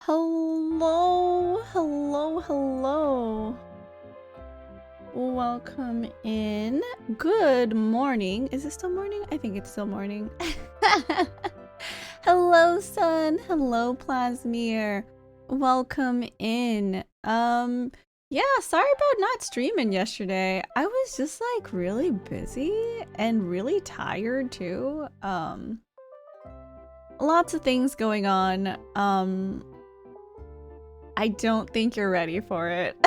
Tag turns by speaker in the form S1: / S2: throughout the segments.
S1: Hello, hello, hello. Welcome in. Good morning. Is it still morning? I think it's still morning. Hello, Sun. Hello, Plasmir. Welcome in. Yeah, sorry about not streaming yesterday. I was just like really busy and really tired too. Lots of things going on. I don't think you're ready for it.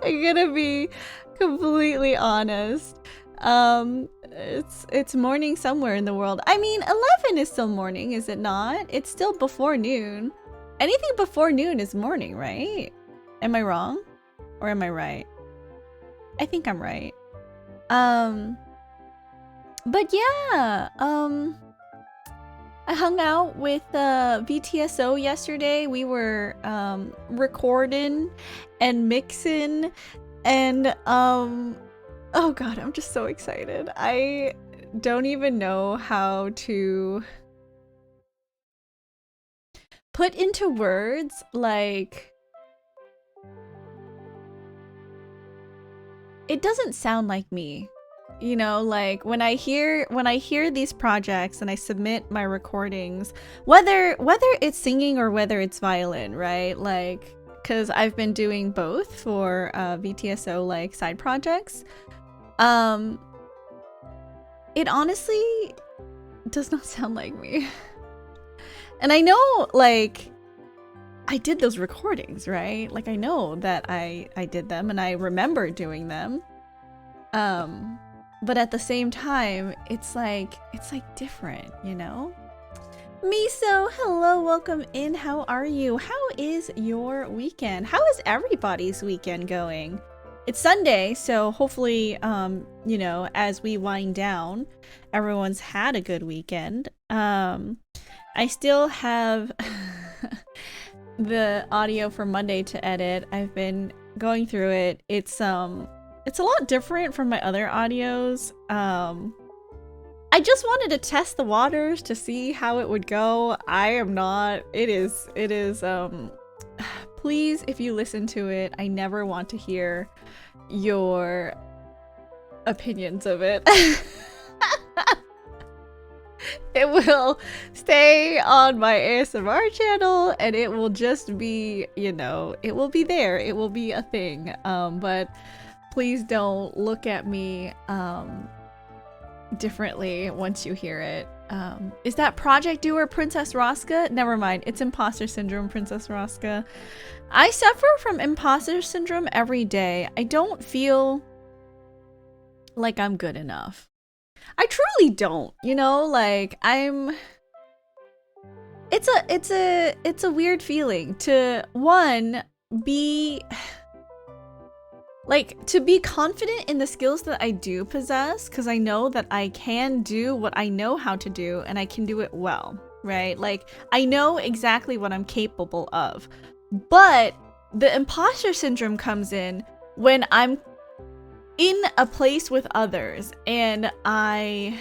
S1: I'm gonna be completely honest. It's morning somewhere in the world. I mean, 11 is still morning, is it not? It's still before noon. Anything before noon is morning, right? Am I wrong? Or am I right? I think I'm right. But yeah, I hung out with VTSO yesterday. We were recording and mixing and oh god, I'm just so excited. I don't even know how to put into words like it doesn't sound like me. You know, like when I hear these projects and I submit my recordings, whether it's singing or whether it's violin, right? Like, because I've been doing both for VTSO like side projects. It honestly does not sound like me. And I know, like, I did those recordings, right? Like, I know that I did them and I remember doing them. But at the same time, it's like different, you know? Miso, hello, welcome in. How are you? How is your weekend? How is everybody's weekend going? It's Sunday, so hopefully, you know, as we wind down, everyone's had a good weekend. I still have the audio for Monday to edit. I've been going through it. It's a lot different from my other audios. I just wanted to test the waters to see how it would go. I am not. It is please, if you listen to it, I never want to hear your opinions of it. It will stay on my ASMR channel and it will just be, you know, it will be there. It will be a thing. But please don't look at me differently once you hear it. Is that Project Doer Princess Roska? Never mind. It's imposter syndrome, Princess Roska. I suffer from imposter syndrome every day. I don't feel like I'm good enough. I truly don't, you know, like it's a weird feeling to be confident in the skills that I do possess, because I know that I can do what I know how to do and I can do it well, right? Like, I know exactly what I'm capable of. But the imposter syndrome comes in when I'm in a place with others and I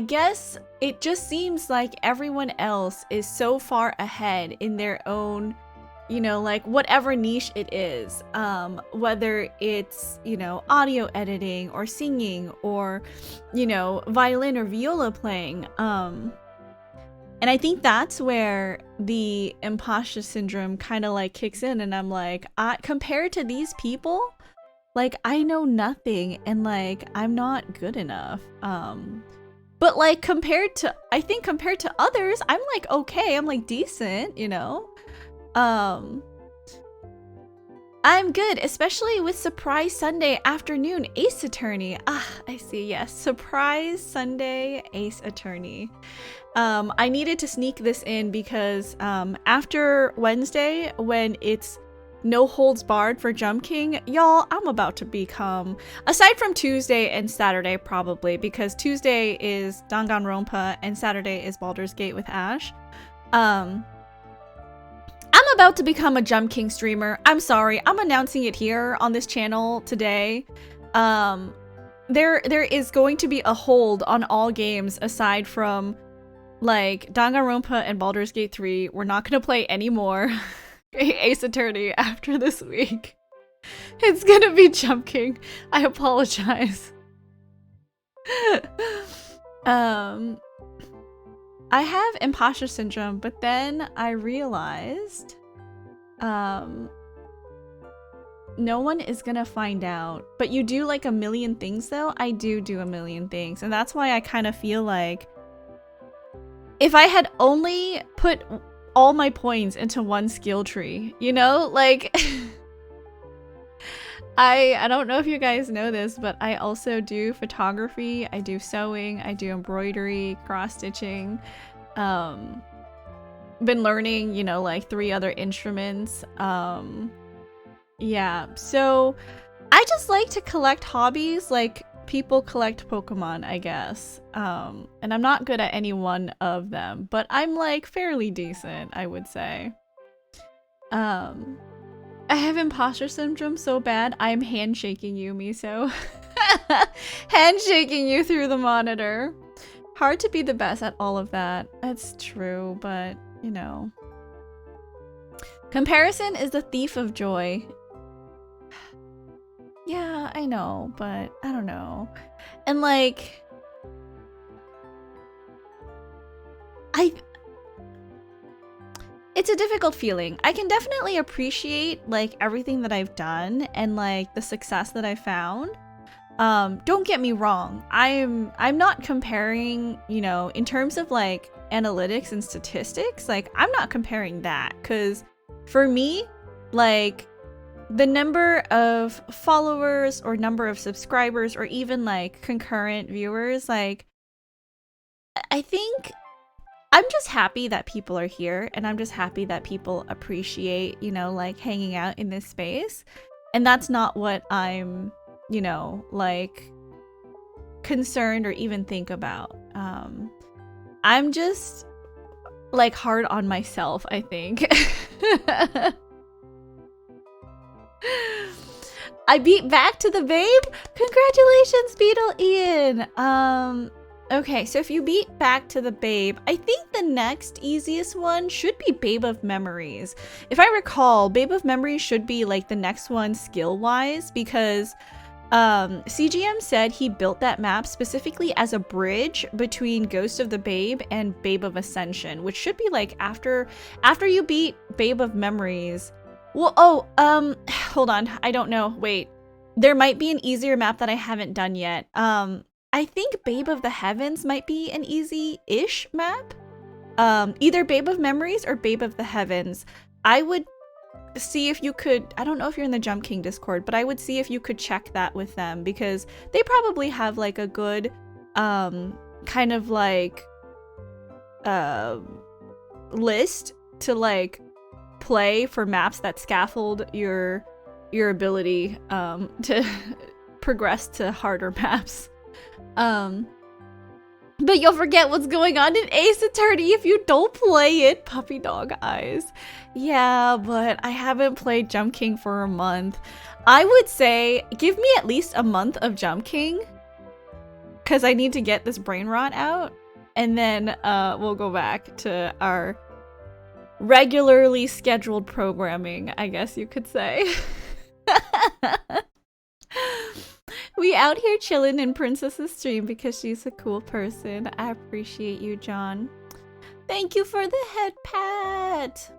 S1: guess it just seems like everyone else is so far ahead in their own, you know, like whatever niche it is, whether it's, you know, audio editing or singing or, you know, violin or viola playing. And I think that's where the imposter syndrome kind of like kicks in, and I'm like, compared to these people, like, I know nothing and like I'm not good enough. But like compared to others, I'm like okay, I'm like decent, you know. I'm good, especially with Surprise Sunday afternoon Ace Attorney. Ah, I see, yes. Surprise Sunday Ace Attorney. I needed to sneak this in because after Wednesday, when it's no holds barred for Jump King, y'all, I'm about to become, aside from Tuesday and Saturday probably, because Tuesday is Danganronpa and Saturday is Baldur's Gate with Ash. I'm about to become a Jump King streamer. I'm sorry, I'm announcing it here on this channel today. there is going to be a hold on all games aside from like Danganronpa and Baldur's Gate 3. We're not gonna play any more Ace Attorney after this week. It's gonna be Jump King. I apologize. I have imposter syndrome, but then I realized no one is gonna find out. But you do like a million things though. I do a million things, and that's why I kind of feel like if I had only put all my points into one skill tree, you know, like I don't know if you guys know this, but I also do photography, I do sewing, I do embroidery, cross-stitching, been learning, you know, like 3 other instruments. Yeah, so I just like to collect hobbies like people collect Pokemon, I guess. And I'm not good at any one of them, but I'm like fairly decent, I would say. I have imposter syndrome so bad, I'm handshaking you, Miso. Handshaking you through the monitor. Hard to be the best at all of that. That's true, but, you know. Comparison is the thief of joy. Yeah, I know, but I don't know. And like... It's a difficult feeling. I can definitely appreciate like everything that I've done and like the success that I found. Don't get me wrong. I'm not comparing, you know, in terms of like analytics and statistics, like I'm not comparing that, because for me, like the number of followers or number of subscribers or even like concurrent viewers, like I think I'm just happy that people are here, and I'm just happy that people appreciate, you know, like hanging out in this space. And that's not what I'm, you know, like concerned or even think about. I'm just like hard on myself, I think. I beat Back to the Babe. Congratulations, Beetle Ian. Okay, so if you beat Back to the Babe, I think the next easiest one should be Babe of Memories. If I recall, Babe of Memories should be like the next one skill-wise, because CGM said he built that map specifically as a bridge between Ghost of the Babe and Babe of Ascension, which should be like after you beat Babe of Memories. Well, hold on, I don't know. Wait, there might be an easier map that I haven't done yet. I think Babe of the Heavens might be an easy-ish map. Either Babe of Memories or Babe of the Heavens. I would see if you could, I don't know if you're in the Jump King Discord, but I would see if you could check that with them, because they probably have like a good kind of like list to like play for maps that scaffold your ability to progress to harder maps. But you'll forget what's going on in Ace Attorney if you don't play it, puppy dog eyes. Yeah, but I haven't played Jump King for a month. I would say give me at least a month of Jump King, because I need to get this brain rot out, and then we'll go back to our regularly scheduled programming, I guess you could say. We out here chilling in Princess's stream because she's a cool person. I appreciate you, John. Thank you for the head pat.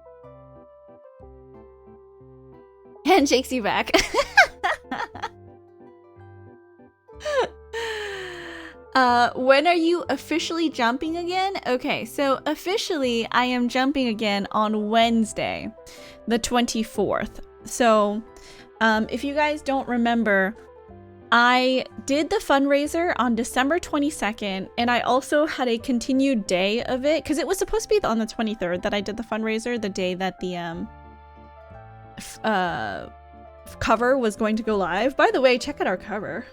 S1: Handshakes you back. When are you officially jumping again? Okay, so officially I am jumping again on Wednesday, the 24th. So, if you guys don't remember, I did the fundraiser on December 22nd, and I also had a continued day of it, because it was supposed to be on the 23rd that I did the fundraiser, the day that the cover was going to go live. By the way, check out our cover.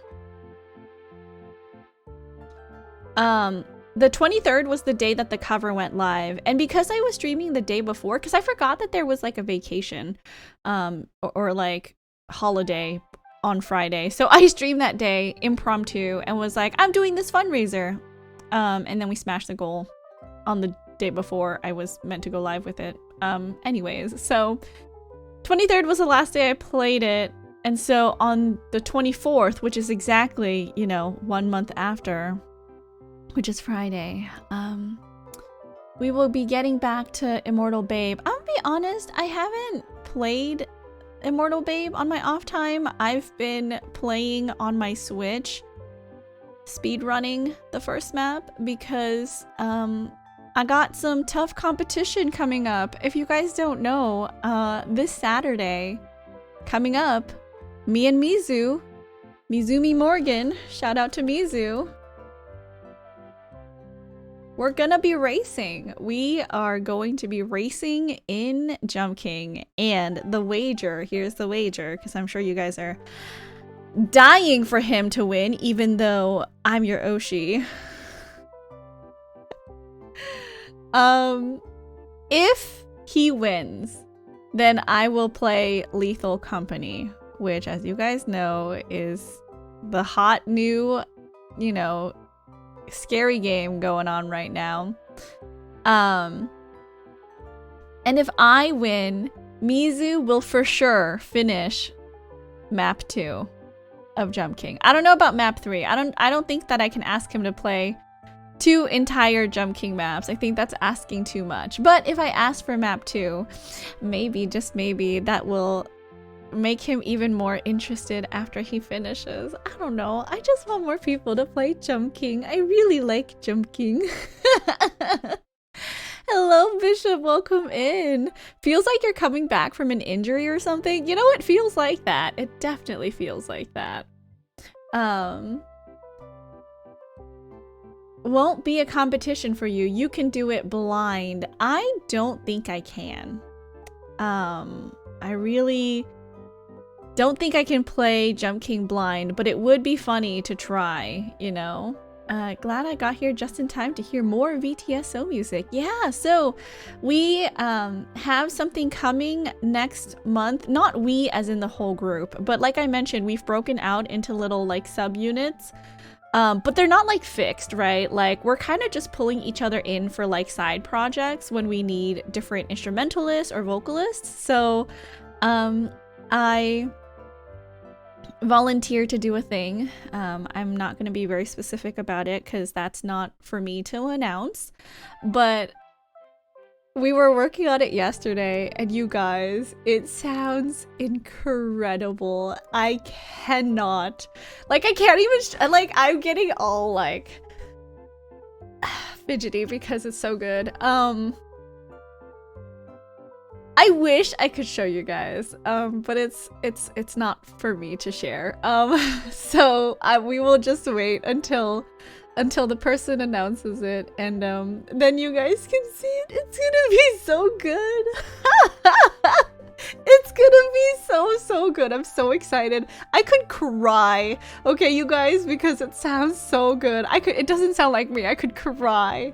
S1: The 23rd was the day that the cover went live, and because I was streaming the day before, because I forgot that there was like a vacation, or like holiday on Friday. So I streamed that day impromptu and was like, I'm doing this fundraiser. And then we smashed the goal on the day before I was meant to go live with it. Anyways, so 23rd was the last day I played it. And so on the 24th, which is exactly, you know, 1 month after, which is Friday, we will be getting back to Immortal Babe. I'm gonna be honest, I haven't played Immortal Babe on my off time. I've been playing on my Switch, speedrunning the first map because I got some tough competition coming up. If you guys don't know, this Saturday coming up, me and Mizumi Morgan, shout out to Mizu, we're gonna be racing. We are going to be racing in Jump King, and the wager, here's the wager, because I'm sure you guys are dying for him to win, even though I'm your Oshi. If he wins, then I will play Lethal Company, which, as you guys know, is the hot new, you know, scary game going on right now. And if I win, Mizu will for sure finish map 2 of Jump King. I don't know about map 3. I don't think that I can ask him to play 2 entire Jump King maps. I think that's asking too much. But if I ask for map 2, maybe, just maybe, that will make him even more interested after he finishes. I don't know. I just want more people to play Jump King. I really like Jump King. Hello, Bishop. Welcome in. Feels like you're coming back from an injury or something. You know, it feels like that. It definitely feels like that. Won't be a competition for you. You can do it blind. I don't think I can. I really don't think I can play Jump King blind, but it would be funny to try, you know? Glad I got here just in time to hear more VTSO music. Yeah, so we have something coming next month. Not we as in the whole group, but like I mentioned, we've broken out into little like subunits. But they're not like fixed, right? Like we're kind of just pulling each other in for like side projects when we need different instrumentalists or vocalists. So I volunteer to do a thing. I'm not going to be very specific about it because that's not for me to announce, but we were working on it yesterday, and you guys, it sounds incredible. I cannot, like, I can't even, like, I'm getting all, like, fidgety because it's so good. I wish I could show you guys, but it's not for me to share. So we will just wait until the person announces it, and then you guys can see it. It's gonna be so good. It's gonna be so good. I'm so excited. I could cry, okay, you guys, because it sounds so good. It doesn't sound like me. I could cry.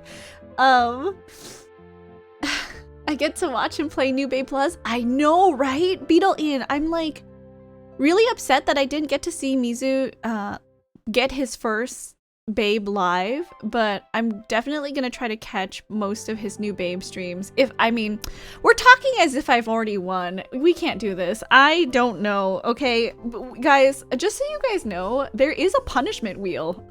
S1: I get to watch him play New Babe Plus. I know, right? Beetle in. I'm like really upset that I didn't get to see Mizu get his first Babe live, but I'm definitely gonna try to catch most of his New Babe streams. I mean, we're talking as if I've already won. We can't do this. I don't know, okay? Guys, just so you guys know, there is a punishment wheel.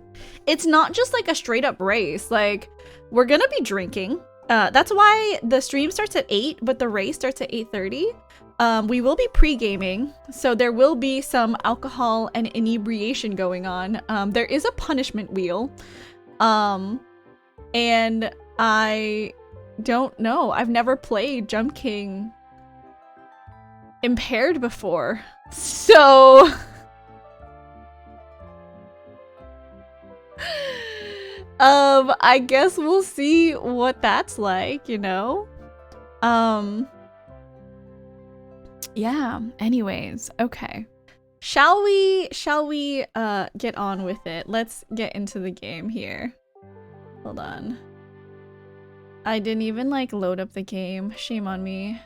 S1: It's not just like a straight up race. Like, we're gonna be drinking. That's why the stream starts at 8, but the race starts at 8:30. We will be pre-gaming, so there will be some alcohol and inebriation going on. There is a punishment wheel. And I don't know. I've never played Jump King impaired before. So I guess we'll see what that's like, you know? Yeah, anyways, okay. Shall we get on with it? Let's get into the game here. Hold on. I didn't even like load up the game. Shame on me.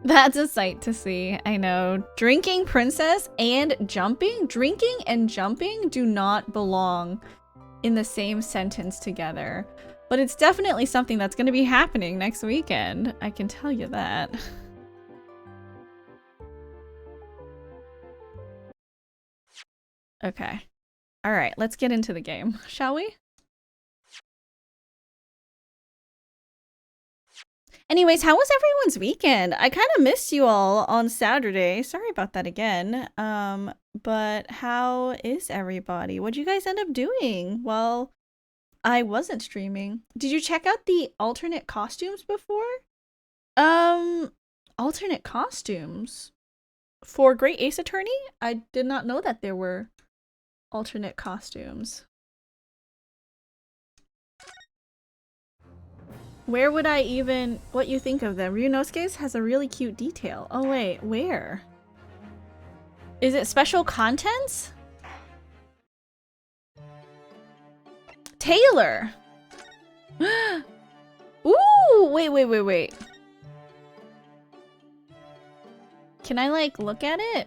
S1: That's a sight to see. I know. Drinking princess and jumping? Drinking and jumping do not belong in the same sentence together. But it's definitely something that's going to be happening next weekend. I can tell you that. Okay. All right, let's get into the game, shall we? Anyways, how was everyone's weekend? I kind of missed you all on Saturday. Sorry about that again. But how is everybody? What'd you guys end up doing? Well, I wasn't streaming. Did you check out the alternate costumes before? Alternate costumes? For Great Ace Attorney? I did not know that there were alternate costumes. Where would I even... What you think of them? Ryunosuke's has a really cute detail. Oh wait, where? Is it special contents? Taylor! Ooh! Wait. Can I, like, look at it?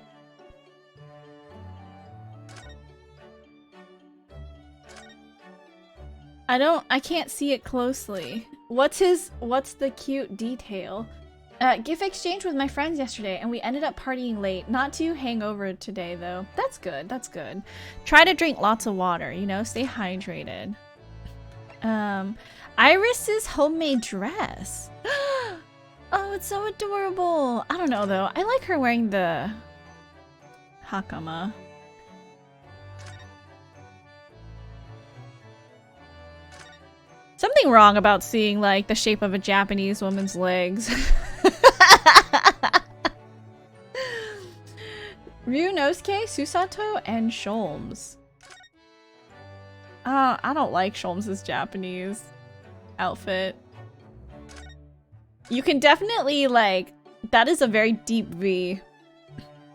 S1: I can't see it closely. What's the cute detail? Gift exchange with my friends yesterday and we ended up partying late. Not too hangover today though. That's good, that's good. Try to drink lots of water, you know, stay hydrated. Iris's homemade dress. Oh, it's so adorable. I don't know though. I like her wearing the hakama. Something wrong about seeing like the shape of a Japanese woman's legs. Ryunosuke, Susato, and Sholmes. I don't like Sholmes' Japanese outfit. You can definitely like, that is a very deep V.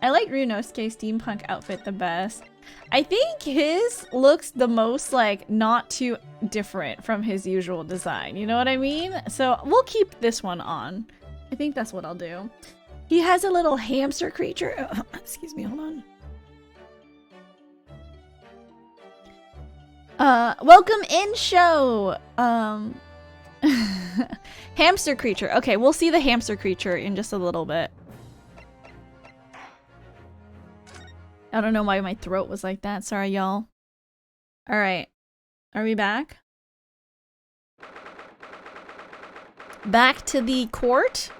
S1: I like Ryunosuke's steampunk outfit the best. I think his looks the most like not too different from his usual design. You know what I mean? So we'll keep this one on. I think that's what I'll do. He has a little hamster creature. Oh, excuse me, hold on. Welcome in show. Hamster creature. Okay, we'll see the hamster creature in just a little bit. I don't know why my throat was like that. Sorry, y'all. All right. Are we back? Back to the court?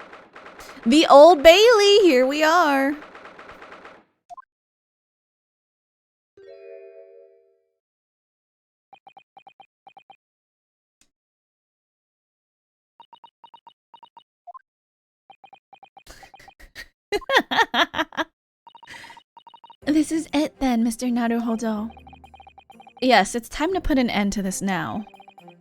S1: The Old Bailey. Here we are. This is it then, Mr. Naruhodo. Yes, it's time to put an end to this now.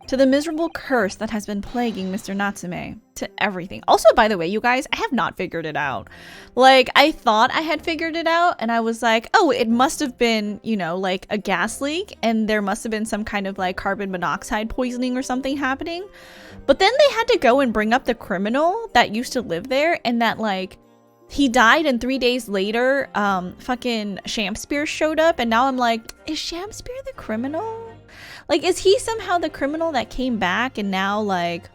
S1: To the miserable curse that has been plaguing Mr. Natsume. To everything. Also, by the way, you guys, I have not figured it out. Like, I thought I had figured it out, and I was like, oh, it must have been, you know, like a gas leak, and there must have been some kind of like carbon monoxide poisoning or something happening. But then they had to go and bring up the criminal that used to live there, and that like, he died and 3 days later, fucking Shamspear showed up, and now I'm like, is Shamspear the criminal? Like, is he somehow the criminal that came back and now, like,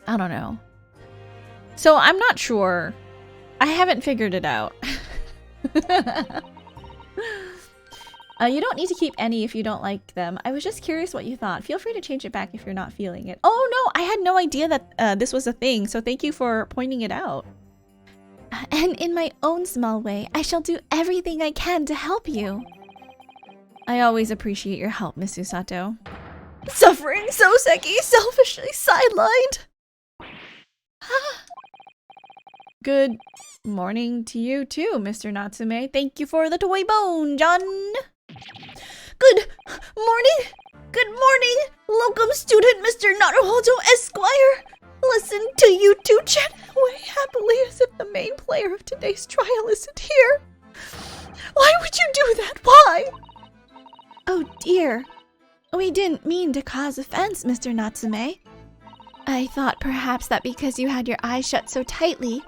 S1: I don't know. So I'm not sure. I haven't figured it out. You don't need to keep any if you don't like them. I was just curious what you thought. Feel free to change it back if you're not feeling it. Oh no, I had no idea that this was a thing, so thank you for pointing it out. And in my own small way, I shall do everything I can to help you. I always appreciate your help, Miss Susato. Suffering Soseki, selfishly sidelined. Good morning to you too, Mr. Natsume. Thank you for the toy bone, John. Good morning. Good morning, locum student Mr. Naruhodo Esquire. Listen to you two chat away happily as if the main player of today's trial isn't here. Why would you do that? Why? Oh dear. We didn't mean to cause offense, Mr. Natsume. I thought perhaps that because you had your eyes shut so tightly,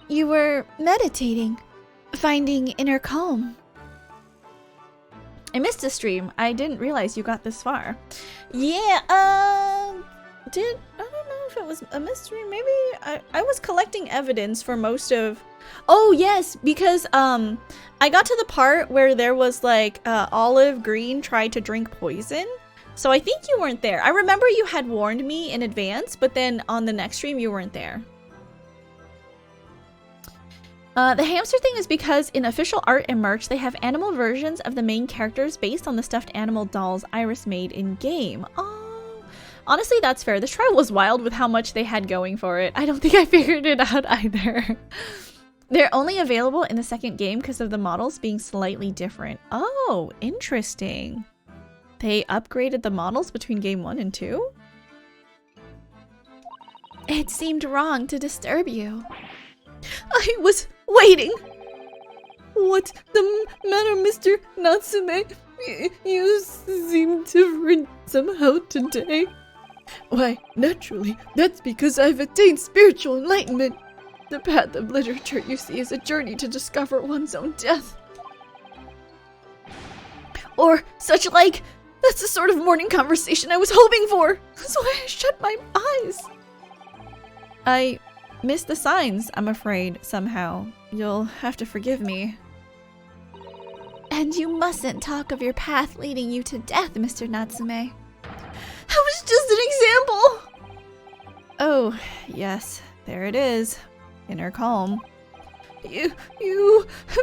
S1: you were meditating, finding inner calm. I missed a stream. I didn't realize you got this far. Yeah, I don't know if it was a mystery. Maybe I was collecting evidence for most of... Oh, yes, because I got to the part where there was like Olive Green tried to drink poison. So I think you weren't there. I remember you had warned me in advance, but then on the next stream you weren't there. The hamster thing is because in official art and merch, they have animal versions of the main characters based on the stuffed animal dolls Iris made in-game. Oh, honestly, that's fair. This trial was wild with how much they had going for it. I don't think I figured it out either. They're only available in the second game because of the models being slightly different. Oh, interesting. They upgraded the models between game 1 and 2? It seemed wrong to disturb you. I was waiting. What's the matter, Mr. Natsume? You seem different somehow today. Why, naturally, that's because I've attained spiritual enlightenment. The path of literature, you see, is a journey to discover one's own death. Or such like. That's the sort of morning conversation I was hoping for. That's why I shut my eyes. I missed the signs, I'm afraid, somehow. You'll have to forgive me. And you mustn't talk of your path leading you to death, Mr. Natsume. That was just an example! Oh, yes, there it is. Inner calm. You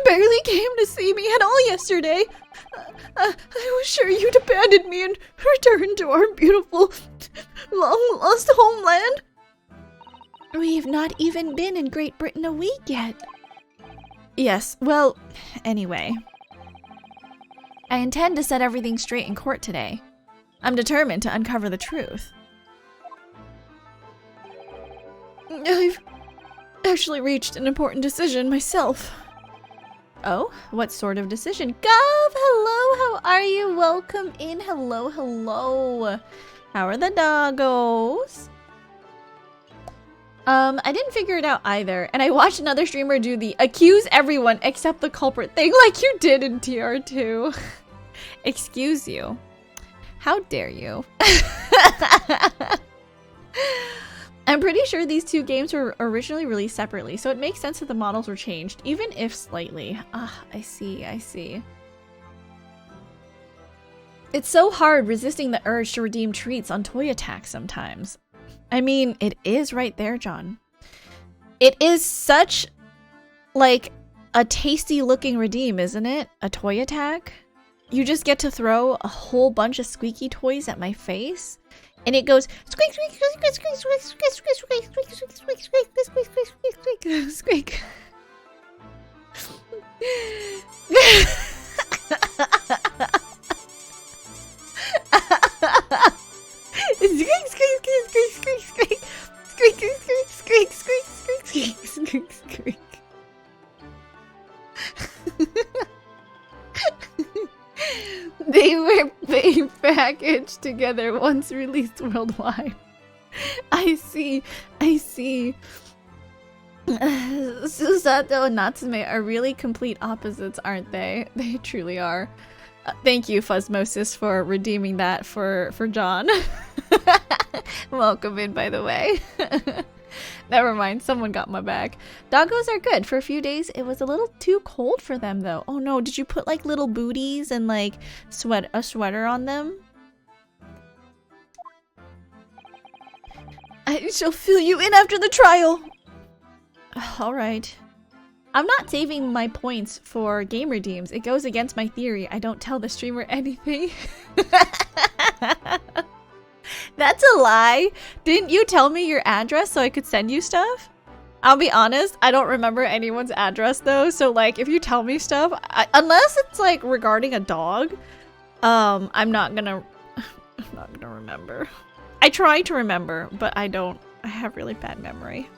S1: barely came to see me at all yesterday. I was sure you'd abandoned me and returned to our beautiful, long-lost homeland. We've not even been in Great Britain a week yet. Yes, well, anyway. I intend to set everything straight in court today. I'm determined to uncover the truth. I've actually reached an important decision myself. Oh, what sort of decision? Gov, hello, how are you? Welcome in. Hello, hello. How are the doggos? I didn't figure it out either, and I watched another streamer do the accuse everyone except the culprit thing like you did in TR2. Excuse you. How dare you? I'm pretty sure these two games were originally released separately, so it makes sense that the models were changed, even if slightly. Ah, I see, I see. It's so hard resisting the urge to redeem treats on Toy Attack sometimes. I mean, it is right there, John. It is such, like, a tasty looking redeem, isn't it? A Toy Attack? You just get to throw a whole bunch of squeaky toys at my face, and it goes squeak, squeak, squeak, squeak, squeak, squeak, squeak, squeak, squeak, squeak, squeak, squeak, squeak, squeak, squeak, squeak. They were being packaged together once released worldwide. I see, I see. Susato and Natsume are really complete opposites, aren't they? They truly are. Thank you, Fuzzmosis, for redeeming that for John. Welcome in, by the way. Never mind, someone got my back. Doggos are good. For a few days, it was a little too cold for them, though. Oh no, did you put like little booties and like a sweater on them? I shall fill you in after the trial. Alright. I'm not saving my points for game redeems. It goes against my theory. I don't tell the streamer anything. That's a lie. Didn't you tell me your address so I could send you stuff? I'll be honest, I don't remember anyone's address though. So like if you tell me stuff, unless it's like regarding a dog, I'm not gonna remember. I try to remember, but I don't. I have really bad memory.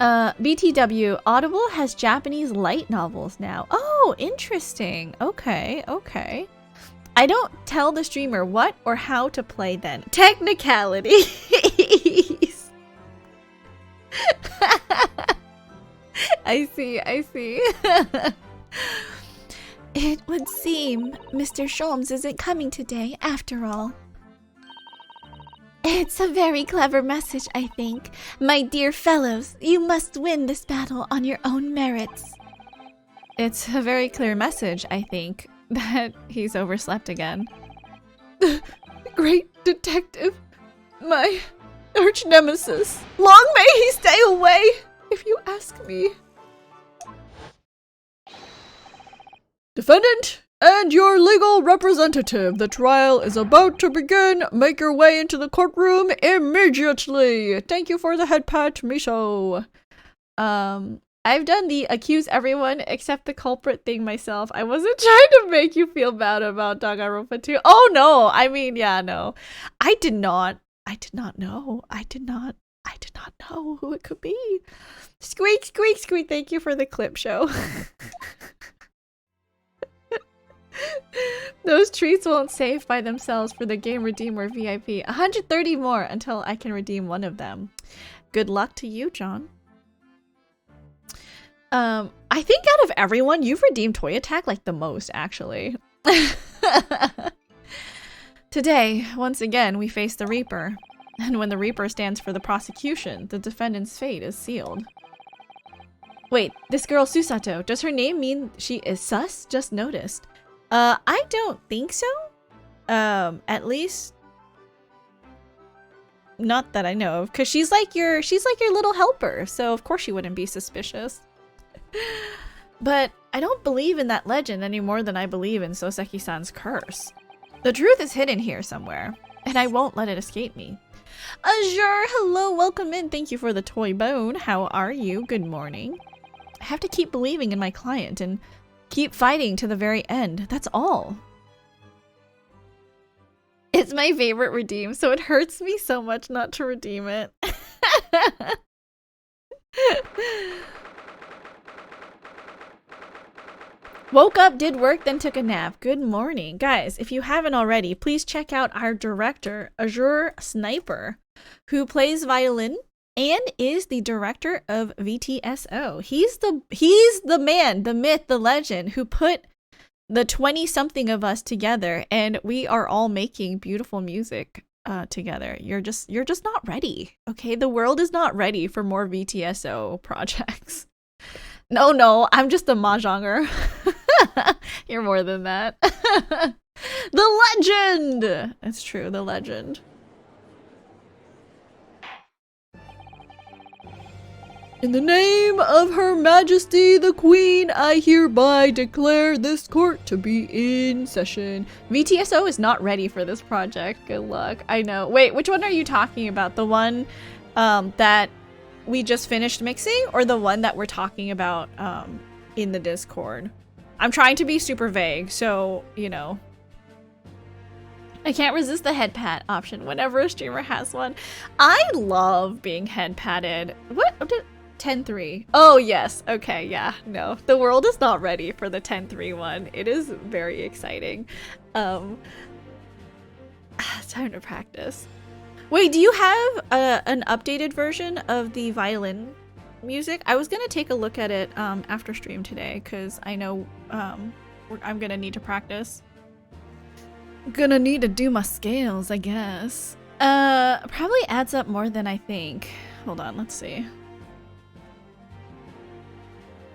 S1: BTW, Audible has Japanese light novels now. Oh, interesting. Okay, okay. I don't tell the streamer what or how to play then. Technicalities. I see, I see. It would seem Mr. Sholmes isn't coming today after all. It's a very clever message, I think. My dear fellows, you must win this battle on your own merits. It's a very clear message, I think, that he's overslept again. The great detective, my arch nemesis. Long may he stay away, if you ask me.
S2: Defendant and your legal representative, the trial is about to begin. Make your way into the courtroom immediately. Thank you for the head pat, Miso.
S1: I've done the accuse everyone except the culprit thing myself. I wasn't trying to make you feel bad about Danganronpa 2. Oh no, I mean, yeah, no. I did not know. I did not know who it could be. Squeak, squeak, squeak. Thank you for the clip show. Those treats won't save by themselves for the game redeemer VIP. 130 more until I can redeem one of them. Good luck to you, John. I think out of everyone, you've redeemed Toy Attack like the most, actually. Today, once again, we face the Reaper. And when the Reaper stands for the prosecution, the defendant's fate is sealed. Wait, this girl Susato, does her name mean she is sus? Just noticed. I don't think so. At least not that I know of, because she's like your little helper, so of course she wouldn't be suspicious. But I don't believe in that legend any more than I believe in Soseki-san's curse. The truth is hidden here somewhere, and I won't let it escape me. Azure, hello, welcome in. Thank you for the toy bone. How are you? Good morning. I have to keep believing in my client and keep fighting to the very end. That's all. It's my favorite redeem, so it hurts me so much not to redeem it. Woke up, did work, then took a nap. Good morning. Guys, if you haven't already, please check out our director, Azure Sniper, who plays violin and is the director of VTSO. He's the man, the myth, the legend who put the 20-something of us together, and we are all making beautiful music together. You're just not ready, okay? The world is not ready for more VTSO projects. No, I'm just a mahjonger. You're more than that. The legend! It's true, the legend.
S2: In the name of Her Majesty the Queen, I hereby declare this court to be in session.
S1: VTSO is not ready for this project. Good luck. I know. Wait, which one are you talking about? The one that we just finished mixing, or the one that we're talking about in the Discord? I'm trying to be super vague, so, you know. I can't resist the head pat option whenever a streamer has one. I love being head patted. What? 10-3. Oh, yes. Okay, yeah. No, the world is not ready for the 10-3 one. It is very exciting. Time to practice. Wait, do you have an updated version of the violin music? I was gonna take a look at it after stream today, because I know I'm gonna need to practice. Gonna need to do my scales, I guess. Probably adds up more than I think. Hold on, let's see.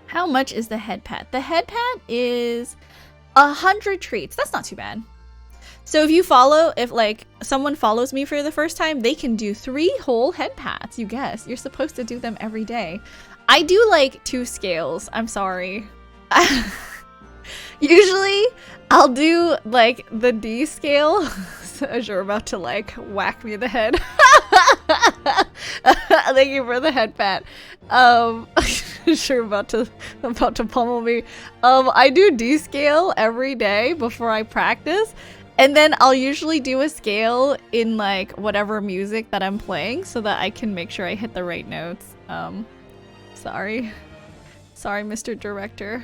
S1: How much is the head pat? The head pat is 100 treats. That's not too bad. So if like someone follows me for the first time, they can do 3 whole head pats. You guess. You're supposed to do them every day. I do like 2 scales. I'm sorry. Usually I'll do like the D scale. So you're about to like whack me in the head. Thank you for the head pat. Sure about to pummel me. I do D scale every day before I practice. And then I'll usually do a scale in like whatever music that I'm playing so that I can make sure I hit the right notes. Sorry, Mr. Director.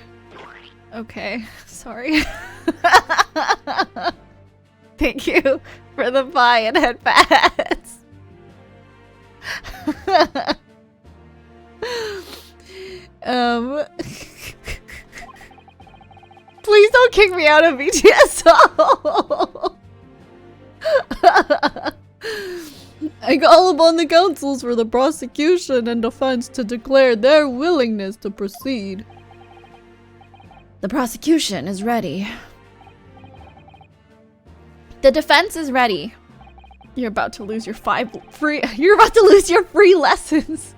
S1: Okay, sorry. Thank you for the buy and head pads. Please don't kick me out of VTSO.
S2: I call upon the counsels for the prosecution and defense to declare their willingness to proceed.
S1: The prosecution is ready. The defense is ready. You're about to lose your You're about to lose your free lessons.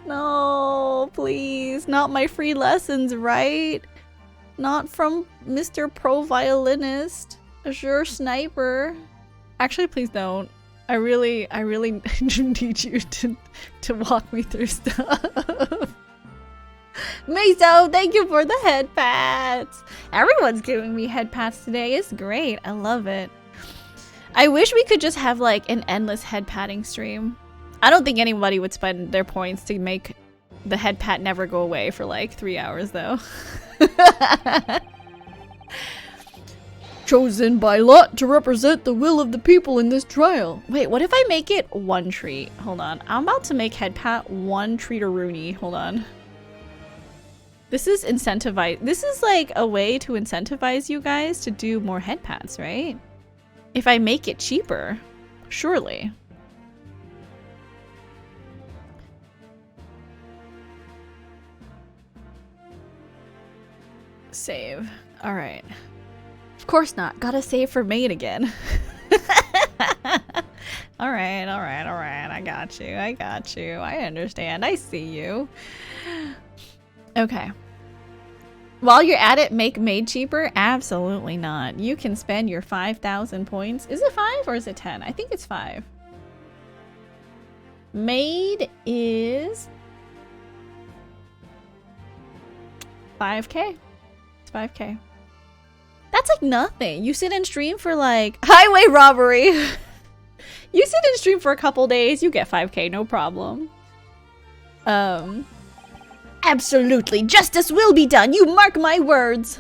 S1: No, please, not my free lessons, right? Not from Mr. Pro Violinist, Azure Sniper. Actually, please don't. I really need you to walk me through stuff. Meso, thank you for the head pats. Everyone's giving me head pats today. It's great. I love it. I wish we could just have like an endless head patting stream. I don't think anybody would spend their points to make the head pat never go away for like 3 hours though.
S2: Chosen by lot to represent the will of the people in this trial.
S1: Wait, what if I make it 1 treat? Hold on. I'm about to make head pat 1 treat-a-rooney. Hold on. This is incentivize. This is like a way to incentivize you guys to do more head pats, right? If I make it cheaper, surely. Save. All right. Of course not. Gotta save for main again. All right. I got you. I understand. I see you. Okay. While you're at it, make maid cheaper? Absolutely not. You can spend your 5,000 points. Is it 5 or is it 10? I think it's 5. Maid is 5k. It's 5k. That's like nothing. You sit and stream for like highway robbery. You sit and stream for a couple days, you get 5k, no problem. Absolutely, justice will be done. You mark my words.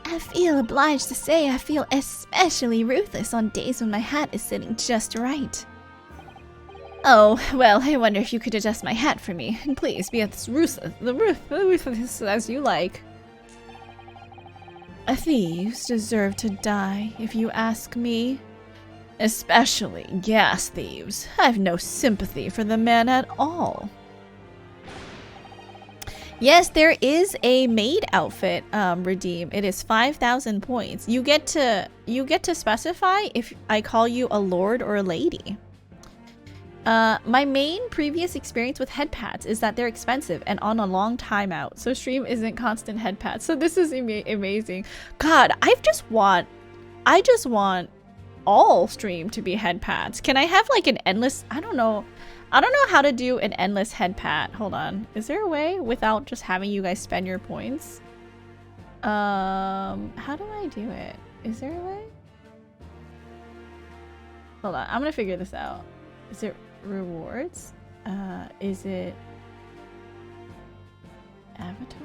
S1: I feel obliged to say I feel especially ruthless on days when my hat is sitting just right. Oh, well, I wonder if you could adjust my hat for me. And please be as ruthless as you like. Thieves deserve to die, if you ask me. Especially gas thieves. I've no sympathy for the man at all. Yes, there is a maid outfit redeem. It is 5,000 points. You get to specify if I call you a lord or a lady. My main previous experience with head pats is that they're expensive and on a long timeout, so stream isn't constant head pats. So this is amazing. God, I just want all stream to be head pats. Can I have like an endless? I don't know how to do an endless head pat. Hold on. Is there a way without just having you guys spend your points? How do I do it? Is there a way? Hold on. I'm gonna figure this out. Is it rewards? Is it avatar?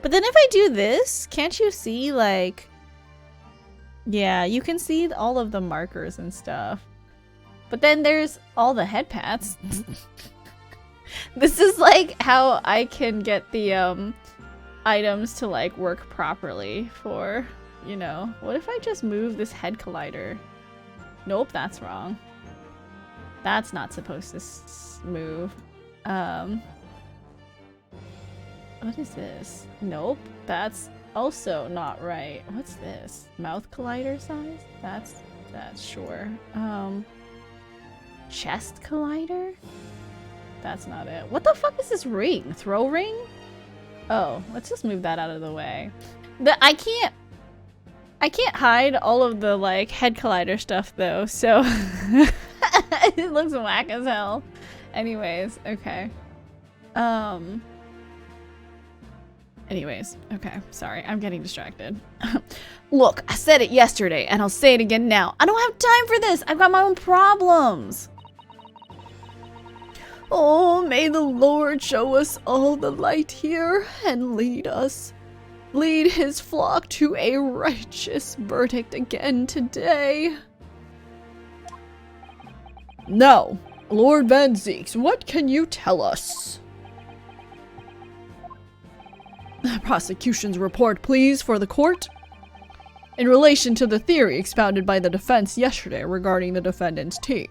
S1: But then if I do this, can't you see like... Yeah, you can see all of the markers and stuff. But then there's all the head pats. This is like how I can get the items to like work properly for, you know. What if I just move this head collider? Nope, that's wrong. That's not supposed to move. What is this? Nope, that's also not right. What's this? Mouth collider size? That's sure. Chest collider? That's not it. What the fuck is this ring? Throw ring? Oh, let's just move that out of the way. I can't hide all of the like head collider stuff though, so it looks whack as hell. Anyways, okay. Anyways, okay, sorry, I'm getting distracted. Look, I said it yesterday, and I'll say it again now. I don't have time for this! I've got my own problems! Oh, may the Lord show us all the light here and lead us.
S2: lead his flock to a righteous verdict again today. Now, Lord Van Zeeks, what can you tell us? Prosecution's report, please, for the court. In relation to the theory expounded by the defense yesterday regarding the defendant's tea.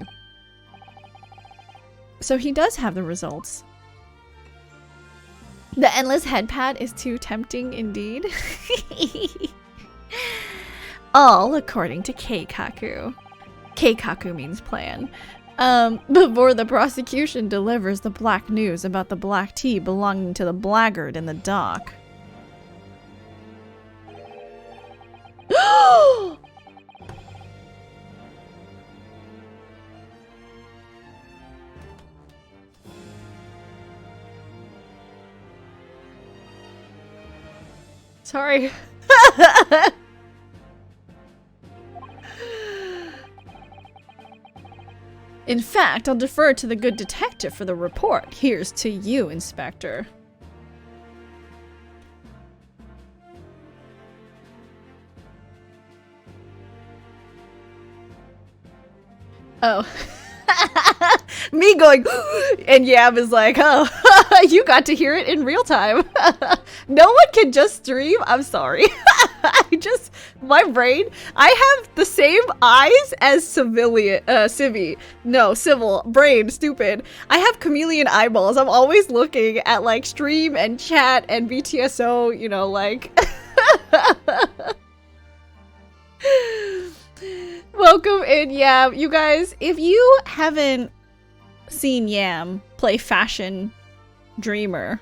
S1: So he does have the results. The endless head pat is too tempting indeed. All according to Keikaku. Keikaku means plan. Before the prosecution delivers the black news about the black tea belonging to the blackguard in the dock.
S2: Sorry.
S1: In fact, I'll defer to the good detective for the report. Here's to you, Inspector.
S2: Oh. Me going, and Yam is like, oh, you got to hear it in real time. No one can just stream. I'm sorry. My brain, I have the same eyes as civil brain, stupid. I have chameleon eyeballs. I'm always looking at like stream and chat and VTSO, you know, like. Welcome in, Yam. You guys, if you haven't seen Yam play Fashion Dreamer,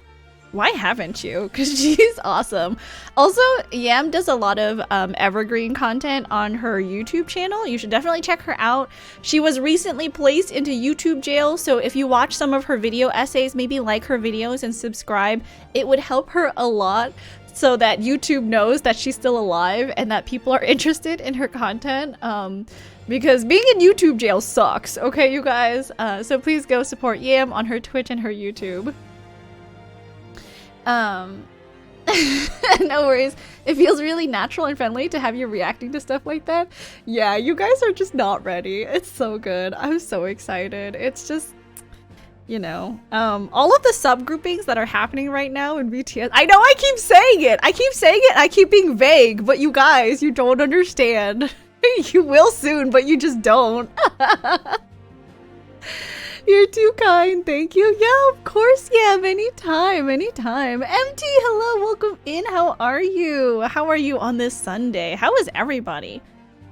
S2: why haven't you? Because she's awesome. Also, Yam does a lot of evergreen content on her YouTube channel. You should definitely check her out. She was recently placed into YouTube jail, so if you watch some of her video essays, maybe like her videos and subscribe. It would help her a lot so that YouTube knows that she's still alive and that people are interested in her content. Because being in YouTube jail sucks, okay, you guys? So please go support Yam on her Twitch and her YouTube. No worries. It feels really natural and friendly to have you reacting to stuff like that. Yeah, you guys are just not ready. It's so good. I'm so excited. It's just, you know, all of the subgroupings that are happening right now in VTS. I know I keep saying it. I keep being vague, but you guys, you don't understand. You will soon, but you just don't. You're too kind, thank you. Yeah, of course, yeah, anytime. MT, hello, welcome in. How are you? How are you on this Sunday? How is everybody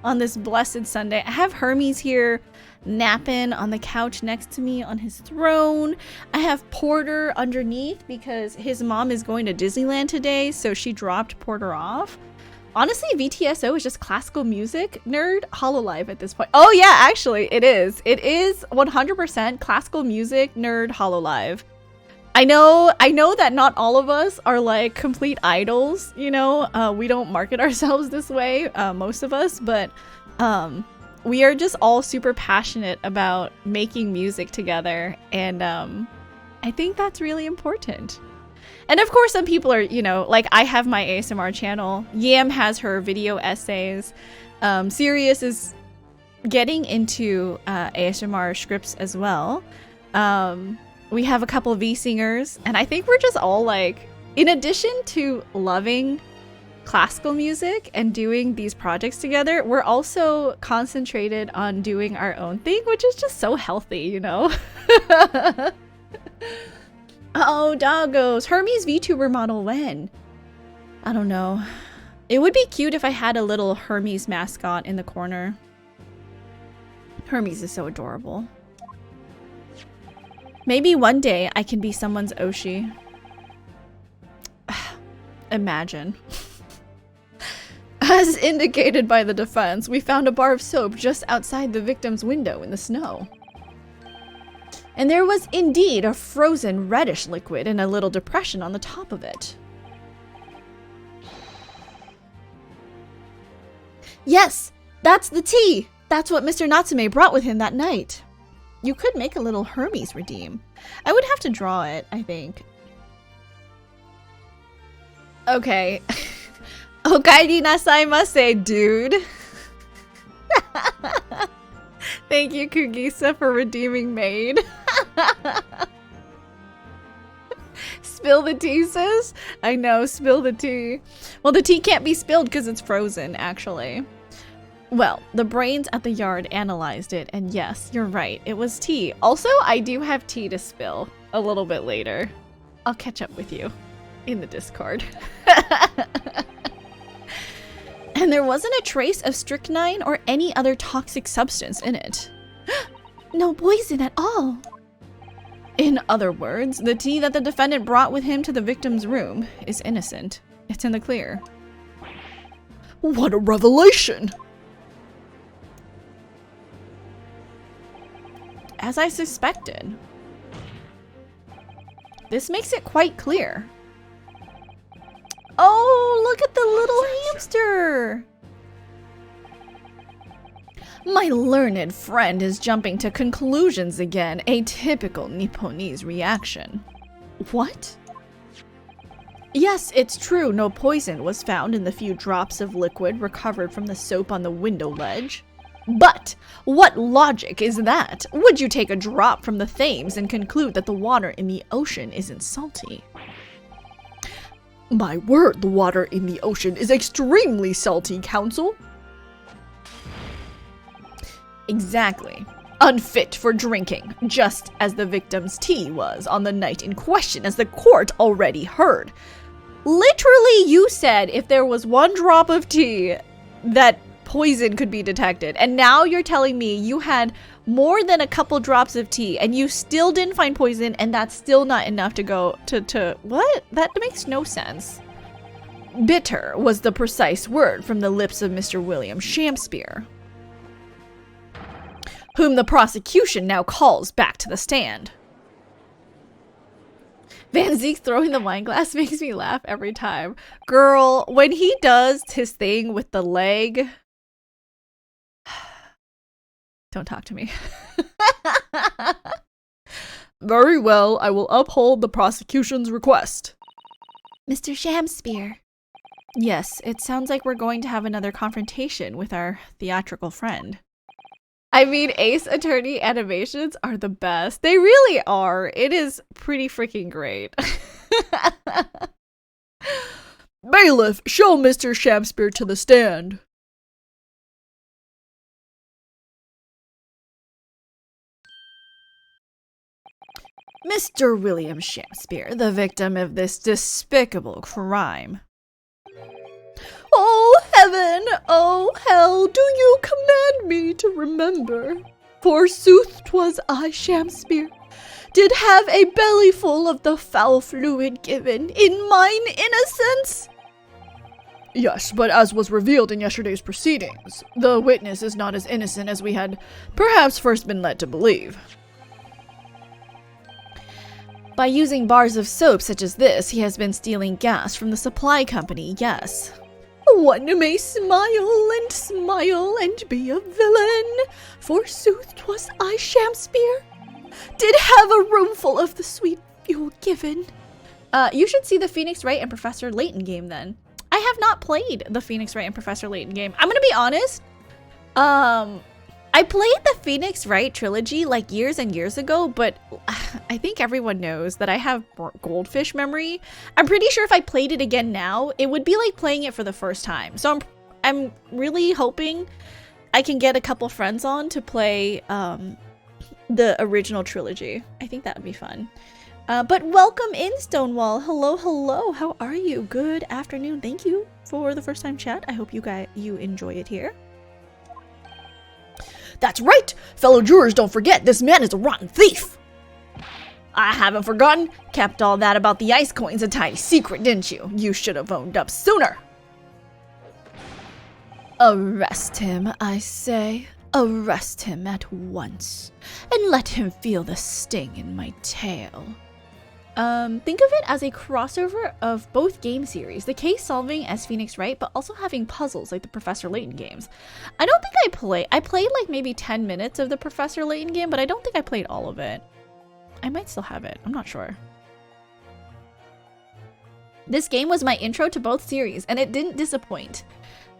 S2: on this blessed Sunday? I have Hermes here napping on the couch next to me on his throne. I have Porter underneath because his mom is going to Disneyland today, so she dropped Porter off. Honestly, VTSO is just classical music nerd hololive at this point. Oh yeah, actually, it is. It is 100% classical music nerd hololive. I know that not all of us are like complete idols, you know. We don't market ourselves this way, most of us, but we are just all super passionate about making music together, and I think that's really important. And of course, some people are, you know, like I have my ASMR channel. Yam has her video essays. Sirius is getting into ASMR scripts as well. We have a couple V singers, and I think we're just all like, in addition to loving classical music and doing these projects together, we're also concentrated on doing our own thing, which is just so healthy, you know? Oh, doggos. Hermes VTuber model when? I don't know. It would be cute if I had a little Hermes mascot in the corner. Hermes is so adorable. Maybe one day I can be someone's Oshi. Imagine. As indicated by the defense, we found a bar of soap just outside the victim's window in the snow. And there was indeed a frozen reddish liquid in a little depression on the top of it. Yes, that's the tea! That's what Mr. Natsume brought with him that night. You could make a little Hermes redeem. I would have to draw it, I think. Okay. Okaeri nasai, dude. Thank you, Kugisa, for redeeming maid. Spill the tea, sis? I know, spill the tea. Well, the tea can't be spilled because it's frozen, actually. Well, the brains at the yard analyzed it, and yes, you're right, it was tea. Also, I do have tea to spill a little bit later. I'll catch up with you in the Discord. And there wasn't a trace of strychnine or any other toxic substance in it. No poison at all. In other words, the tea that the defendant brought with him to the victim's room is innocent. It's in the clear. What a revelation! As I suspected. This makes it quite clear. Oh, look at the little hamster! My learned friend is jumping to conclusions again, a typical Nipponese reaction. What? Yes, it's true, no poison was found in the few drops of liquid recovered from the soap on the window ledge. But what logic is that? Would you take a drop from the Thames and conclude that the water in the ocean isn't salty? My word, the water in the ocean is extremely salty, Counsel. Exactly. Unfit for drinking, just as the victim's tea was on the night in question, as the court already heard. Literally, you said if there was one drop of tea, that poison could be detected. And now you're telling me you had more than a couple drops of tea and you still didn't find poison, and that's still not enough to go to what? That makes no sense. Bitter was the precise word from the lips of Mr. William Shakespeare, whom the prosecution now calls back to the stand. Van Zeke throwing the wine glass makes me laugh every time. Girl, when he does his thing with the leg... Don't talk to me. Very well, I will uphold the prosecution's request. Mr. Shakespeare. Yes, it sounds like we're going to have another confrontation with our theatrical friend. I mean, Ace Attorney animations are the best. They really are. It is pretty freaking great. Bailiff, show Mr. Shakespeare to the stand. Mr. William Shakespeare, the victim of this despicable crime. Oh heaven, oh hell, do you command me to remember? Forsooth 'twas I, Shakespeare, did have a bellyful of the foul fluid given in mine innocence. Yes, but as was revealed in yesterday's proceedings, the witness is not as innocent as we had perhaps first been led to believe. By using bars of soap such as this, he has been stealing gas from the supply company, yes. One may smile and be a villain. Forsooth 'twas I, Shakespeare, did have a roomful of the sweet fuel given. You should see the Phoenix Wright and Professor Layton game then. I have not played the Phoenix Wright and Professor Layton game. I'm gonna be honest. I played the Phoenix Wright trilogy like years and years ago, but I think everyone knows that I have goldfish memory. I'm pretty sure if I played it again now, it would be like playing it for the first time. So I'm really hoping I can get a couple friends on to play the original trilogy. I think that would be fun. But welcome in, Stonewall. Hello, hello. How are you? Good afternoon. Thank you for the first time chat. I hope you enjoy it here. That's right! Fellow jurors, don't forget, this man is a rotten thief! I haven't forgotten. Kept all that about the ice coins a tiny secret, didn't you? You should have owned up sooner. Arrest him, I say. Arrest him at once. And let him feel the sting in my tail. Think of it as a crossover of both game series, the case solving as Phoenix Wright, but also having puzzles like the Professor Layton games. I don't think I played like maybe 10 minutes of the Professor Layton game, but I don't think I played all of it. I might still have it, I'm not sure. This game was my intro to both series, and it didn't disappoint.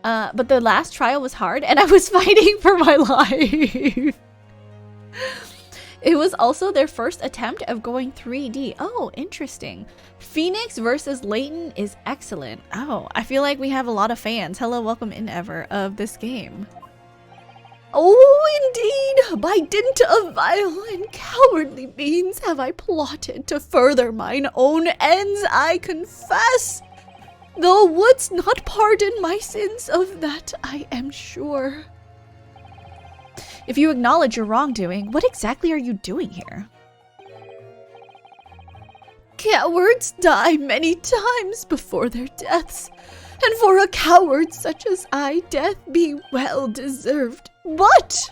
S2: But the last trial was hard, and I was fighting for my life. It was also their first attempt of going 3D. Oh, interesting. Phoenix versus Layton is excellent. Oh, I feel like we have a lot of fans. Hello, welcome in ever of this game. Oh, indeed. By dint of vile and cowardly means have I plotted to further mine own ends, I confess. Thou wouldst not pardon my sins, of that I am sure. If you acknowledge your wrongdoing, what exactly are you doing here? Cowards die many times before their deaths, and for a coward such as I, death be well deserved. But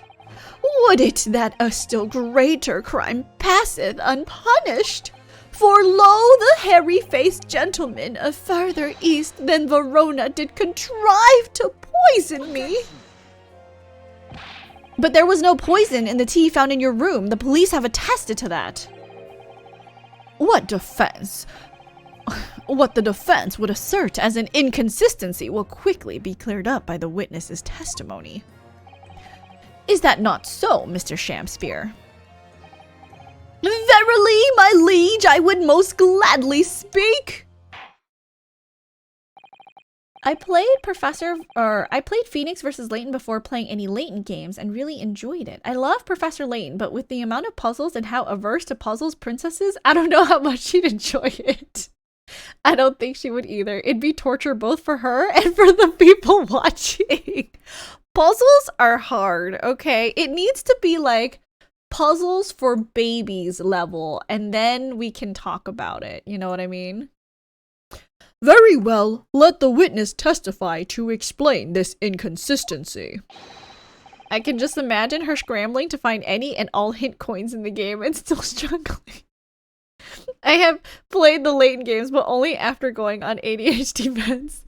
S2: would it that a still greater crime passeth unpunished? For lo, the hairy-faced gentleman of farther east than Verona did contrive to poison me. But there was no poison in the tea found in your room. The police have attested to that. What defense? What the defense would assert as an inconsistency will quickly be cleared up by the witness's testimony. Is that not so, Mr. Shakespeare? Verily, my liege, I would most gladly speak. I played Phoenix versus Layton before playing any Layton games and really enjoyed it. I love Professor Layton, but with the amount of puzzles and how averse to puzzles Princess is, I don't know how much she'd enjoy it. I don't think she would either. It'd be torture both for her and for the people watching. Puzzles are hard, okay? It needs to be like puzzles for babies level, and then we can talk about it. You know what I mean? Very well, let the witness testify to explain this inconsistency. I can just imagine her scrambling to find any and all hint coins in the game and still struggling. I have played the Layton games, but only after going on ADHD meds.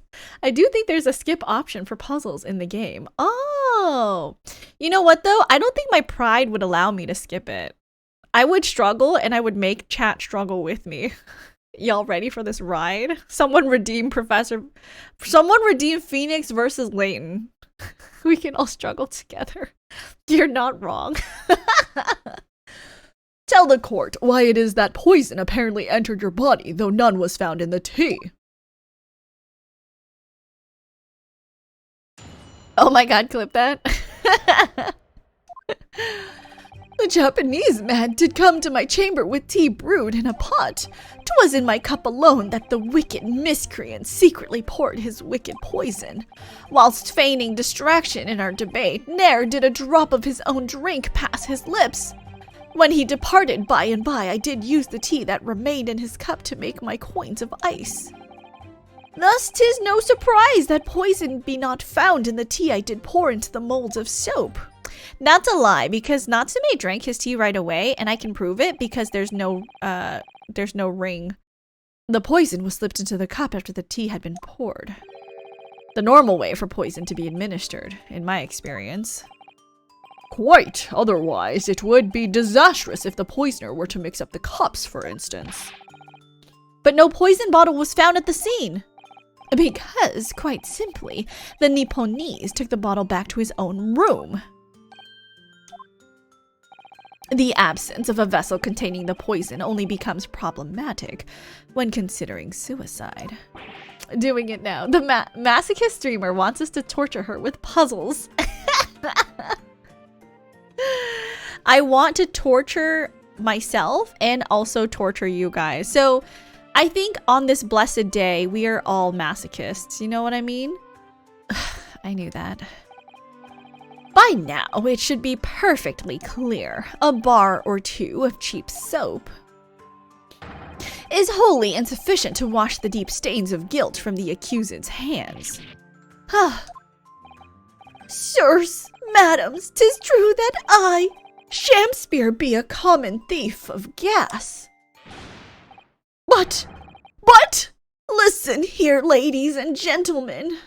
S2: I do think there's a skip option for puzzles in the game. Oh! You know what though? I don't think my pride would allow me to skip it. I would struggle and I would make chat struggle with me. Y'all ready for this ride? Someone redeem Phoenix versus Layton. We can all struggle together. You're not wrong. Tell the court why it is that poison apparently entered your body, though none was found in the tea. Oh my god, clip that. The Japanese man did come to my chamber with tea brewed in a pot. 'Twas in my cup alone that the wicked miscreant secretly poured his wicked poison. Whilst feigning distraction in our debate, ne'er did a drop of his own drink pass his lips. When he departed by and by, I did use the tea that remained in his cup to make my coins of ice. Thus 'tis no surprise that poison be not found in the tea I did pour into the molds of soap. Not to lie, because Natsume drank his tea right away, and I can prove it because there's no ring. The poison was slipped into the cup after the tea had been poured. The normal way for poison to be administered, in my experience. Quite, otherwise it would be disastrous if the poisoner were to mix up the cups, for instance. But no poison bottle was found at the scene. Because, quite simply, the Nipponese took the bottle back to his own room. The absence of a vessel containing the poison only becomes problematic when considering suicide. Doing it now. The masochist streamer wants us to torture her with puzzles. I want to torture myself and also torture you guys. So I think on this blessed day, we are all masochists. You know what I mean? I knew that. By now, it should be perfectly clear. A bar or two of cheap soap is wholly insufficient to wash the deep stains of guilt from the accused's hands. Sirs, madams, 'tis true that I, Shakespeare, be a common thief of gas. But, listen here, ladies and gentlemen.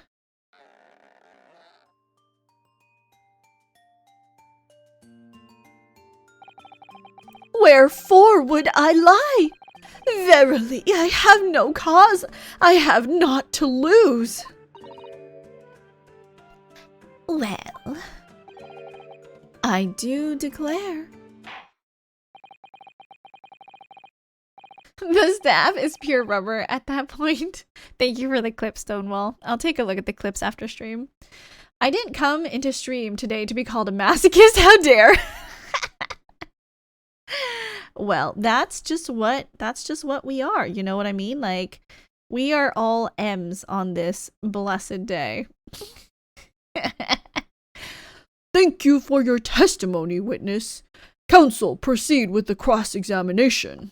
S2: Wherefore would I lie? Verily, I have no cause. I have naught to lose.
S1: Well, I do declare. The staff is pure rubber at that point. Thank you for the clip, Stonewall. I'll take a look at the clips after stream. I didn't come into stream today to be called a masochist. How dare? Well, that's just what we are. You know what I mean? Like, we are all M's on this blessed day.
S2: Thank you for your testimony, witness. Counsel, proceed with the cross-examination.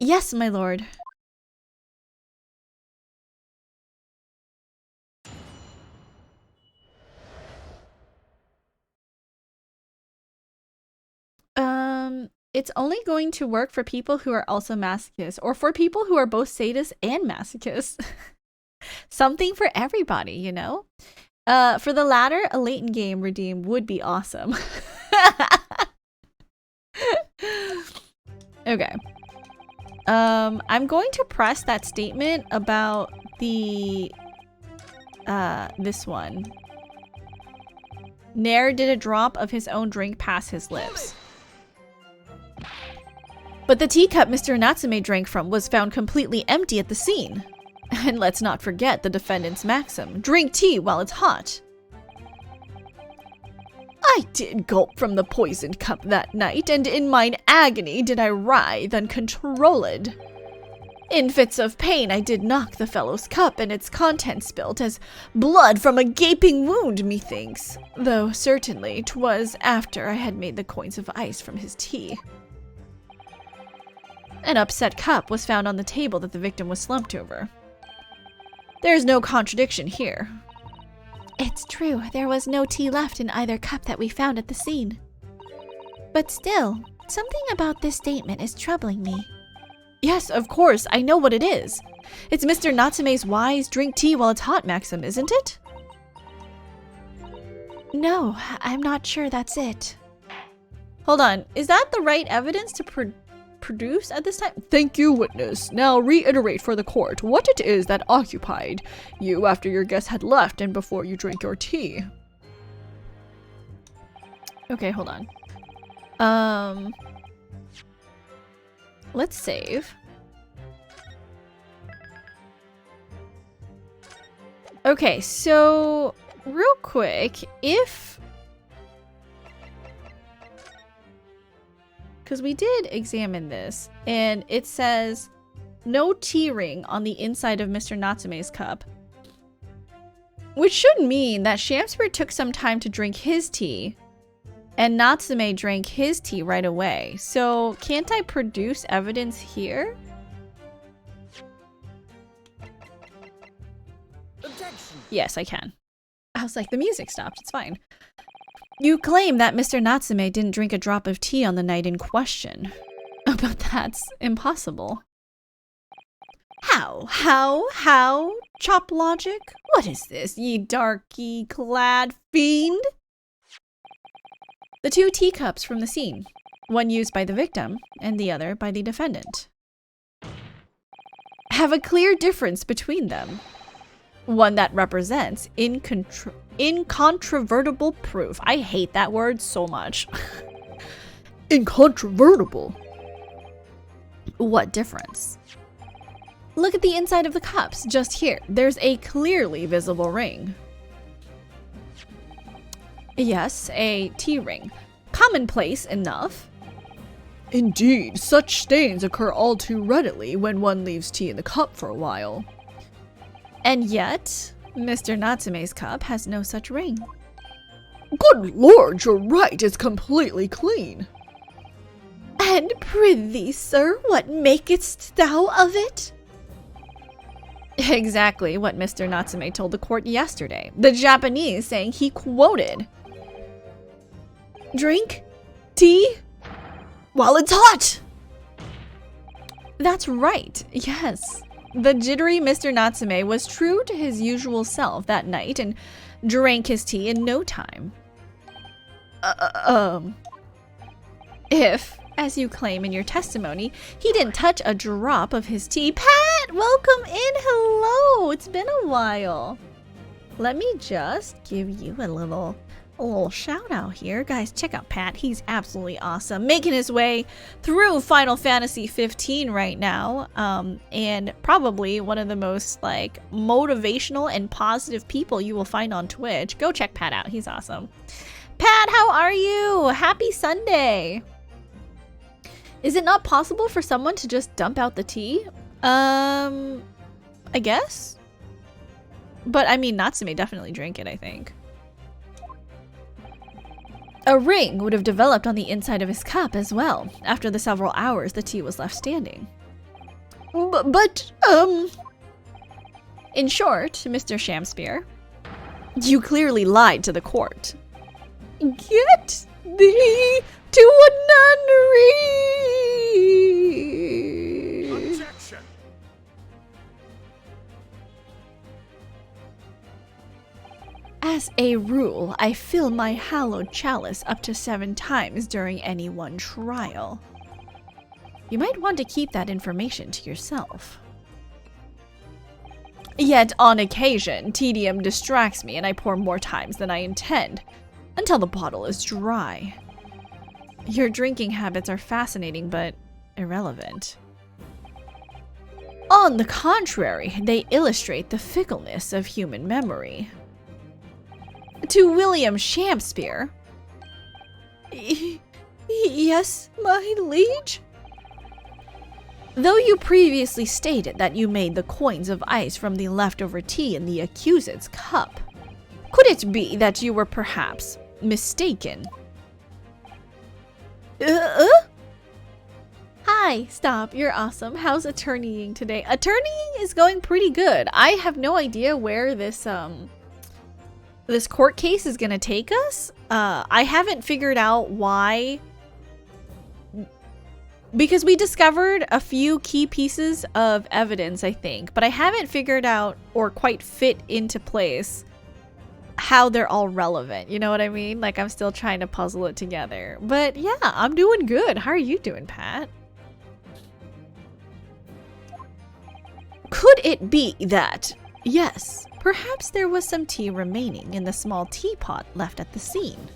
S1: Yes, my lord. It's only going to work for people who are also masochists, or for people who are both sadists and masochists. Something for everybody, you know? For the latter, a latent game redeem would be awesome. Okay. I'm going to press that statement about the this one. Ne'er did a drop of his own drink pass his lips. But the teacup Mr. Natsume drank from was found completely empty at the scene. And let's not forget the defendant's maxim, drink tea while it's hot. I did gulp from the poisoned cup that night, and in mine agony did I writhe uncontrolled. In fits of pain I did knock the fellow's cup, and its contents spilt as blood from a gaping wound, methinks, though certainly 'twas after I had made the coins of ice from his tea. An upset cup was found on the table that the victim was slumped over. There's no contradiction here. It's true, there was no tea left in either cup that we found at the scene. But still, something about this statement is troubling me. Yes, of course, I know what it is. It's Mr. Natsume's wise drink tea while it's hot maxim, isn't it? No, I'm not sure that's it. Hold on, is that the right evidence to produce at this time?
S2: Thank you, witness. Now reiterate for the court what it is that occupied you after your guest had left and before you drank your tea.
S1: Okay, hold on. Let's save. Okay, so real quick, because we did examine this, and it says no tea ring on the inside of Mr. Natsume's cup. Which should mean that Shamspirit took some time to drink his tea, and Natsume drank his tea right away. So can't I produce evidence here? Objection. Yes, I can. I was like, the music stopped, it's fine. You claim that Mr. Natsume didn't drink a drop of tea on the night in question. But that's impossible. How? Chop logic? What is this, ye darky-clad fiend? The two teacups from the scene, one used by the victim and the other by the defendant, have a clear difference between them. One that represents incontrovertible proof. I hate that word so much.
S2: Incontrovertible?
S1: What difference? Look at the inside of the cups, just here. There's a clearly visible ring. Yes, a tea ring. Commonplace enough.
S2: Indeed, such stains occur all too readily when one leaves tea in the cup for a while.
S1: And yet, Mr. Natsume's cup has no such ring.
S2: Good lord, you're right, it's completely clean.
S1: And prithee, sir, what makest thou of it? Exactly what Mr. Natsume told the court yesterday. The Japanese saying he quoted, "Drink tea while it's hot." That's right, yes. The jittery Mr. Natsume was true to his usual self that night and drank his tea in no time. If
S2: As you claim in your testimony, he didn't touch a drop of his tea. Pat, welcome in. Hello. It's been a while. Let me just give you a little shout out here. Guys, check out Pat. He's absolutely awesome. Making his way through Final Fantasy 15 right now. And probably one of the most like motivational and positive people you will find on Twitch. Go check Pat out. He's awesome. Pat, how are you? Happy Sunday. Is it not possible for someone to just dump out the tea? I guess. But I mean, Natsume definitely drank it, I think. A ring would have developed on the inside of his cup as well, after the several hours the tea was left standing. But, in short, Mr. Shamspear, you clearly lied to the court. Get thee to a nunnery!
S3: Objection!
S2: As a rule, I fill my hallowed chalice up to 7 times during any one trial. You might want to keep that information to yourself. Yet, on occasion, tedium distracts me and I pour more times than I intend, until the bottle is dry. Your drinking habits are fascinating, but irrelevant. On the contrary, they illustrate the fickleness of human memory. To William Shamspear. Yes, my liege? Though you previously stated that you made the coins of ice from the leftover tea in the accused's cup, could it be that you were perhaps mistaken? Hi, stop, you're awesome. How's attorneying today? Attorneying is going pretty good. I have no idea where this court case is gonna take us. I haven't figured out why, because we discovered a few key pieces of evidence, I think, but I haven't figured out or quite fit into place how they're all relevant. You know what I mean? Like, I'm still trying to puzzle it together. But yeah, I'm doing good. How are you doing, Pat? Could it be that, yes, perhaps there was some tea remaining in the small teapot left at the scene?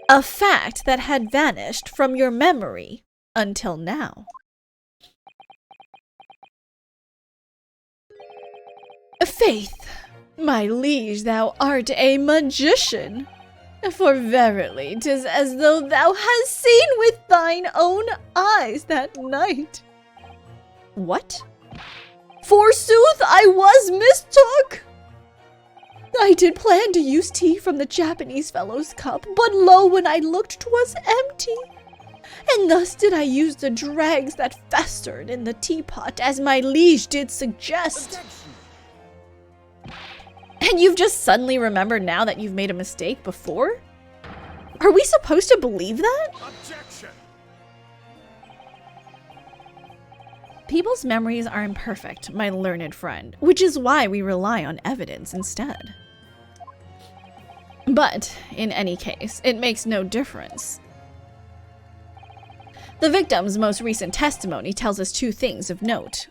S2: A fact that had vanished from your memory until now. Faith, my liege, thou art a magician. For verily, 'tis as though thou hast seen with thine own eyes that night. What? Forsooth, I was mistook! I did plan to use tea from the Japanese fellow's cup, but lo, when I looked, 'twas empty. And thus did I use the dregs that festered in the teapot, as my liege did suggest.
S3: Objection.
S2: And you've just suddenly remembered now that you've made a mistake before? Are we supposed to believe that?
S3: Objection.
S2: People's memories are imperfect, my learned friend, which is why we rely on evidence instead. But, in any case, it makes no difference. The victim's most recent testimony tells us 2 things of note.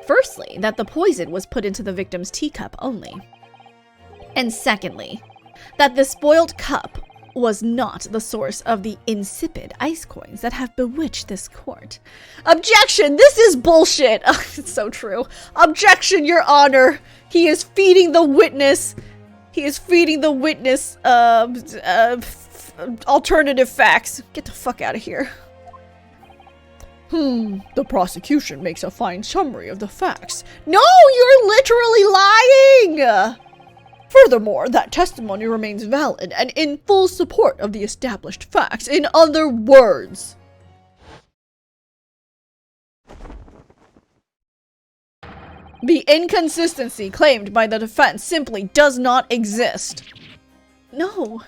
S2: Firstly, that the poison was put into the victim's teacup only. And secondly, that the spoiled cup was not the source of the insipid ice coins that have bewitched this court. Objection! This is bullshit! Oh, it's so true. Objection, Your Honor! He is feeding the witness. He is feeding the witness alternative facts. Get the fuck out of here. The prosecution makes a fine summary of the facts. No, you're literally lying! Furthermore, that testimony remains valid and in full support of the established facts. In other words, the inconsistency claimed by the defense simply does not exist. No.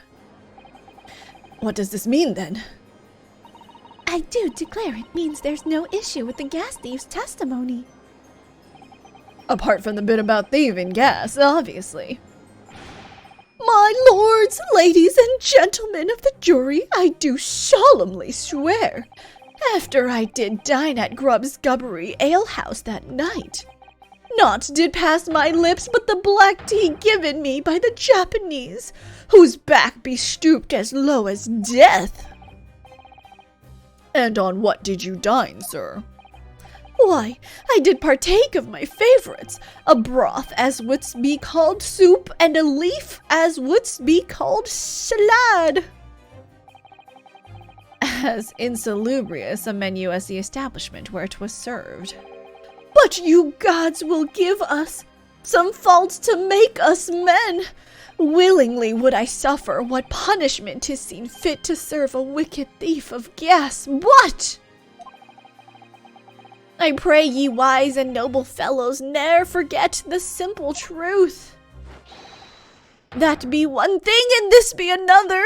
S2: What does this mean then? I do declare it means there's no issue with the gas thief's testimony. Apart from the bit about thieving gas, obviously. My lords, ladies, and gentlemen of the jury, I do solemnly swear, after I did dine at Grubb's Gubbery Alehouse that night, naught did pass my lips but the black tea given me by the Japanese, whose back be stooped as low as death.
S3: And on what did you dine, sir?
S2: Why, I did partake of my favorites, a broth as wouldst be called soup, and a leaf as wouldst be called salad.
S1: As insalubrious a menu as the establishment where it was served.
S2: But you gods will give us some faults to make us men. Willingly would I suffer what punishment 'tis seen fit to serve a wicked thief of gas. What? I pray ye wise and noble fellows ne'er forget the simple truth. That be one thing and this be another.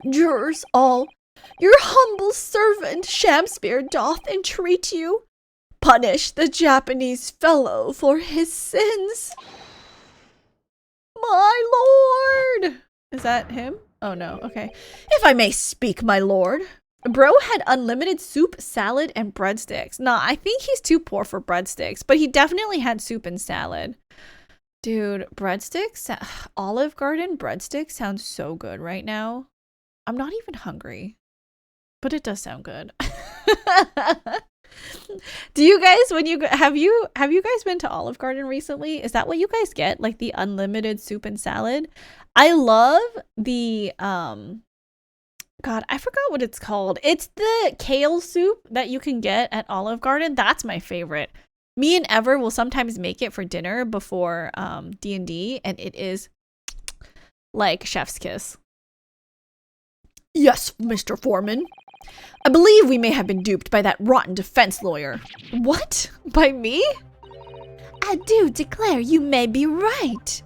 S2: Jurors all, your humble servant Shakespeare doth entreat you, punish the Japanese fellow for his sins. My lord!
S1: Is that him? Oh no, okay.
S2: If I may speak, my lord.
S1: Bro had unlimited soup, salad, and breadsticks. Nah, I think he's too poor for breadsticks, but he definitely had soup and salad. Dude, breadsticks? Olive Garden breadsticks sounds so good right now. I'm not even hungry, but it does sound good. Do you guys, when you have you guys been to Olive Garden recently? Is that what you guys get? Like the unlimited soup and salad? I love the God, I forgot what it's called. It's the kale soup that you can get at Olive Garden. That's my favorite. Me and Ever will sometimes make it for dinner before D&D, and it is like chef's kiss.
S3: Yes, Mr. Foreman. I believe we may have been duped by that rotten defense lawyer.
S1: What? By me?
S2: I do declare you may be right.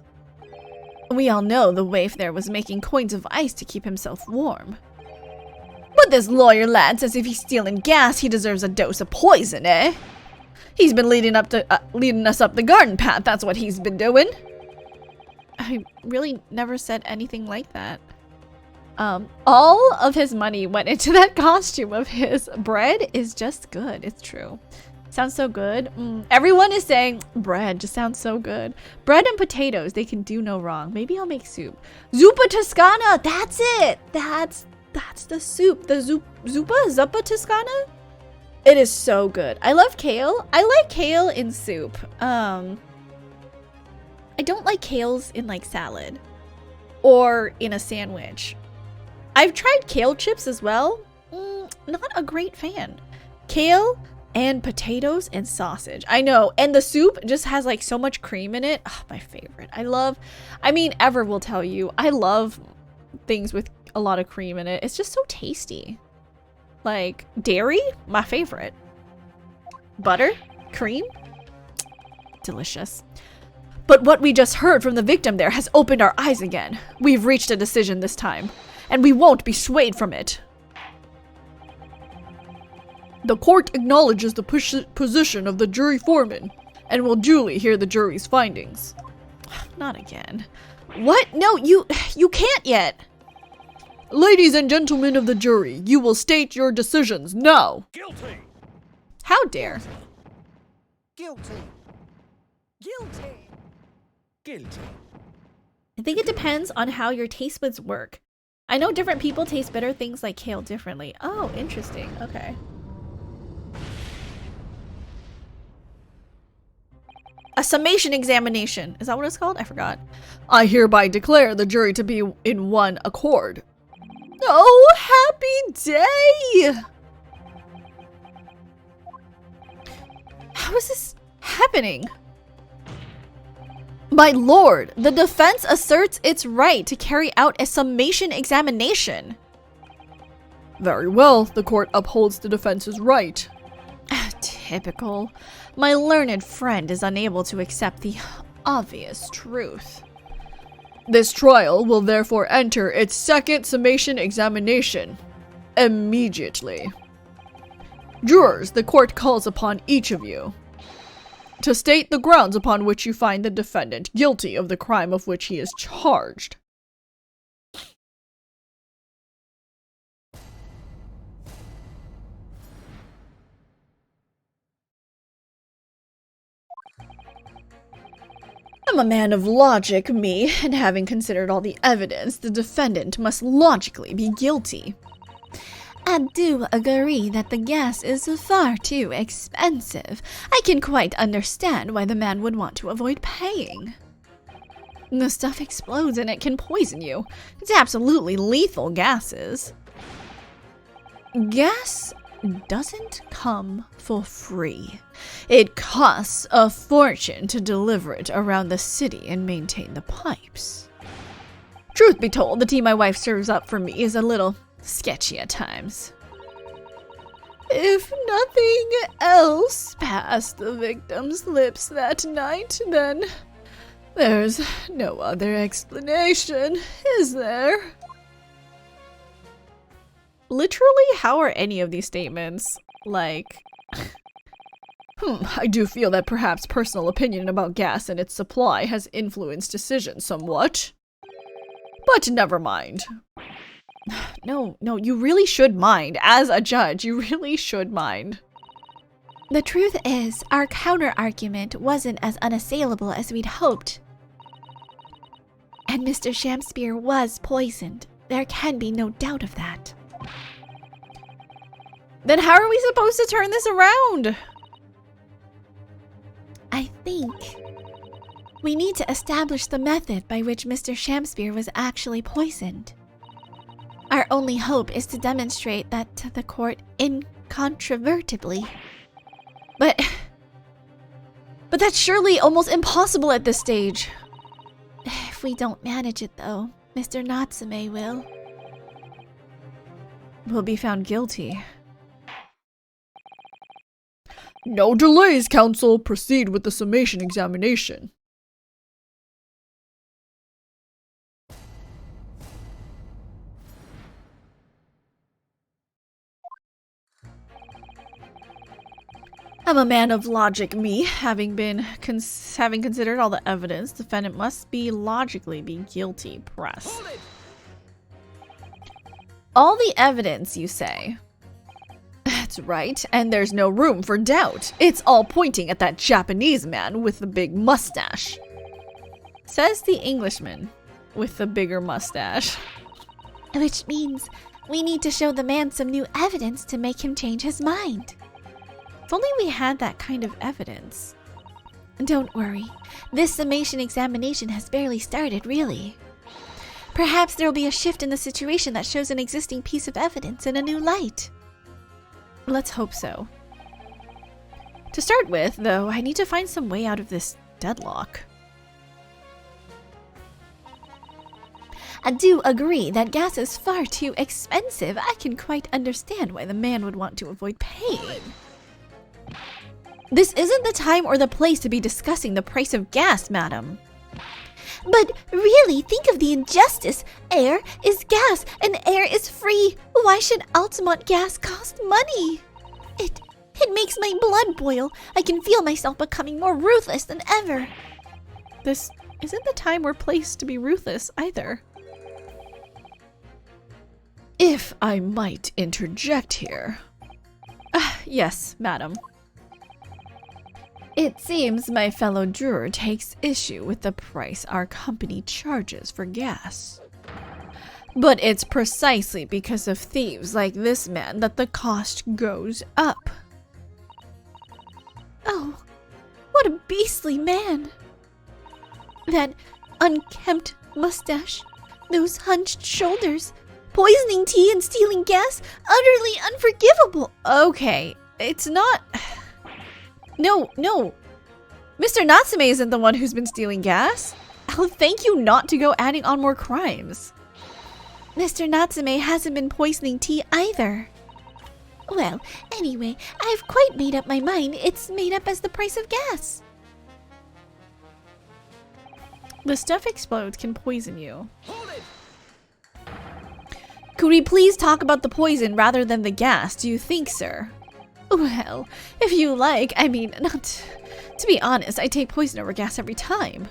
S1: We all know the waif there was making coins of ice to keep himself warm.
S2: But this lawyer lad says if he's stealing gas, he deserves a dose of poison, eh? He's been leading us up the garden path, that's what he's been doing.
S1: I really never said anything like that. All of his money went into that costume of his. Bread is just good. It's true. Sounds so good. Everyone is saying bread just sounds so good. Bread and potatoes, they can do no wrong. Maybe I'll make soup. Zuppa Toscana, that's it. That's the soup. The Zuppa Toscana? It is so good. I love kale. I like kale in soup. I don't like kales in like salad or in a sandwich. I've tried kale chips as well. Not a great fan. Kale and potatoes and sausage. I know. And the soup just has like so much cream in it. Oh, my favorite. I mean, Ever will tell you, I love things with a lot of cream in it. It's just so tasty. Like dairy, my favorite. Butter, cream, delicious. But what we just heard from the victim there has opened our eyes again. We've reached a decision this time, and we won't be swayed from it.
S3: The court acknowledges the position of the jury foreman and will duly hear the jury's findings.
S1: Not again. What? No, you can't yet.
S3: Ladies and gentlemen of the jury, you will state your decisions now.
S4: Guilty.
S1: How dare?
S4: Guilty. Guilty. Guilty.
S1: I think it depends on how your taste buds work. I know different people taste bitter things like kale differently. Oh, interesting. Okay. A summation examination. Is that what it's called? I forgot.
S3: I hereby declare the jury to be in one accord.
S2: Oh, happy day!
S1: How is this happening?
S2: My lord, the defense asserts its right to carry out a summation examination.
S3: Very well, the court upholds the defense's right.
S1: Typical. My learned friend is unable to accept the obvious truth.
S3: This trial will therefore enter its second summation examination. Immediately. Jurors, the court calls upon each of you. To state the grounds upon which you find the defendant guilty of the crime of which he is charged. I'm a man of logic, me, and having considered all the evidence, the defendant must logically be guilty.
S2: I do agree that the gas is far too expensive. I can quite understand why the man would want to avoid paying.
S1: The stuff explodes and it can poison you. It's absolutely lethal gases. Gas doesn't come for free. It costs a fortune to deliver it around the city and maintain the pipes. Truth be told, the tea my wife serves up for me is a little sketchy at times. If nothing else passed the victim's lips that night, then there's no other explanation, is there? Literally, how are any of these statements, like... I do feel that perhaps personal opinion about gas and its supply has influenced decisions somewhat. But never mind. No, you really should mind. As a judge, you really should mind.
S2: The truth is, our counter-argument wasn't as unassailable as we'd hoped. And Mr. Shakespeare was poisoned. There can be no doubt of that.
S1: Then how are we supposed to turn this around?
S2: I think we need to establish the method by which Mr. Shakespeare was actually poisoned. Our only hope is to demonstrate that to the court incontrovertibly.
S1: But that's surely almost impossible at this stage.
S2: If we don't manage it, though, Mr. Natsume will.
S1: Will be found guilty.
S3: No delays, counsel. Proceed with the summation examination.
S1: I'm a man of logic, me. Having considered all the evidence, defendant must logically be guilty. Press. All the evidence, you say? That's right, and there's no room for doubt. It's all pointing at that Japanese man with the big mustache. Says the Englishman with the bigger mustache.
S2: Which means we need to show the man some new evidence to make him change his mind.
S1: If only we had that kind of evidence.
S2: Don't worry. This summation examination has barely started, really. Perhaps there'll be a shift in the situation that shows an existing piece of evidence in a new light.
S1: Let's hope so. To start with, though, I need to find some way out of this deadlock.
S2: I do agree that gas is far too expensive. I can quite understand why the man would want to avoid paying.
S1: This isn't the time or the place to be discussing the price of gas, madam.
S2: But really, think of the injustice. Air is gas, and air is free. Why should Altamont gas cost money? It makes my blood boil. I can feel myself becoming more ruthless than ever.
S1: This isn't the time or place to be ruthless, either. If I might interject here. Yes, madam. It seems my fellow juror takes issue with the price our company charges for gas. But it's precisely because of thieves like this man that the cost goes up.
S2: Oh, what a beastly man. That unkempt mustache, those hunched shoulders, poisoning tea and stealing gas, utterly unforgivable.
S1: Okay, it's not... No. Mr. Natsume isn't the one who's been stealing gas. I'll thank you not to go adding on more crimes.
S2: Mr. Natsume hasn't been poisoning tea either. Well, anyway, I've quite made up my mind. It's made up as the price of gas.
S1: The stuff explodes can poison you. Could we please talk about the poison rather than the gas, do you think, sir?
S2: Well, if you like, I mean, not To be honest, I take poison over gas every time.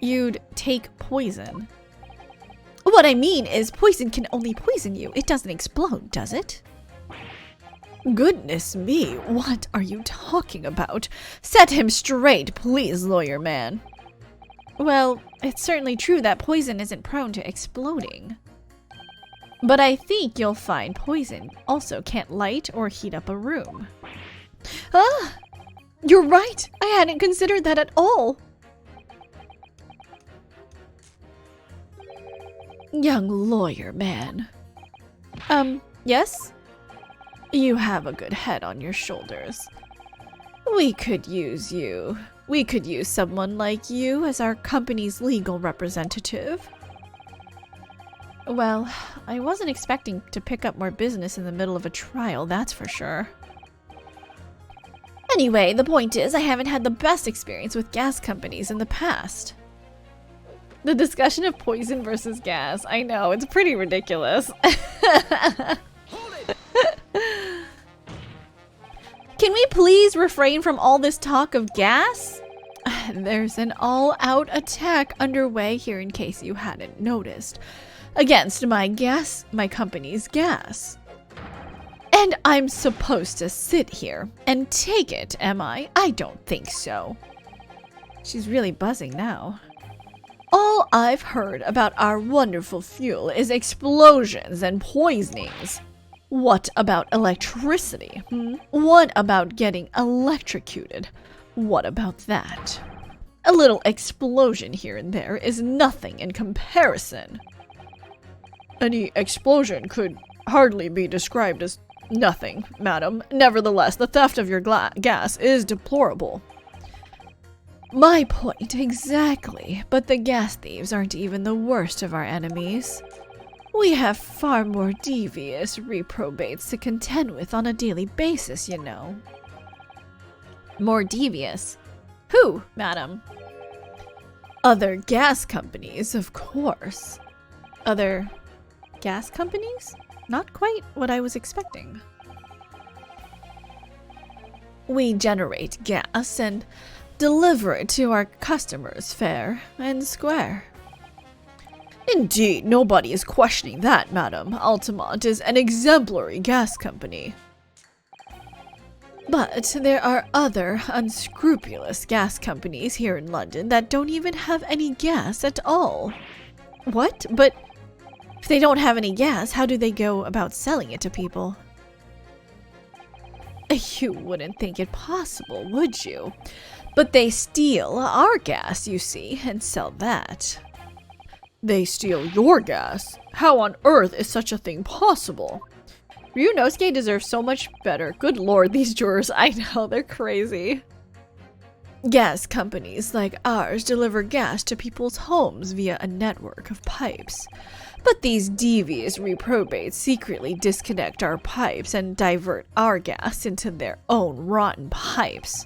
S2: You'd take poison? What I mean is poison can only poison you. It doesn't explode, does it? Goodness me, what are you talking about? Set him straight, please, lawyer man. Well, it's certainly true that poison isn't prone to exploding. But I think you'll find poison also can't light or heat up a room. Ah! You're right! I hadn't considered that at all! Young lawyer man. Yes? You have a good head on your shoulders. We could use you. We could use someone like you as our company's legal representative. Well, I wasn't expecting to pick up more business in the middle of a trial, that's for sure. Anyway, the point is I haven't had the best experience with gas companies in the past. The discussion of poison versus gas, I know, it's pretty ridiculous. Can we please refrain from all this talk of gas? There's an all-out attack underway here in case you hadn't noticed. Against my company's gas. And I'm supposed to sit here and take it, am I? I don't think so. She's really buzzing now. All I've heard about our wonderful fuel is explosions and poisonings. What about electricity? What about getting electrocuted? What about that? A little explosion here and there is nothing in comparison. Any explosion could hardly be described as nothing, madam. Nevertheless, the theft of your gas is deplorable. My point exactly, but the gas thieves aren't even the worst of our enemies. We have far more devious reprobates to contend with on a daily basis, you know. More devious? Who, madam? Other gas companies, of course. Other gas companies? Not quite what I was expecting. We generate gas and deliver it to our customers fair and square. Indeed, nobody is questioning that, madam. Altamont is an exemplary gas company. But there are other unscrupulous gas companies here in London that don't even have any gas at all. What? But if they don't have any gas, how do they go about selling it to people? You wouldn't think it possible, would you? But they steal our gas, you see, and sell that. They steal your gas? How on earth is such a thing possible? Ryunosuke deserves so much better. Good lord, these jurors, I know, they're crazy. Gas companies like ours deliver gas to people's homes via a network of pipes. But these devious reprobates secretly disconnect our pipes and divert our gas into their own rotten pipes.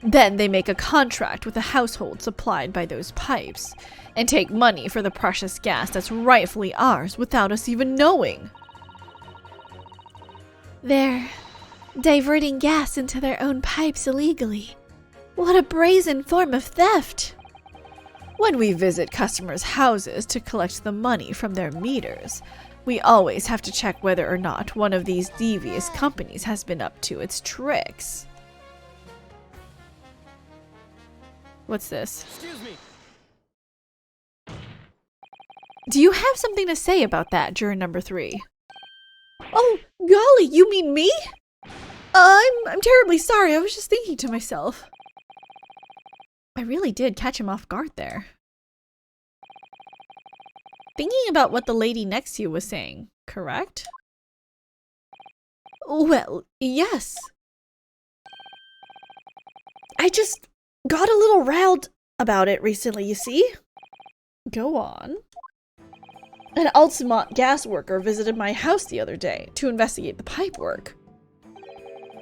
S2: Then they make a contract with the household supplied by those pipes, and take money for the precious gas that's rightfully ours without us even knowing. They're diverting gas into their own pipes illegally. What a brazen form of theft! When we visit customers' houses to collect the money from their meters, we always have to check whether or not one of these devious companies has been up to its tricks. What's this?
S4: Excuse me.
S2: Do you have something to say about that, juror number 3? Oh, golly, you mean me? I'm terribly sorry. I was just thinking to myself. I really did catch him off guard there. Thinking about what the lady next to you was saying, correct? Well, yes. I just got a little riled about it recently, you see? Go on. An Altamont gas worker visited my house the other day to investigate the pipe work.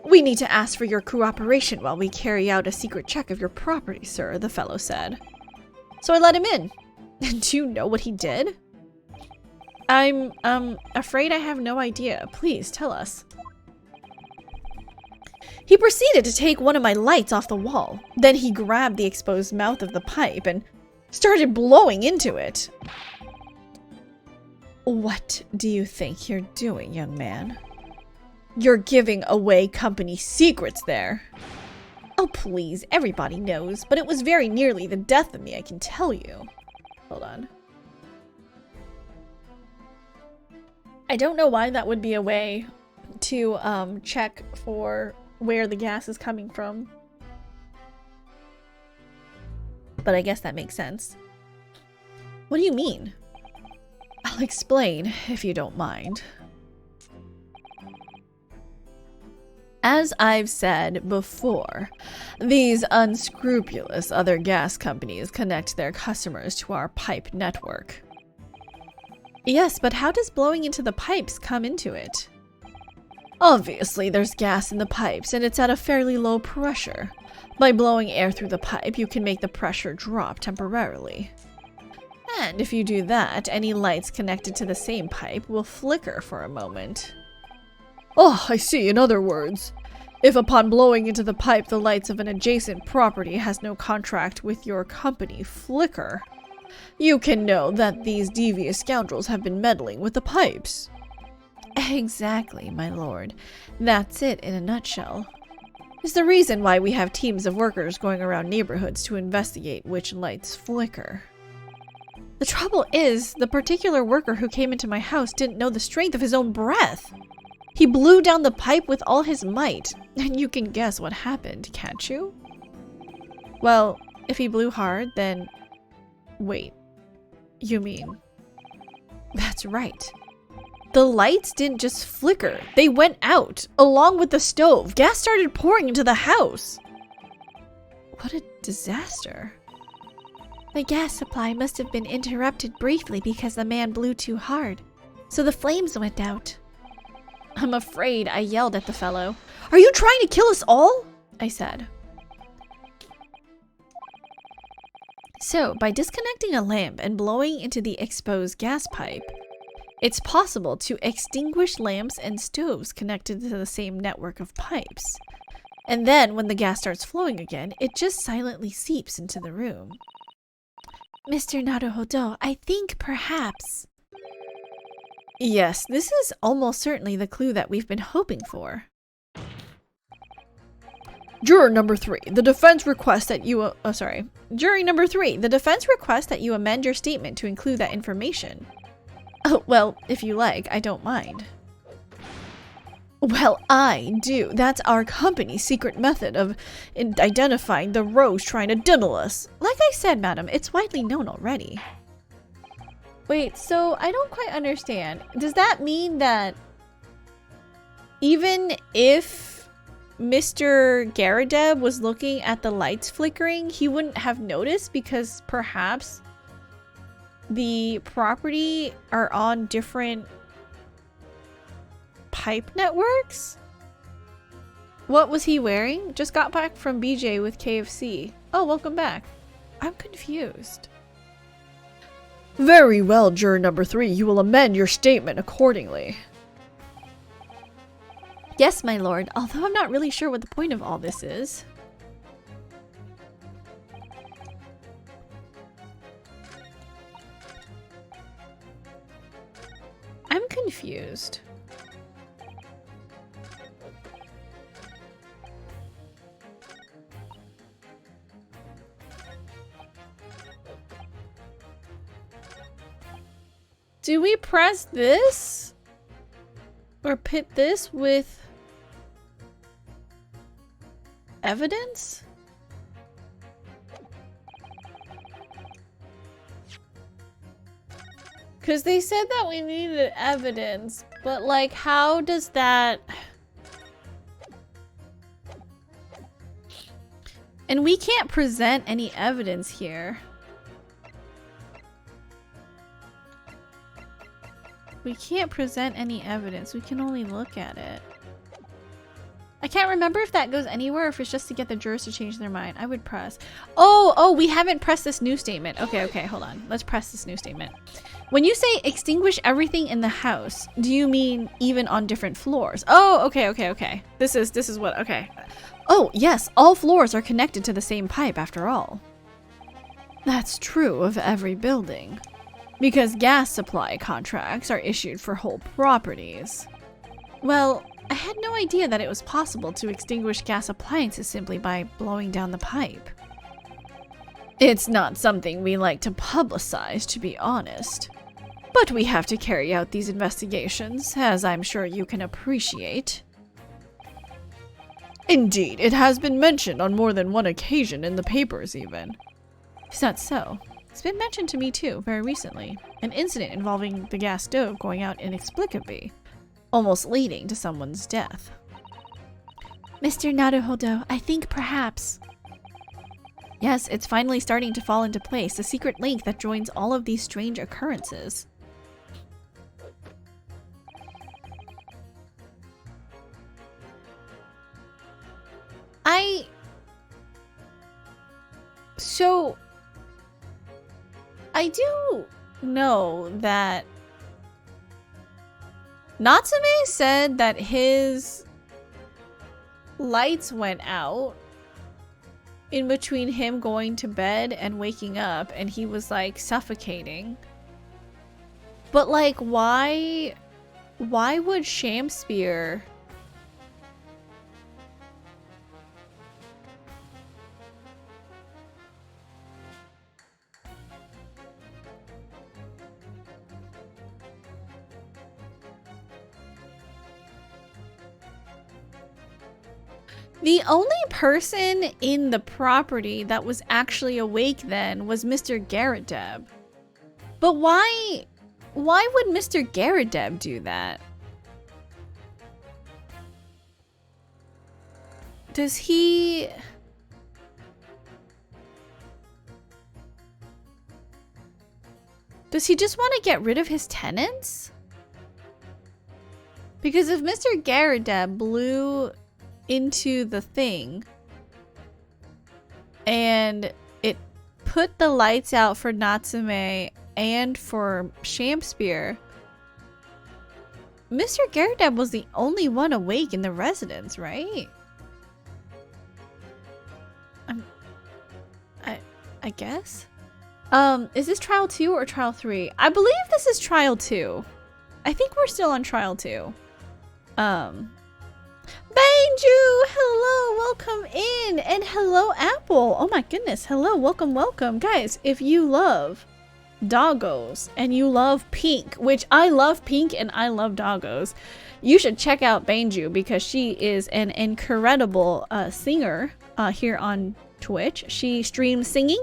S2: We need to ask for your cooperation while we carry out a secret check of your property, sir, the fellow said. So I let him in. And do you know what he did? I'm, afraid I have no idea. Please, tell us. He proceeded to take one of my lights off the wall. Then he grabbed the exposed mouth of the pipe and started blowing into it. What do you think you're doing, young man? You're giving away company secrets there. Oh, please, everybody knows, but it was very nearly the death of me, I can tell you. Hold on. I don't know why that would be a way to check for where the gas is coming from. But I guess that makes sense. What do you mean? I'll explain, if you don't mind. As I've said before, these unscrupulous other gas companies connect their customers to our pipe network. Yes, but how does blowing into the pipes come into it? Obviously, there's gas in the pipes, and it's at a fairly low pressure. By blowing air through the pipe, you can make the pressure drop temporarily. And if you do that, any lights connected to the same pipe will flicker for a moment.
S3: Oh, I see. In other words, if upon blowing into the pipe the lights of an adjacent property has no contract with your company flicker, you can know that these devious scoundrels have been meddling with the pipes.
S2: Exactly, my lord. That's it in a nutshell. It's the reason why we have teams of workers going around neighborhoods to investigate which lights flicker. The trouble is, the particular worker who came into my house didn't know the strength of his own breath. He blew down the pipe with all his might, and you can guess what happened, can't you? Well, if he blew hard, then... Wait. You mean... That's right. The lights didn't just flicker, they went out, along with the stove. Gas started pouring into the house. What a disaster. The gas supply must have been interrupted briefly because the man blew too hard, so the flames went out. I'm afraid I yelled at the fellow. Are you trying to kill us all? I said. So, by disconnecting a lamp and blowing into the exposed gas pipe, it's possible to extinguish lamps and stoves connected to the same network of pipes. And then, when the gas starts flowing again, it just silently seeps into the room. Mr. Naruhodo, I think perhaps... Yes, this is almost certainly the clue that we've been hoping for.
S3: Juror number 3, the defense requests that you...
S2: Jury number 3, the defense requests that you amend your statement to include that information. Oh, well, if you like, I don't mind. Well, I do. That's our company's secret method of identifying the rogues trying to diddle us. Like I said, madam, it's widely known already. Wait, so I don't quite understand. Does that mean that even if Mr. Garadeb was looking at the lights flickering, he wouldn't have noticed because perhaps the property are on different pipe networks? What was he wearing? Just got back from BJ with KFC. Oh, welcome back. I'm confused.
S3: Very well, juror number 3, you will amend your statement accordingly.
S2: Yes, my lord, although I'm not really sure what the point of all this is. I'm confused. Do we press this? Or pit this with evidence? Because they said that we needed evidence, but like, how does that... And we can't present any evidence here. We can't present any evidence. We can only look at it. I can't remember if that goes anywhere or if it's just to get the jurors to change their mind. I would press. Oh, we haven't pressed this new statement. Okay, hold on. Let's press this new statement. When you say extinguish everything in the house, do you mean even on different floors? Oh, okay. This is what, okay. Oh, yes, all floors are connected to the same pipe after all. That's true of every building. Because gas supply contracts are issued for whole properties. Well, I had no idea that it was possible to extinguish gas appliances simply by blowing down the pipe. It's not something we like to publicize, to be honest. But we have to carry out these investigations, as I'm sure you can appreciate. Indeed, it has been mentioned on more than one occasion in the papers even. Is that so? It's been mentioned to me too, very recently. An incident involving the gas stove going out inexplicably, almost leading to someone's death. Mr. Naruhodo, I think perhaps... Yes, it's finally starting to fall into place, a secret link that joins all of these strange occurrences. I do know that Natsume said that his lights went out in between him going to bed and waking up, and he was like suffocating. But like, why would Shamspear... The only person in the property that was actually awake then was Mr. Garrett-Deb. But why would Mr. Garrett-Deb do that? Does he just want to get rid of his tenants? Because if Mr. Garrett-Deb blew into the thing and it put the lights out for Natsume and for Shamspear, Mr. Garrett-Deb was the only one awake in the residence, right? I guess. Is this trial 2 or trial 3? I believe this is trial 2. I think we're still on trial 2. Banju, hello, welcome in, and hello, Apple. Oh my goodness, hello, welcome. Guys, if you love doggos and you love pink, which I love pink and I love doggos, you should check out Banju because she is an incredible singer here on Twitch. She streams singing,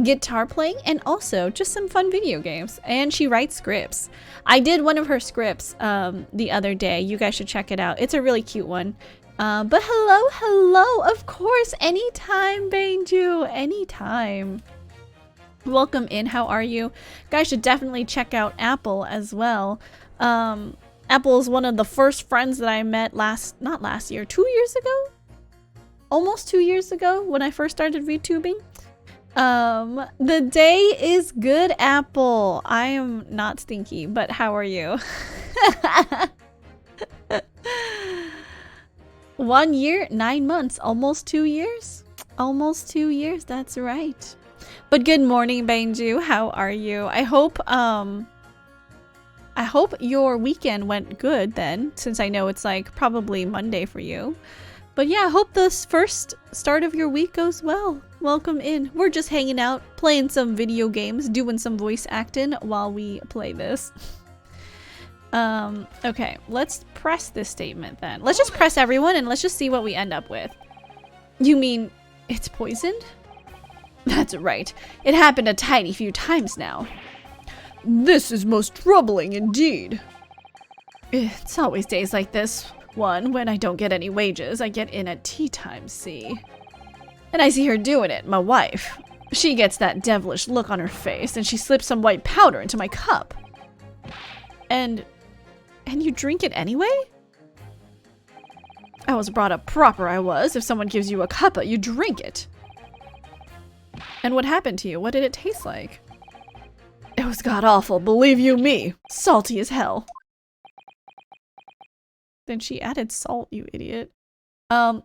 S2: guitar playing, and also just some fun video games. And she writes scripts. I did one of her scripts the other day. You guys should check it out. It's a really cute one. But hello, of course, anytime, Banju, anytime. Welcome in, how are you? Guys should definitely check out Apple as well. Apple is one of the first friends that I met not last year, 2 years ago? Almost 2 years ago when I first started VTubing. The day is good, Apple. I am not stinky, but how are you? 1 year, 9 months, almost 2 years. Almost 2 years, that's right. But good morning, Banju. How are you? I hope your weekend went good then, since I know it's like probably Monday for you. But yeah, I hope this first start of your week goes well. Welcome in. We're just hanging out, playing some video games, doing some voice acting while we play this. Okay, let's press this statement then. Let's just press everyone and let's just see what we end up with. You mean it's poisoned? That's right. It happened a tiny few times now.
S3: This is most troubling indeed.
S2: It's always days like this. One, when I don't get any wages, I get in at tea time, see? And I see her doing it, my wife. She gets that devilish look on her face, and she slips some white powder into my cup. And you drink it anyway?
S3: I was brought up proper, I was. If someone gives you a cuppa, you drink it. And what happened to you? What did it taste like? It was god-awful, believe you me. Salty as hell. Then she added salt, you idiot.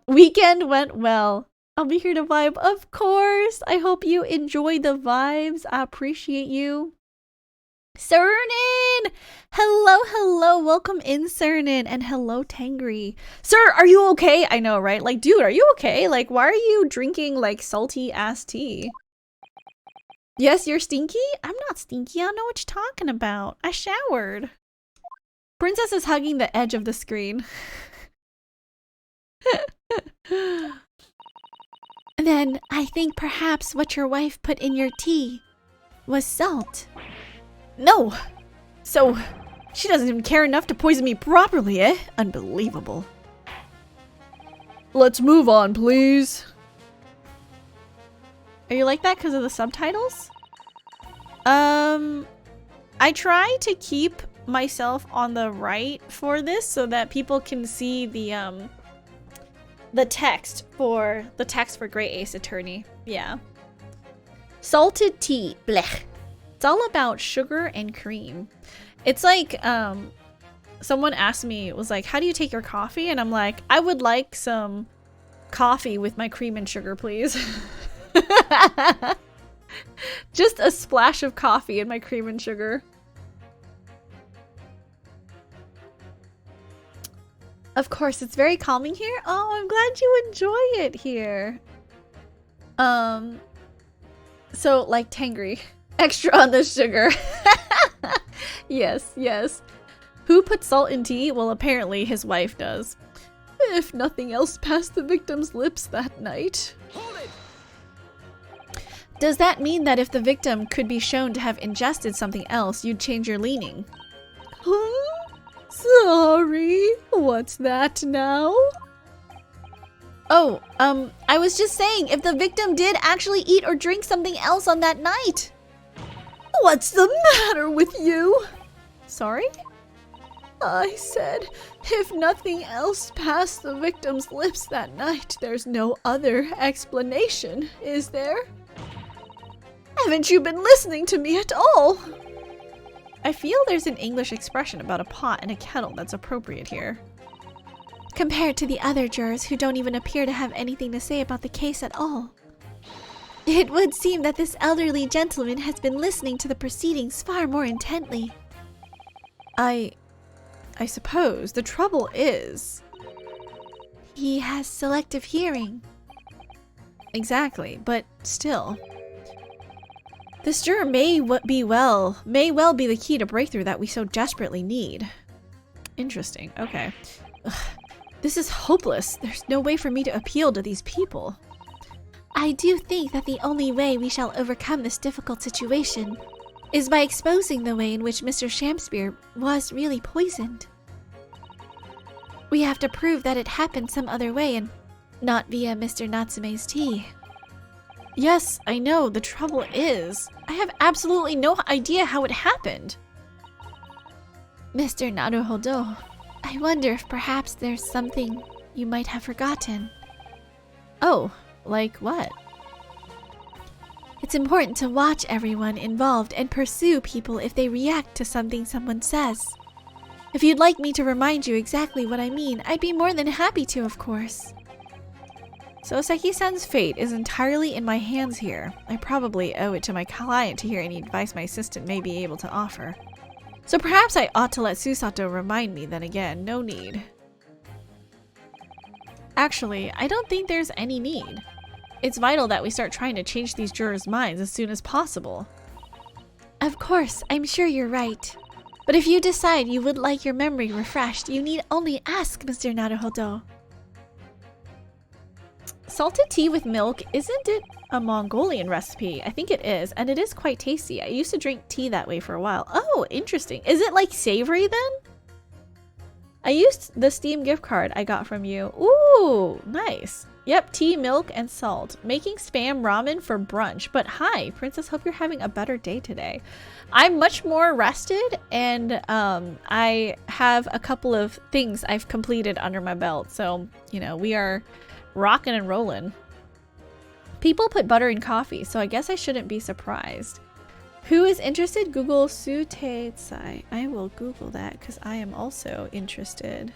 S3: Weekend went well. I'll be here to vibe, of course. I hope you enjoy the vibes. I appreciate you. Cernan! Hello, hello. Welcome in, Cernan. And hello, Tangri. Sir, are you okay? I know, right? Like, dude, are you okay? Like, why are you drinking, like, salty-ass tea? Yes, you're stinky? I'm not stinky. I don't know what you're talking about. I showered. Princess is hugging the edge of the screen. Then I think perhaps what your wife put in your tea was salt. No! So, she doesn't even care enough to poison me properly, eh? Unbelievable. Let's move on, please. Are you like that because of the subtitles? I try to keep myself on the right for this so that people can see the text for Great Ace Attorney. Yeah. Salted tea. Blech. It's all about sugar and cream. It's like someone asked me, was like, how do you take your coffee? And I'm like, I would like some coffee with my cream and sugar, please. Just a splash of coffee in my cream and sugar. Of course, it's very calming here. Oh, I'm glad you enjoy it here. So like Tangri, extra on the sugar. Yes, yes. Who put salt in tea? Well, apparently his wife does. If nothing else passed the victim's lips that night.
S4: Hold it!
S3: Does that mean that if the victim could be shown to have ingested something else, you'd change your leaning? Huh? Sorry, what's that now? Oh, I was just saying, if the victim did actually eat or drink something else on that night. What's the matter with you? Sorry? I said, if nothing else passed the victim's lips that night, there's no other explanation, is there? Haven't you been listening to me at all? I feel there's an English expression about a pot and a kettle that's appropriate here. Compared to the other jurors who don't even appear to have anything to say about the case at all. It would seem that this elderly gentleman has been listening to the proceedings far more intently. I suppose the trouble is... he has selective hearing. Exactly, but still... this juror may well be the key to breakthrough that we so desperately need. Interesting, okay. Ugh, this is hopeless. There's no way for me to appeal to these people. I do think that the only way we shall overcome this difficult situation is by exposing the way in which Mr. Shakespeare was really poisoned. We have to prove that it happened some other way and not via Mr. Natsume's tea. Yes, I know. The trouble is, I have absolutely no idea how it happened. Mr. Naruhodo, I wonder if perhaps there's something you might have forgotten. Oh, like what? It's important to watch everyone involved and pursue people if they react to something someone says. If you'd like me to remind you exactly what I mean, I'd be more than happy to, of course. So Seki-san's fate is entirely in my hands here. I probably owe it to my client to hear any advice my assistant may be able to offer. So perhaps I ought to let Susato remind me then again, no need. Actually, I don't think there's any need. It's vital that we start trying to change these jurors' minds as soon as possible. Of course, I'm sure you're right. But if you decide you would like your memory refreshed, you need only ask Mr. Naruhodo. Salted tea with milk, isn't it a Mongolian recipe? I think it is, and it is quite tasty. I used to drink tea that way for a while. Oh, interesting. Is it like savory then? I used the Steam gift card I got from you. Ooh, nice.
S2: Yep, tea, milk, and salt. Making spam ramen for brunch. But hi, Princess, hope you're having a better day today. I'm much more rested, and I have a couple of things I've completed under my belt. So, you know, we are rocking and rolling. People put butter in coffee, so I guess I shouldn't be surprised. Who is interested? Google Su Te Tsai. I will Google that because I am also interested.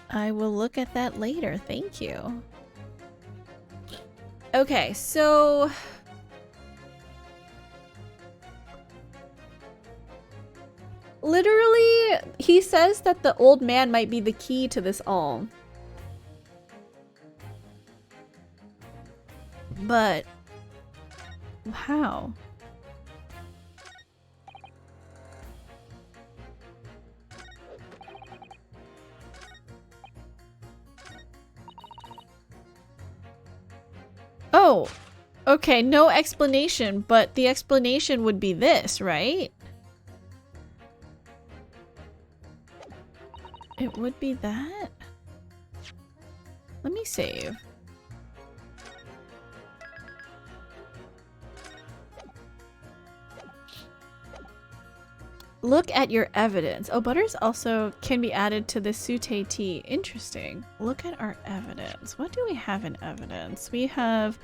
S2: I will look at that later. Thank you. Okay, so literally, he says that the old man might be the key to this all. But how? Oh, okay, no explanation, but the explanation would be this, right? It would be that? Let me save. Look at your evidence. Oh, butters also can be added to the Sute tea. Interesting. Look at our evidence. What do we have in evidence? We have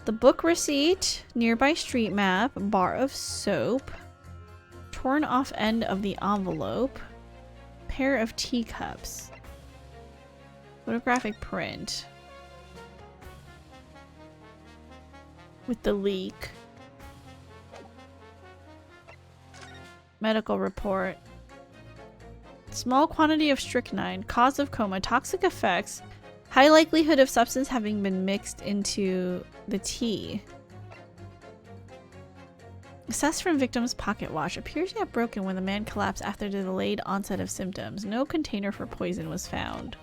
S2: the book receipt, nearby street map, bar of soap, torn off end of the envelope, pair of teacups, photographic print with the leak. Medical report. Small quantity of strychnine. Cause of coma. Toxic effects. High likelihood of substance having been mixed into the tea. Assessed from victim's pocket watch. Appears to have broken when the man collapsed after the delayed onset of symptoms. No container for poison was found.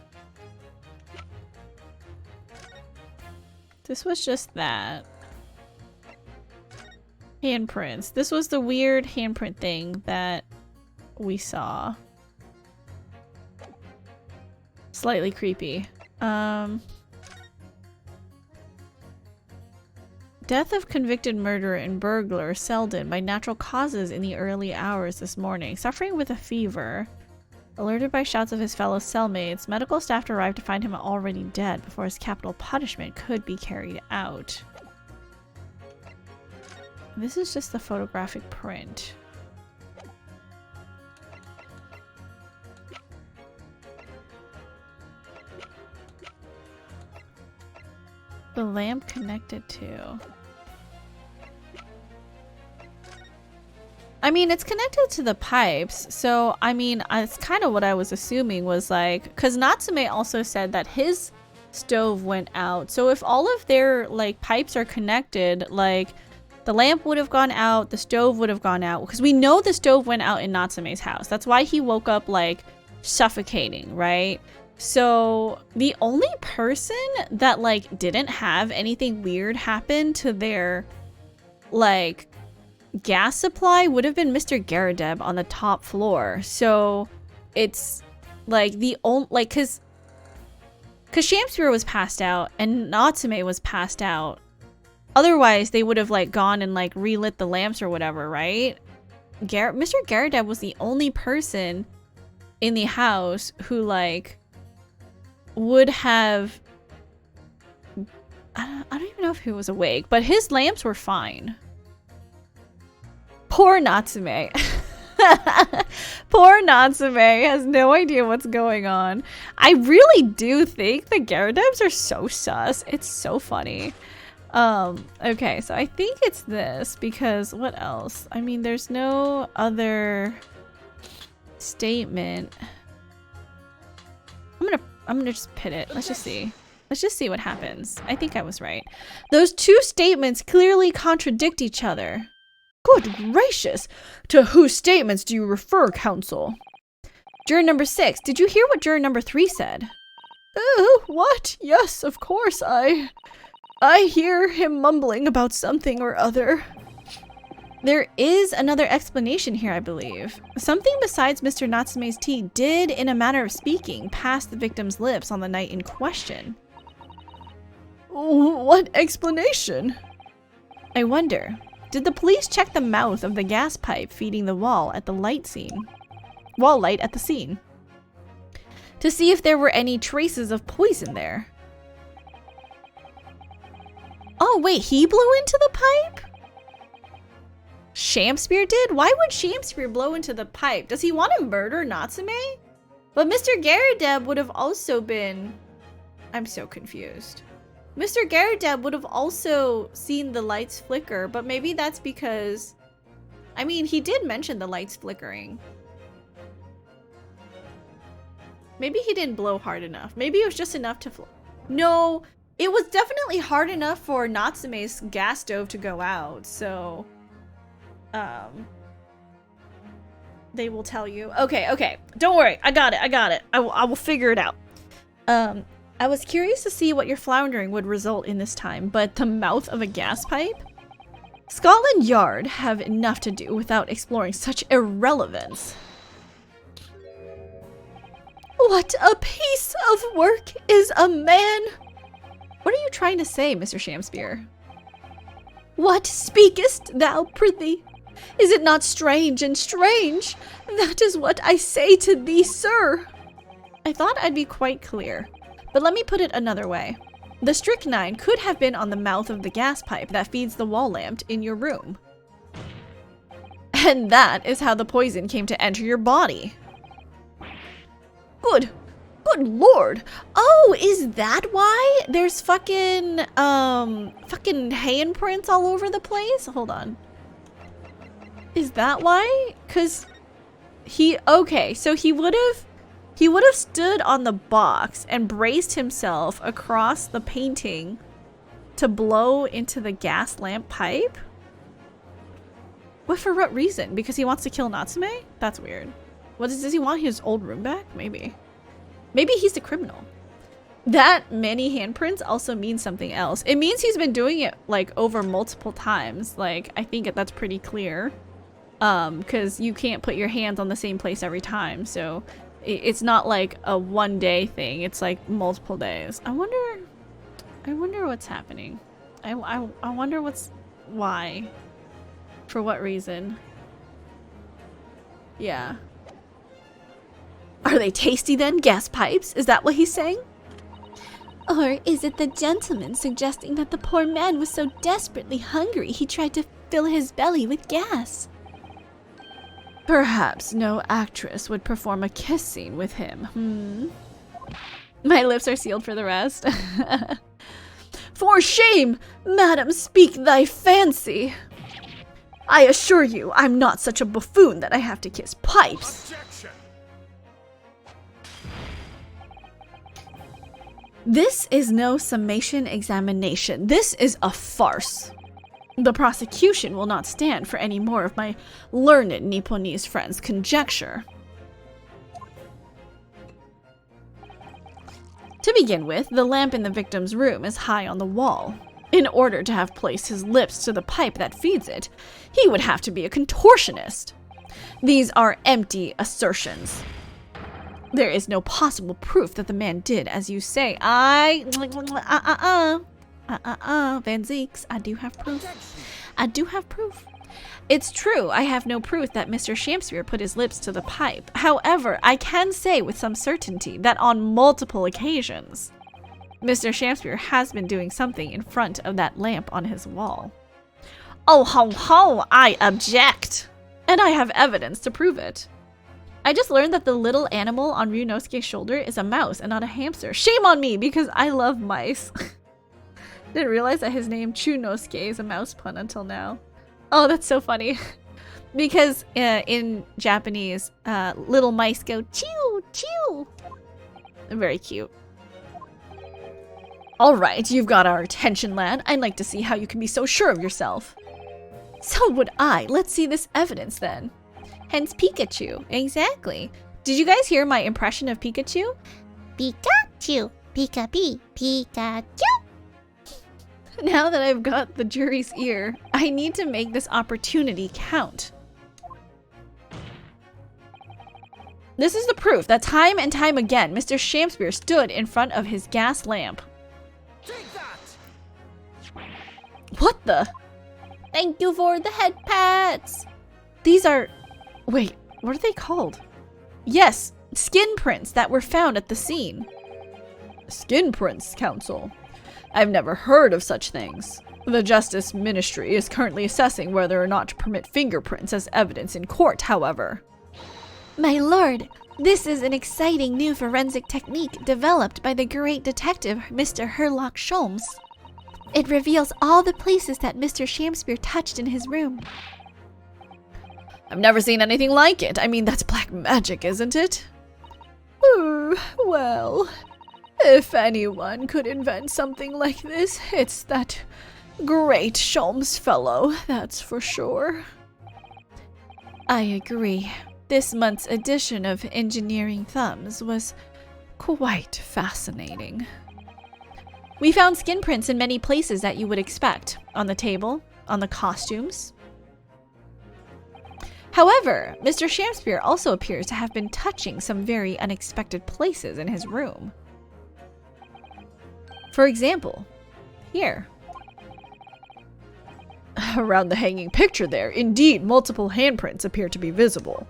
S2: This was just that. Handprints. This was the weird handprint thing that we saw. Slightly creepy. Death of convicted murderer and burglar Selden by natural causes in the early hours this morning. Suffering with a fever. Alerted by shouts of his fellow cellmates, medical staff arrived to find him already dead before his capital punishment could be carried out. This is just the photographic print. The lamp connected to. I mean, it's connected to the pipes, so I mean, it's kind of what I was assuming was like, because Natsume also said that his stove went out. So if all of their like pipes are connected, like the lamp would have gone out, the stove would have gone out, because we know the stove went out in Natsume's house. That's why he woke up like suffocating, right? So the only person that like didn't have anything weird happen to their like gas supply would have been Mr. Garadeb on the top floor. So it's like the only like because Shamspire was passed out and Natsume was passed out. Otherwise, they would have like gone and like relit the lamps or whatever, right? Mr. Garadeb was the only person in the house who like would have. I don't even know if he was awake, but his lamps were fine. Poor Natsume. Poor Natsume has no idea what's going on. I really do think the Garadebs are so sus. It's so funny. Okay, so I think it's this because what else? I mean, there's no other statement. I'm gonna just pit it. Let's just see. Let's just see what happens. I think I was right. Those two statements clearly contradict each other. Good gracious! To whose statements do you refer, counsel? Juror number 6, did you hear what juror number 3 said? What? Yes, of course, I hear him mumbling about something or other. There is another explanation here, I believe. Something besides Mr. Natsume's tea did, in a manner of speaking, pass the victim's lips on the night in question.
S3: What explanation?
S2: I wonder, did the police check the mouth of the gas pipe feeding the wall at the wall light at the scene, to see if there were any traces of poison there? Oh wait, he blew into the pipe? Shamspear did? Why would Shamspear blow into the pipe? Does he want to murder Natsume? But Mr. Garadeb would have also been... I'm so confused. Mr. Garadeb would have also seen the lights flicker, but maybe that's because... I mean, he did mention the lights flickering. Maybe he didn't blow hard enough. Maybe it was just enough to... No, it was definitely hard enough for Natsume's gas stove to go out, so... They will tell you. Okay. Don't worry. I got it. I will figure it out. I was curious to see what your floundering would result in this time, but the mouth of a gas pipe? Scotland Yard have enough to do without exploring such irrelevance. What a piece of work is a man! What are you trying to say, Mr. Shamspear? What speakest thou, prithee? Is it not strange and strange? That is what I say to thee, sir. I thought I'd be quite clear, but let me put it another way. The strychnine could have been on the mouth of the gas pipe that feeds the wall lamp in your room. And that is how the poison came to enter your body. Good lord. Oh, is that why there's fucking handprints all over the place? Hold on. Is that why? Cause so he would have stood on the box and braced himself across the painting to blow into the gas lamp pipe? For what reason? Because he wants to kill Natsume? That's weird. Does he want his old room back? Maybe he's the criminal. That many handprints also means something else. It means he's been doing it like over multiple times. Like, I think that's pretty clear. Because you can't put your hands on the same place every time. So it's not like a one-day thing. It's like multiple days. I wonder what's happening. I wonder why. For what reason? Yeah. Are they tasty then, gas pipes? Is that what he's saying? Or is it the gentleman suggesting that the poor man was so desperately hungry he tried to fill his belly with gas? Perhaps no actress would perform a kiss scene with him, My lips are sealed for the rest. For shame! Madam, speak thy fancy! I assure you, I'm not such a buffoon that I have to kiss pipes. Objection. This is no summation examination. This is a farce. The prosecution will not stand for any more of my learned Nipponese friend's conjecture. To begin with, the lamp in the victim's room is high on the wall. In order to have placed his lips to the pipe that feeds it, he would have to be a contortionist. These are empty assertions. There is no possible proof that the man did as you say. Van Zieks, I do have proof. It's true, I have no proof that Mr. Shamspear put his lips to the pipe. However, I can say with some certainty that on multiple occasions, Mr. Shamspear has been doing something in front of that lamp on his wall. Oh ho ho, I object! And I have evidence to prove it. I just learned that the little animal on Ryunosuke's shoulder is a mouse and not a hamster. Shame on me, because I love mice. Didn't realize that his name Chunosuke is a mouse pun until now. Oh, that's so funny. Because in Japanese, little mice go chew, chew. Very cute. Alright, you've got our attention, lad. I'd like to see how you can be so sure of yourself. So would I. Let's see this evidence then. Hence Pikachu. Exactly. Did you guys hear my impression of Pikachu?
S5: Pikachu, Pika-Pee, Pikachu.
S2: Now that I've got the jury's ear, I need to make this opportunity count. This is the proof that time and time again, Mr. Shamspeare stood in front of his gas lamp.
S4: Take that!
S2: What the? Thank you for the head pats! These are... Wait, what are they called? Yes, skin prints that were found at the scene.
S3: Skin prints, Counsel. I've never heard of such things. The Justice Ministry is currently assessing whether or not to permit fingerprints as evidence in court, however.
S2: My lord, this is an exciting new forensic technique developed by the great detective Mr. Herlock Sholmes. It reveals all the places that Mr. Shamspeare touched in his room.
S3: I've never seen anything like it. I mean, that's black magic, isn't it? Well, if anyone could invent something like this, it's that great Sholmes fellow, that's for sure.
S2: I agree. This month's edition of Engineering Thumbs was quite fascinating. We found skin prints in many places that you would expect. On the table, on the costumes. However, Mr. Shamspeare also appears to have been touching some very unexpected places in his room. For example, here.
S3: Around the hanging picture there, indeed, multiple handprints appear to be visible.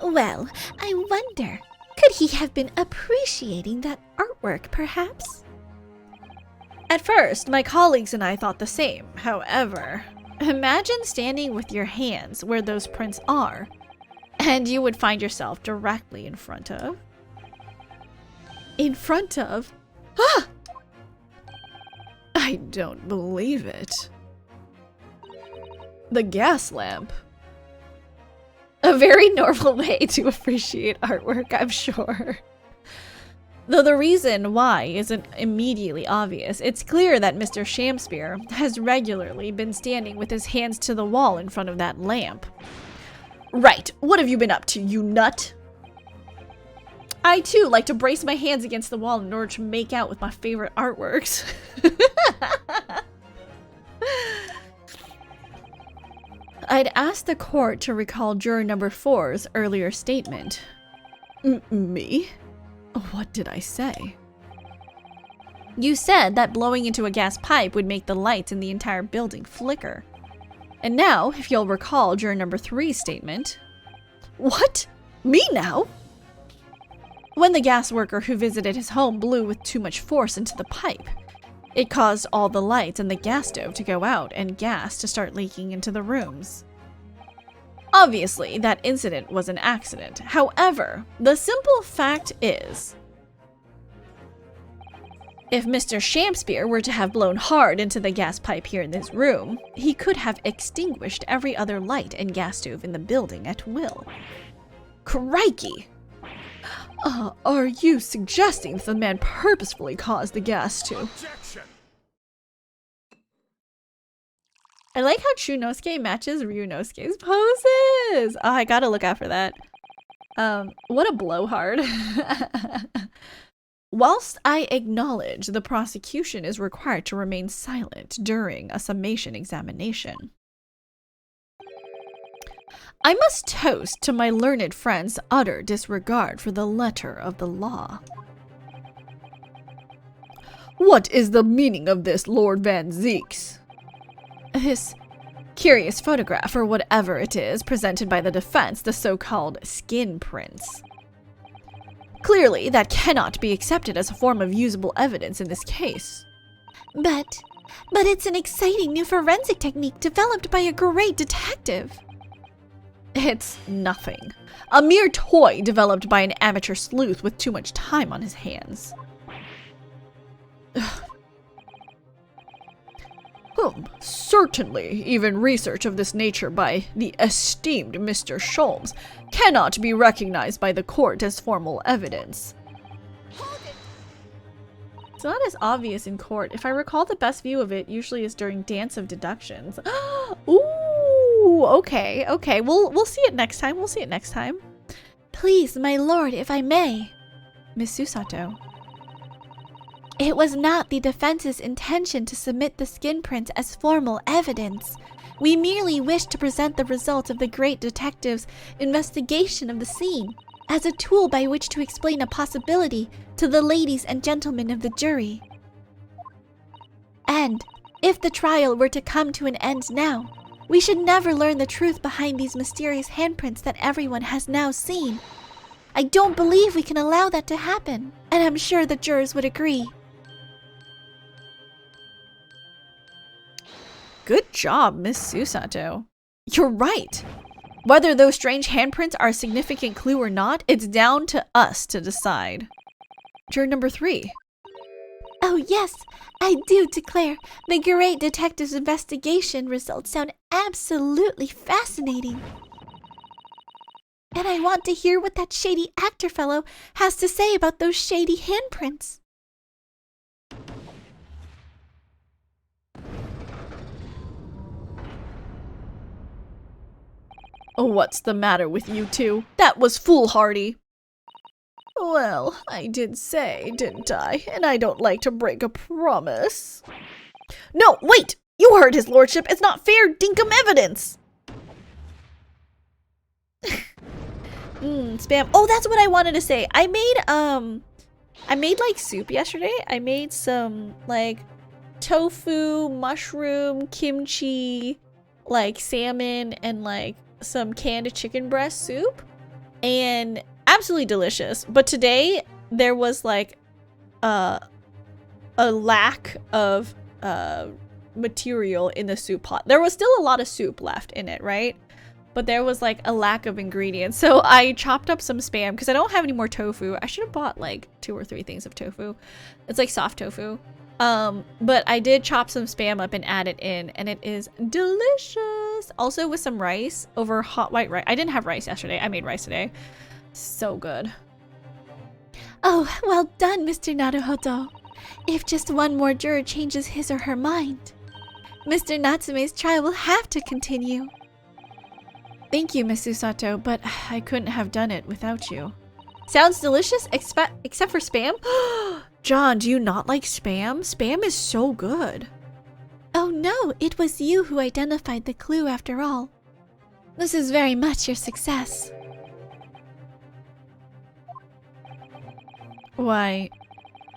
S2: Well, I wonder, could he have been appreciating that artwork, perhaps? At first, my colleagues and I thought the same. However, imagine standing with your hands where those prints are, and you would find yourself directly in front of... Ah!
S3: I don't believe it. The gas lamp.
S2: A very normal way to appreciate artwork, I'm sure. Though the reason why isn't immediately obvious, it's clear that Mr. Shamspeare has regularly been standing with his hands to the wall in front of that lamp.
S3: Right, what have you been up to, you nut?
S2: I too like to brace my hands against the wall in order to make out with my favorite artworks. I'd asked the court to recall juror number 4's earlier statement.
S3: Me? What did I say?
S2: You said that blowing into a gas pipe would make the lights in the entire building flicker. And now, if you'll recall juror number 3's statement...
S3: What? Me now?
S2: When the gas worker who visited his home blew with too much force into the pipe, it caused all the lights in the gas stove to go out and gas to start leaking into the rooms. Obviously, that incident was an accident. However, the simple fact is, if Mr. Shamspeare were to have blown hard into the gas pipe here in this room, he could have extinguished every other light and gas stove in the building at will. Crikey!
S3: Are you suggesting that the man purposefully caused the gas to...
S4: Objection!
S2: I like how Chunosuke matches Ryunosuke's poses! Oh, I gotta look out for that. What a blowhard. Whilst I acknowledge the prosecution is required to remain silent during a summation examination, I must toast to my learned friend's utter disregard for the letter of the law.
S3: What is the meaning of this, Lord Van Zeeks?
S2: This curious photograph, or whatever it is, presented by the defense, the so-called skin prints. Clearly, that cannot be accepted as a form of usable evidence in this case. But it's an exciting new forensic technique developed by a great detective. It's nothing. A mere toy developed by an amateur sleuth with too much time on his hands.
S3: Certainly, even research of this nature by the esteemed Mr. Sholmes cannot be recognized by the court as formal evidence.
S2: It's not as obvious in court. If I recall, the best view of it usually is during Dance of Deductions. Ooh, okay. We'll see it next time. Please, my lord, if I may. Miss Susato.
S1: It was not the defense's intention to submit the skin prints as formal evidence. We merely wished to present the result of the great detective's investigation of the scene as a tool by which to explain a possibility to the ladies and gentlemen of the jury. And if the trial were to come to an end now, we should never learn the truth behind these mysterious handprints that everyone has now seen. I don't believe we can allow that to happen, and I'm sure the jurors would agree.
S2: Good job, Miss Susato. You're right. Whether those strange handprints are a significant clue or not, it's down to us to decide. Juror number 3.
S1: Oh yes, I do declare the great detective's investigation results sound absolutely fascinating. And I want to hear what that shady actor fellow has to say about those shady handprints.
S2: Oh, what's the matter with you two? That was foolhardy. Well, I did say, didn't I? And I don't like to break a promise. No, wait! You heard his lordship. It's not fair dinkum evidence. Spam. Oh, that's what I wanted to say. I made like soup yesterday. I made some like tofu, mushroom, kimchi, like salmon, and like some canned chicken breast soup, and absolutely delicious. But today there was like a lack of material in the soup pot. There was still a lot of soup left in it, right? But there was like a lack of ingredients. So I chopped up some spam because I don't have any more tofu. I should have bought like 2 or 3 things of tofu. It's like soft tofu. But I did chop some spam up and add it in, and it is delicious. Also with some rice over hot white rice. I didn't have rice yesterday. I made rice today. So good.
S1: Oh, well done, Mr. Naruhodo. If just one more juror changes his or her mind, Mr. Natsume's trial will have to continue.
S2: Thank you, Miss Susato, but I couldn't have done it without you. Sounds delicious, except for spam. John, do you not like spam? Spam is so good.
S1: Oh no, it was you who identified the clue after all. This is very much your success.
S2: Why,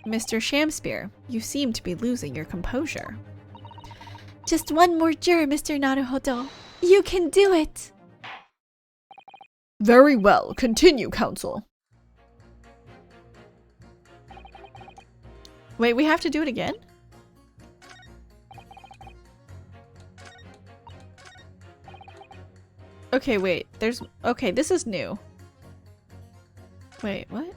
S2: Mr. Shamspear, you seem to be losing your composure.
S1: Just one more juror, Mr. Naruhodo. You can do it!
S3: Very well. Continue, counsel.
S2: Wait, we have to do it again? Okay, wait. Okay, this is new. Wait, what?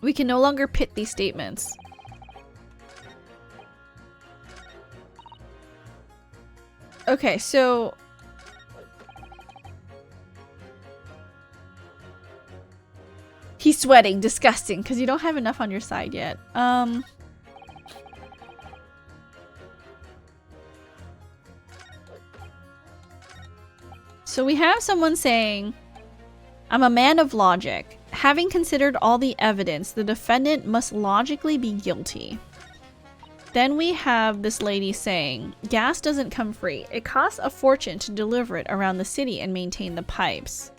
S2: We can no longer pit these statements. Okay, so... He's sweating. Disgusting. Because you don't have enough on your side yet. So we have someone saying, I'm a man of logic. Having considered all the evidence, the defendant must logically be guilty. Then we have this lady saying, gas doesn't come free. It costs a fortune to deliver it around the city and maintain the pipes.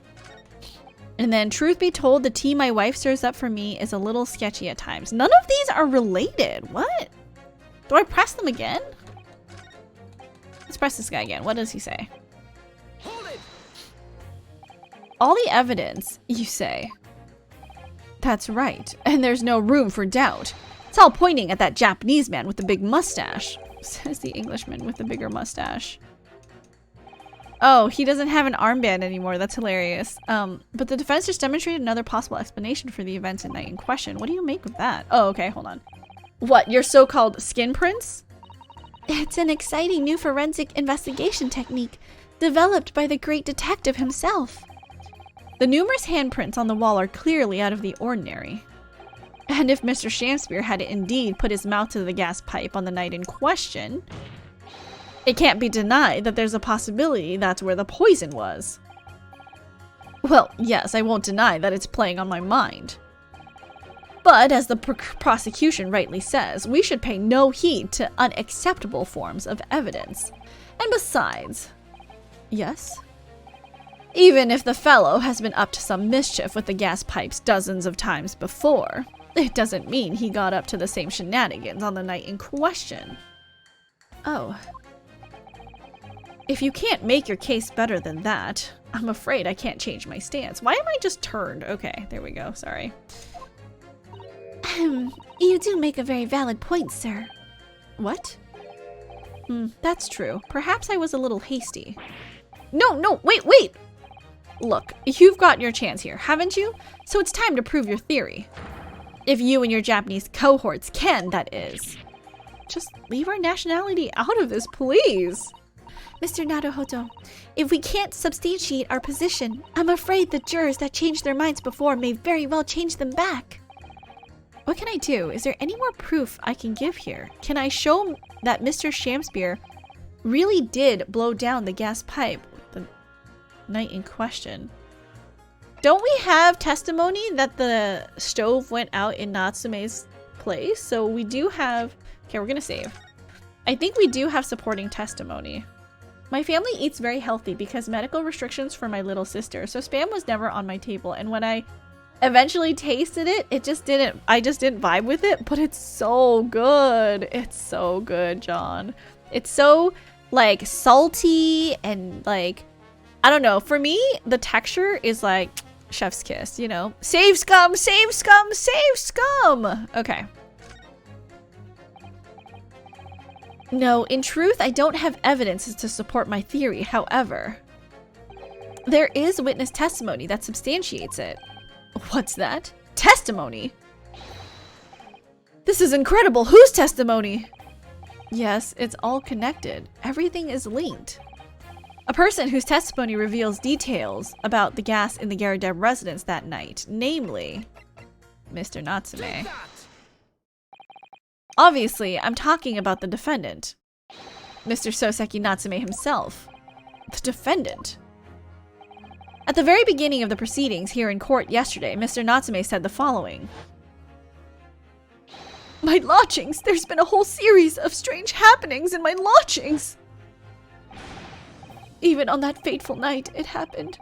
S2: And then, truth be told, the tea my wife serves up for me is a little sketchy at times. None of these are related. What? Do I press them again? Let's press this guy again. What does he say?
S4: Hold it.
S2: All the evidence, you say. That's right. And there's no room for doubt. It's all pointing at that Japanese man with the big mustache, says the Englishman with the bigger mustache. Oh, he doesn't have an armband anymore. That's hilarious. But the defense just demonstrated another possible explanation for the events at night in question. What do you make of that? Oh, okay, hold on. What, your so-called skin prints?
S1: It's an exciting new forensic investigation technique developed by the great detective himself.
S2: The numerous handprints on the wall are clearly out of the ordinary. And if Mr. Shamspear had indeed put his mouth to the gas pipe on the night in question, it can't be denied that there's a possibility that's where the poison was. Well, yes, I won't deny that it's playing on my mind. But as the prosecution rightly says, we should pay no heed to unacceptable forms of evidence. And besides, yes? Even if the fellow has been up to some mischief with the gas pipes dozens of times before, it doesn't mean he got up to the same shenanigans on the night in question. Oh. If you can't make your case better than that, I'm afraid I can't change my stance. Why am I just turned? Okay, there we go, sorry.
S1: You do make a very valid point, sir.
S2: What? That's true. Perhaps I was a little hasty. No, wait! Look, you've got your chance here, haven't you? So it's time to prove your theory. If you and your Japanese cohorts can, that is. Just leave our nationality out of this, please.
S1: Mr. Naruhodo, if we can't substantiate our position, I'm afraid the jurors that changed their minds before may very well change them back.
S2: What can I do? Is there any more proof I can give here? Can I show that Mr. Shamspear really did blow down the gas pipe the night in question? Don't we have testimony that the stove went out in Natsume's place? So we do have... Okay, we're gonna save. I think we do have supporting testimony. My family eats very healthy because medical restrictions for my little sister, so Spam was never on my table, and when I eventually tasted it, I just didn't vibe with it, but it's so good. It's so good, John. It's so, like, salty and, like, I don't know. For me, the texture is like chef's kiss, you know? Save scum, save scum, save scum! Okay. No, in truth, I don't have evidence to support my theory, however. There is witness testimony that substantiates it. What's that? Testimony? This is incredible! Whose testimony? Yes, it's all connected. Everything is linked. A person whose testimony reveals details about the gas in the Garadeb residence that night, namely, Mr. Natsume. Obviously, I'm talking about the defendant, Mr. Soseki Natsume himself. The defendant? At the very beginning of the proceedings here in court yesterday, Mr. Natsume said the following. My lodgings! There's been a whole series of strange happenings in my lodgings! Even on that fateful night, it happened.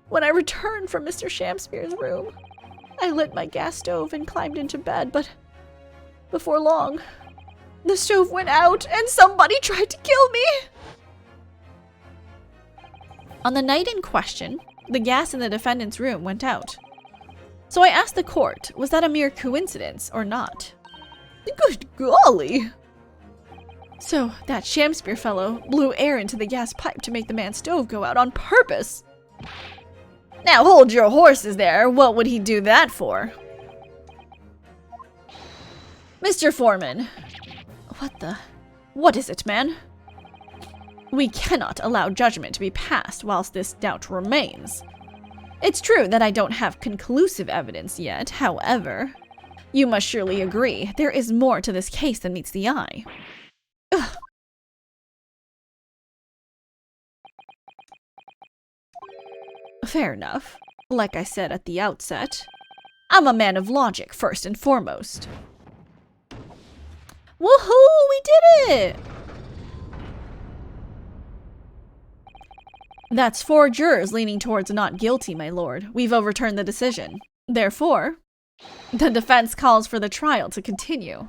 S2: When I returned from Mr. Shamspear's room, I lit my gas stove and climbed into bed, but before long, the stove went out and somebody tried to kill me! On the night in question, the gas in the defendant's room went out. So I asked the court, was that a mere coincidence or not? Good golly! So that Shamspear fellow blew air into the gas pipe to make the man's stove go out on purpose. Now hold your horses there, what would he do that for? Mr. Foreman. What is it, man? We cannot allow judgment to be passed whilst this doubt remains. It's true that I don't have conclusive evidence yet, however. You must surely agree, there is more to this case than meets the eye. Ugh. Fair enough. Like I said at the outset, I'm a man of logic first and foremost. Woohoo! We did it! That's 4 jurors leaning towards not guilty, my lord. We've overturned the decision. Therefore, the defense calls for the trial to continue.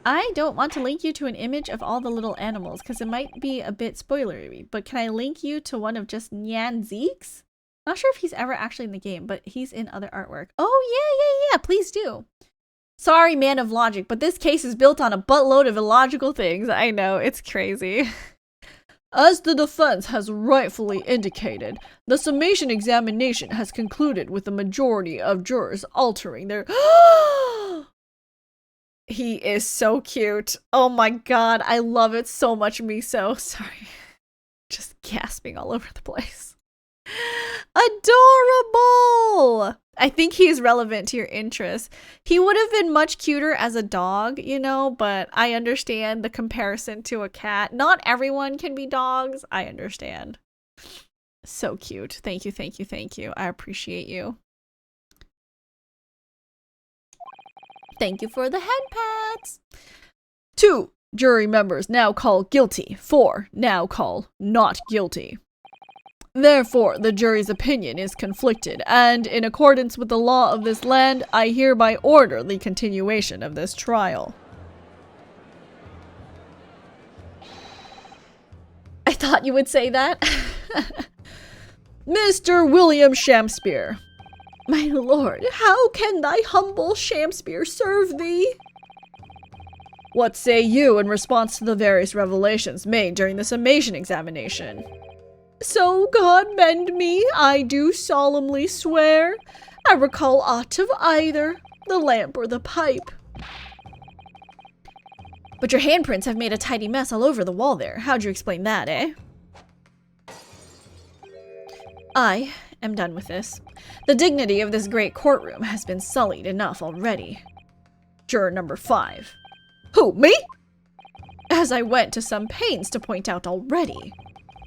S2: I don't want to link you to an image of all the little animals because it might be a bit spoilery, but can I link you to one of just Nyan Zeke's? Not sure if he's ever actually in the game, but he's in other artwork. Oh, yeah, please do. Sorry, man of logic, but this case is built on a buttload of illogical things. I know, it's crazy. As the defense has rightfully indicated, the summation examination has concluded with the majority of jurors altering their... He is so cute. Oh my god, I love it so much, Miso. Sorry. Just gasping all over the place. Adorable! I think he's relevant to your interests. He would have been much cuter as a dog, you know, but I understand the comparison to a cat. Not everyone can be dogs. I understand. So cute. Thank you, thank you, thank you. I appreciate you. Thank you for the head pats.
S3: 2 jury members now call guilty. 4 now call not guilty. Therefore, the jury's opinion is conflicted, and in accordance with the law of this land, I hereby order the continuation of this trial.
S2: I thought you would say that.
S3: Mr. William Shakespeare.
S2: My lord, how can thy humble Shakespeare serve thee?
S3: What say you in response to the various revelations made during the summation examination?
S2: So God mend me, I do solemnly swear, I recall aught of either, the lamp or the pipe.
S1: But your handprints have made a tidy mess all over the wall there. How'd you explain that, eh? I am done with this. The dignity of this great courtroom has been sullied enough already. Juror number 5.
S3: Who, me?
S1: As I went to some pains to point out already.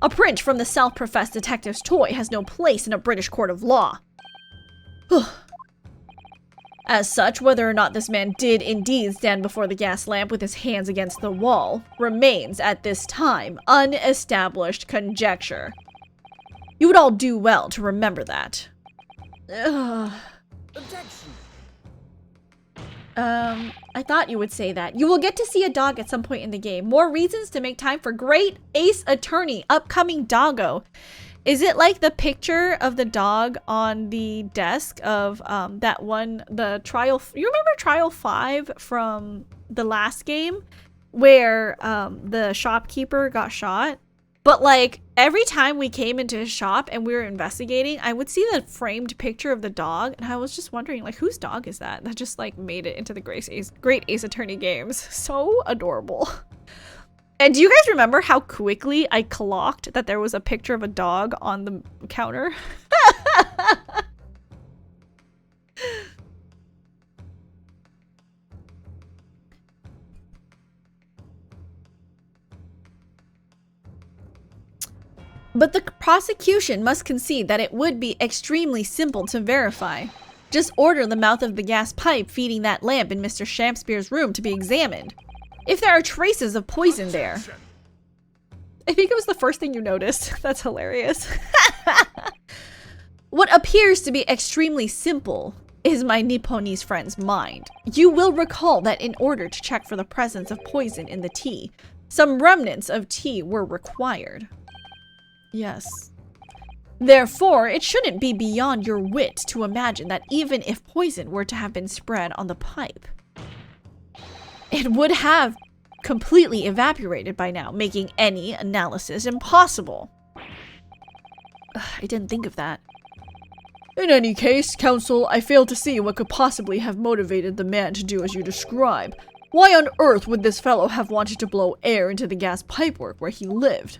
S1: A print from the self-professed detective's toy has no place in a British court of law. As such, whether or not this man did indeed stand before the gas lamp with his hands against the wall remains, at this time, unestablished conjecture. You would all do well to remember that.
S4: Objection.
S1: I thought you would say that. You will get to see a dog at some point in the game. More reasons to make time for great Ace Attorney, upcoming doggo. Is it like the picture of the dog on the desk of that one, the trial? You remember Trial 5 from the last game where the shopkeeper got shot? But like every time we came into his shop and we were investigating, I would see the framed picture of the dog, and I was just wondering, like, whose dog is that? That just like made it into the Great Ace Attorney games. So adorable. And do you guys remember how quickly I clocked that there was a picture of a dog on the counter? But the prosecution must concede that it would be extremely simple to verify. Just order the mouth of the gas pipe feeding that lamp in Mr. Shakespeare's room to be examined. If there are traces of poison there. I think it was the first thing you noticed. That's hilarious. What appears to be extremely simple is my Nipponese friend's mind. You will recall that in order to check for the presence of poison in the tea, some remnants of tea were required. Yes. Therefore, it shouldn't be beyond your wit to imagine that even if poison were to have been spread on the pipe, it would have completely evaporated by now, making any analysis impossible. I didn't think of that.
S3: In any case, counsel, I fail to see what could possibly have motivated the man to do as you describe. Why on earth would this fellow have wanted to blow air into the gas pipework where he lived?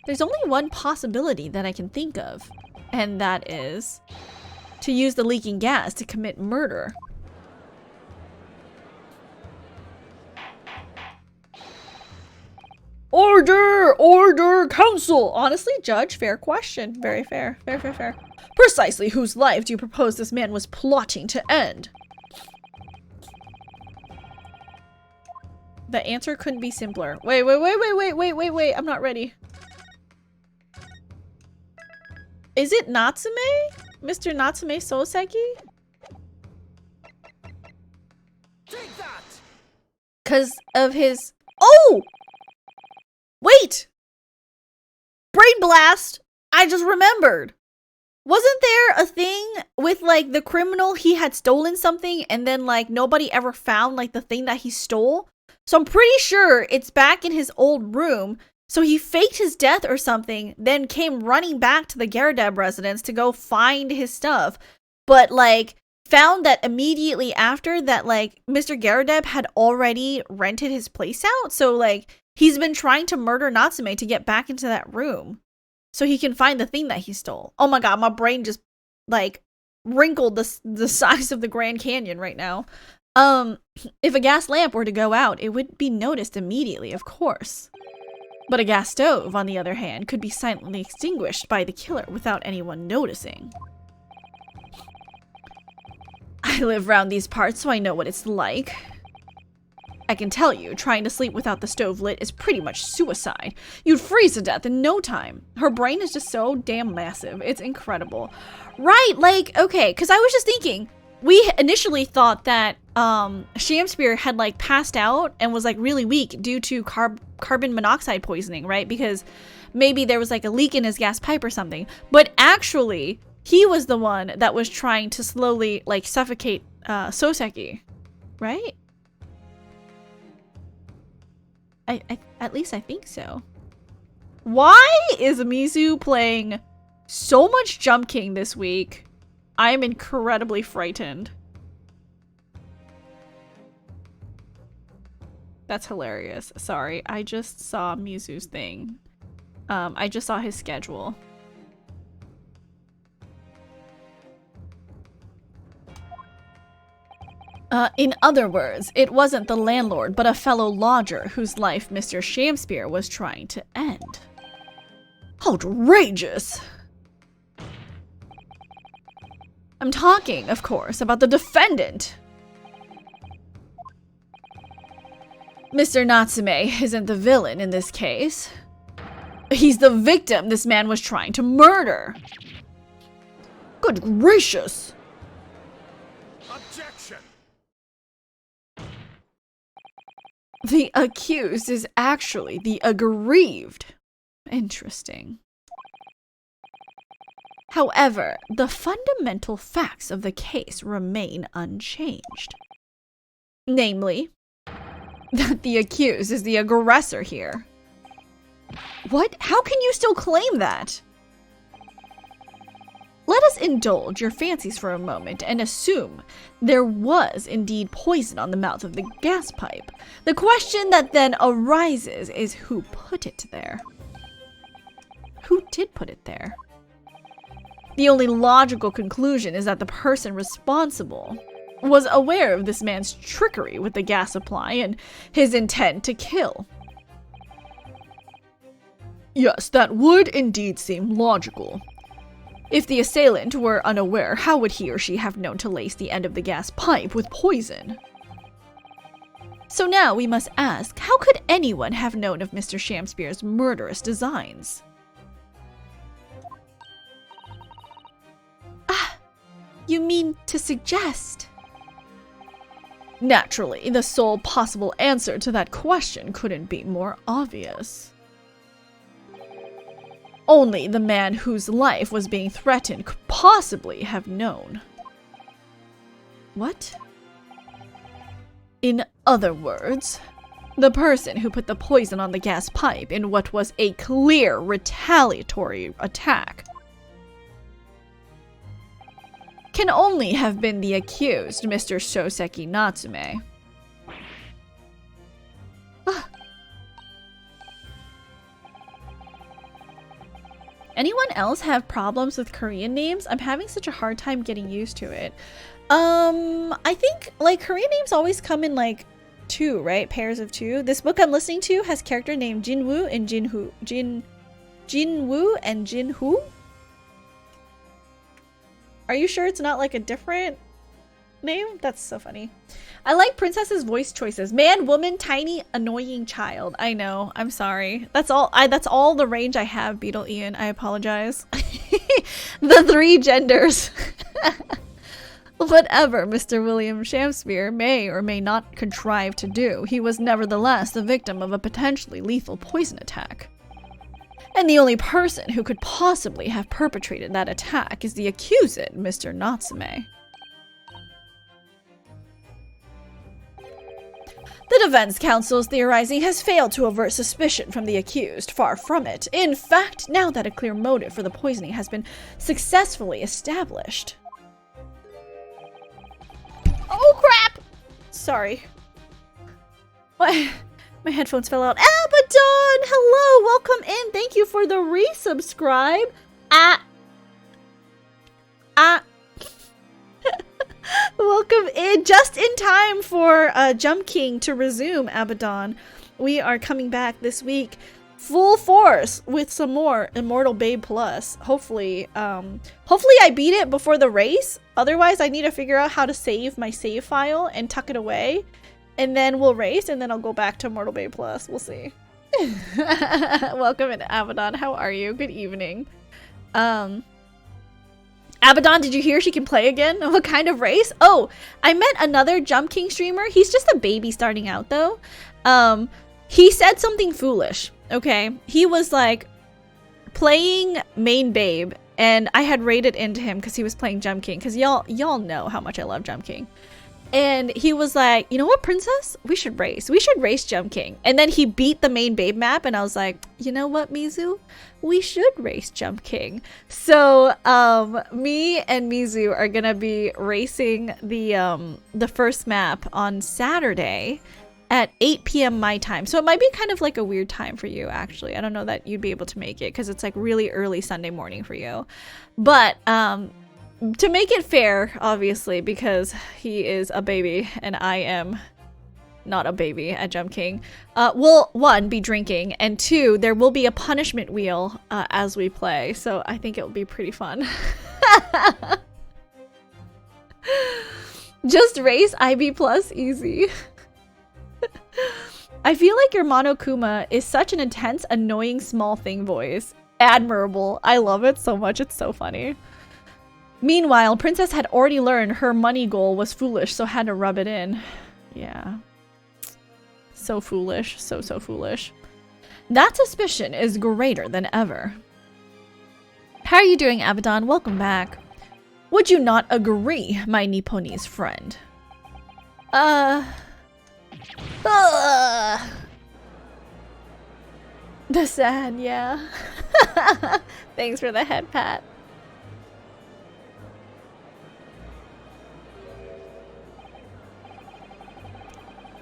S1: There's only one possibility that I can think of, and that is to use the leaking gas to commit murder.
S3: Order! Order! Counsel!
S1: Honestly, Judge, fair question. Very fair. Fair, fair, fair. Precisely whose life do you propose this man was plotting to end? The answer couldn't be simpler. Wait. I'm not ready. Is it Natsume? Mr. Natsume Soseki?
S4: Take that.
S1: Because of his... Oh! Wait! Brain blast! I just remembered. Wasn't there a thing with, like, the criminal, he had stolen something and then, like, nobody ever found, like, the thing that he stole? So I'm pretty sure it's back in his old room. So he faked his death or something, then came running back to the Garadeb residence to go find his stuff. But, like, found that immediately after that, like, Mr. Garadeb had already rented his place out. So, like, he's been trying to murder Natsume to get back into that room so he can find the thing that he stole. Oh my god, my brain just, like, wrinkled the size of the Grand Canyon right now. If a gas lamp were to go out, it would be noticed immediately, of course.
S2: But a gas stove, on the other hand, could be silently extinguished by the killer without anyone noticing. I live around these parts, so I know what it's like. I can tell you, trying to sleep without the stove lit is pretty much suicide. You'd freeze to death in no time. Her brain is just so damn massive. It's incredible. Right, like, okay, because I was just thinking, we initially thought that Shamspear had like passed out and was like really weak due to carbon monoxide poisoning, right? Because maybe there was like a leak in his gas pipe or something. But actually, he was the one that was trying to slowly like suffocate Soseki, right? I at least I think so. Why is Mizu playing so much Jump King this week? I'm incredibly frightened. That's hilarious. Sorry, I just saw Mizu's thing. I just saw his schedule. In other words, it wasn't the landlord, but a fellow lodger whose life Mr. Shamspear was trying to end. Outrageous! I'm talking, of course, about the defendant. Mr. Natsume isn't the villain in this case. He's the victim this man was trying to murder. Good gracious!
S4: Objection!
S2: The accused is actually the aggrieved. Interesting. However, the fundamental facts of the case remain unchanged. Namely, that the accused is the aggressor here. What? How can you still claim that? Let us indulge your fancies for a moment and assume there was indeed poison on the mouth of the gas pipe. The question that then arises is who put it there? Who did put it there? The only logical conclusion is that the person responsible was aware of this man's trickery with the gas supply and his intent to kill. Yes, that would indeed seem logical. If the assailant were unaware, how would he or she have known to lace the end of the gas pipe with poison? So now we must ask, how could anyone have known of Mr. Shamspear's murderous designs? Ah, you mean to suggest? Naturally, the sole possible answer to that question couldn't be more obvious. Only the man whose life was being threatened could possibly have known. What? In other words, the person who put the poison on the gas pipe in what was a clear retaliatory attack can only have been the accused, Mr. Soseki Natsume. Anyone else have problems with Korean names? I'm having such a hard time getting used to it. I think like Korean names always come in like two, right? Pairs of two. This book I'm listening to has character named Jinwoo and Jinwoo and Jinhoo. Are you sure it's not like a different name? That's so funny. I like Princess's voice choices. Man, woman, tiny, annoying child. I know. I'm sorry. That's all the range I have, Beetle Ian. I apologize. The three genders. Whatever Mr. William Shamspear may or may not contrive to do, he was nevertheless the victim of a potentially lethal poison attack. And the only person who could possibly have perpetrated that attack is the accused, Mr. Natsume. The defense counsel's theorizing has failed to avert suspicion from the accused, far from it. In fact, now that a clear motive for the poisoning has been successfully established. Oh crap! Sorry. What? My headphones fell out. Abaddon! Hello! Welcome in! Thank you for the resubscribe. Welcome in just in time for Jump King to resume, Abaddon. We are coming back this week full force with some more Immortal Babe Plus. Hopefully I beat it before the race. Otherwise, I need to figure out how to save my save file and tuck it away. And then we'll race, and then I'll go back to Immortal Babe Plus. We'll see. Welcome in, Abaddon. How are you? Good evening. Abaddon, did you hear she can play again? What kind of race? Oh, I met another Jump King streamer. He's just a baby starting out, though. He said something foolish, okay? He was, like, playing main babe, and I had raided into him because he was playing Jump King, because y'all know how much I love Jump King. And he was like, you know what, princess? We should race. We should race Jump King. And then he beat the main babe map, and I was like, you know what, Mizu? We should race Jump King. So, me and Mizu are gonna be racing the first map on Saturday at 8 p.m. my time. So it might be kind of like a weird time for you, actually. I don't know that you'd be able to make it, because it's like really early Sunday morning for you. But, to make it fair, obviously, because he is a baby and I am not a baby at Jump King, we'll, 1, be drinking, and 2, there will be a punishment wheel as we play, so I think it will be pretty fun. Just race IB plus easy. I feel like your Monokuma is such an intense, annoying small thing voice. Admirable. I love it so much. It's so funny. Meanwhile, Princess had already learned her money goal was foolish, so had to rub it in. Yeah. So foolish. So foolish. That suspicion is greater than ever. How are you doing, Abaddon? Welcome back. Would you not agree, my Nipponese friend? The sad, yeah. Thanks for the head pat.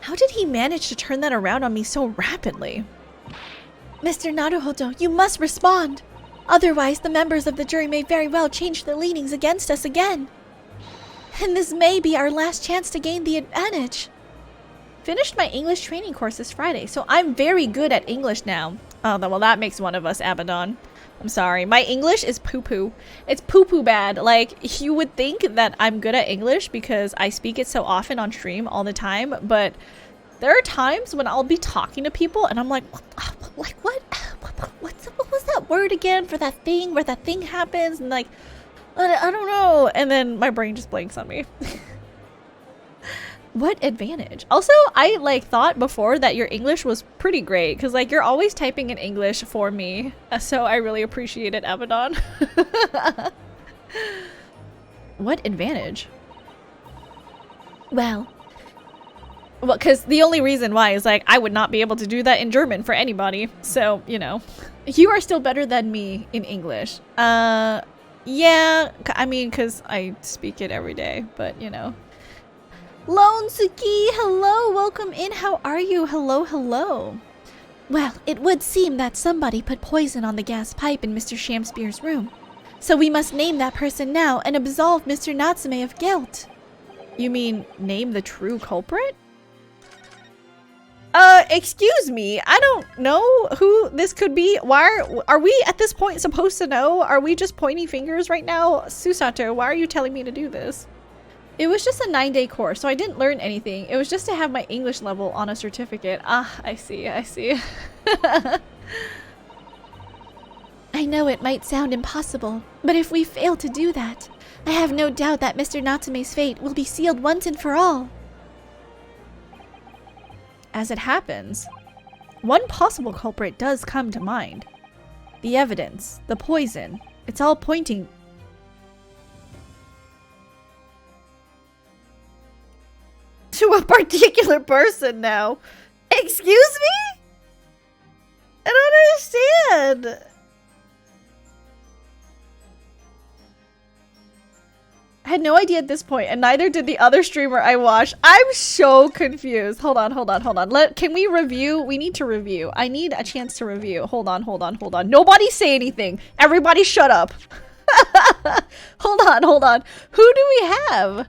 S2: How did he manage to turn that around on me so rapidly? Mr. Naruhodo, you must respond. Otherwise, the members of the jury may very well change their leanings against us again. And this may be our last chance to gain the advantage. Finished my English training course this Friday, so I'm very good at English now. Oh, well, that makes one of us, Abaddon. I'm sorry. My English is poo-poo. It's poo-poo bad. Like, you would think that I'm good at English because I speak it so often on stream all the time, but there are times when I'll be talking to people and I'm like, what was that word again for that thing where that thing happens? And like, I don't know. And then my brain just blanks on me. What advantage? Also, I like thought before that your English was pretty great because like you're always typing in English for me. So I really appreciate it, Abaddon. What advantage? Well, because the only reason why is like I would not be able to do that in German for anybody. So, you know, you are still better than me in English. Yeah, I mean, because I speak it every day, but you know. Lone Suki, hello, welcome in. How are you? Hello. Well, it would seem that somebody put poison on the gas pipe in Mr. Shamspeare's room. So we must name that person now and absolve Mr. Natsume of guilt. You mean name the true culprit? Excuse me. I don't know who this could be. Why are we at this point supposed to know? Are we just pointing fingers right now? Susato, why are you telling me to do this? It was just a 9-day course, so I didn't learn anything. It was just to have my English level on a certificate. Ah, I see. I know it might sound impossible, but if we fail to do that, I have no doubt that Mr. Natsume's fate will be sealed once and for all. As it happens, one possible culprit does come to mind. The evidence, the poison, it's all pointing to a particular person now. Excuse me? I don't understand. I had no idea at this point, and neither did the other streamer I watched. I'm so confused. Hold on. Can we review? We need to review. I need a chance to review. Hold on. Nobody say anything. Everybody shut up. Hold on. Who do we have?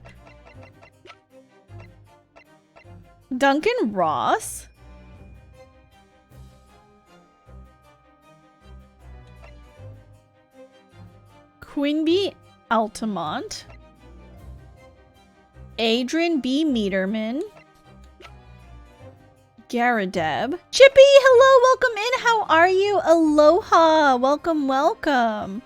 S2: Duncan Ross? Quinby Altamont, Adrian B. Meterman, Garadeb, Chippy, hello, welcome in, how are you? Aloha, welcome, welcome.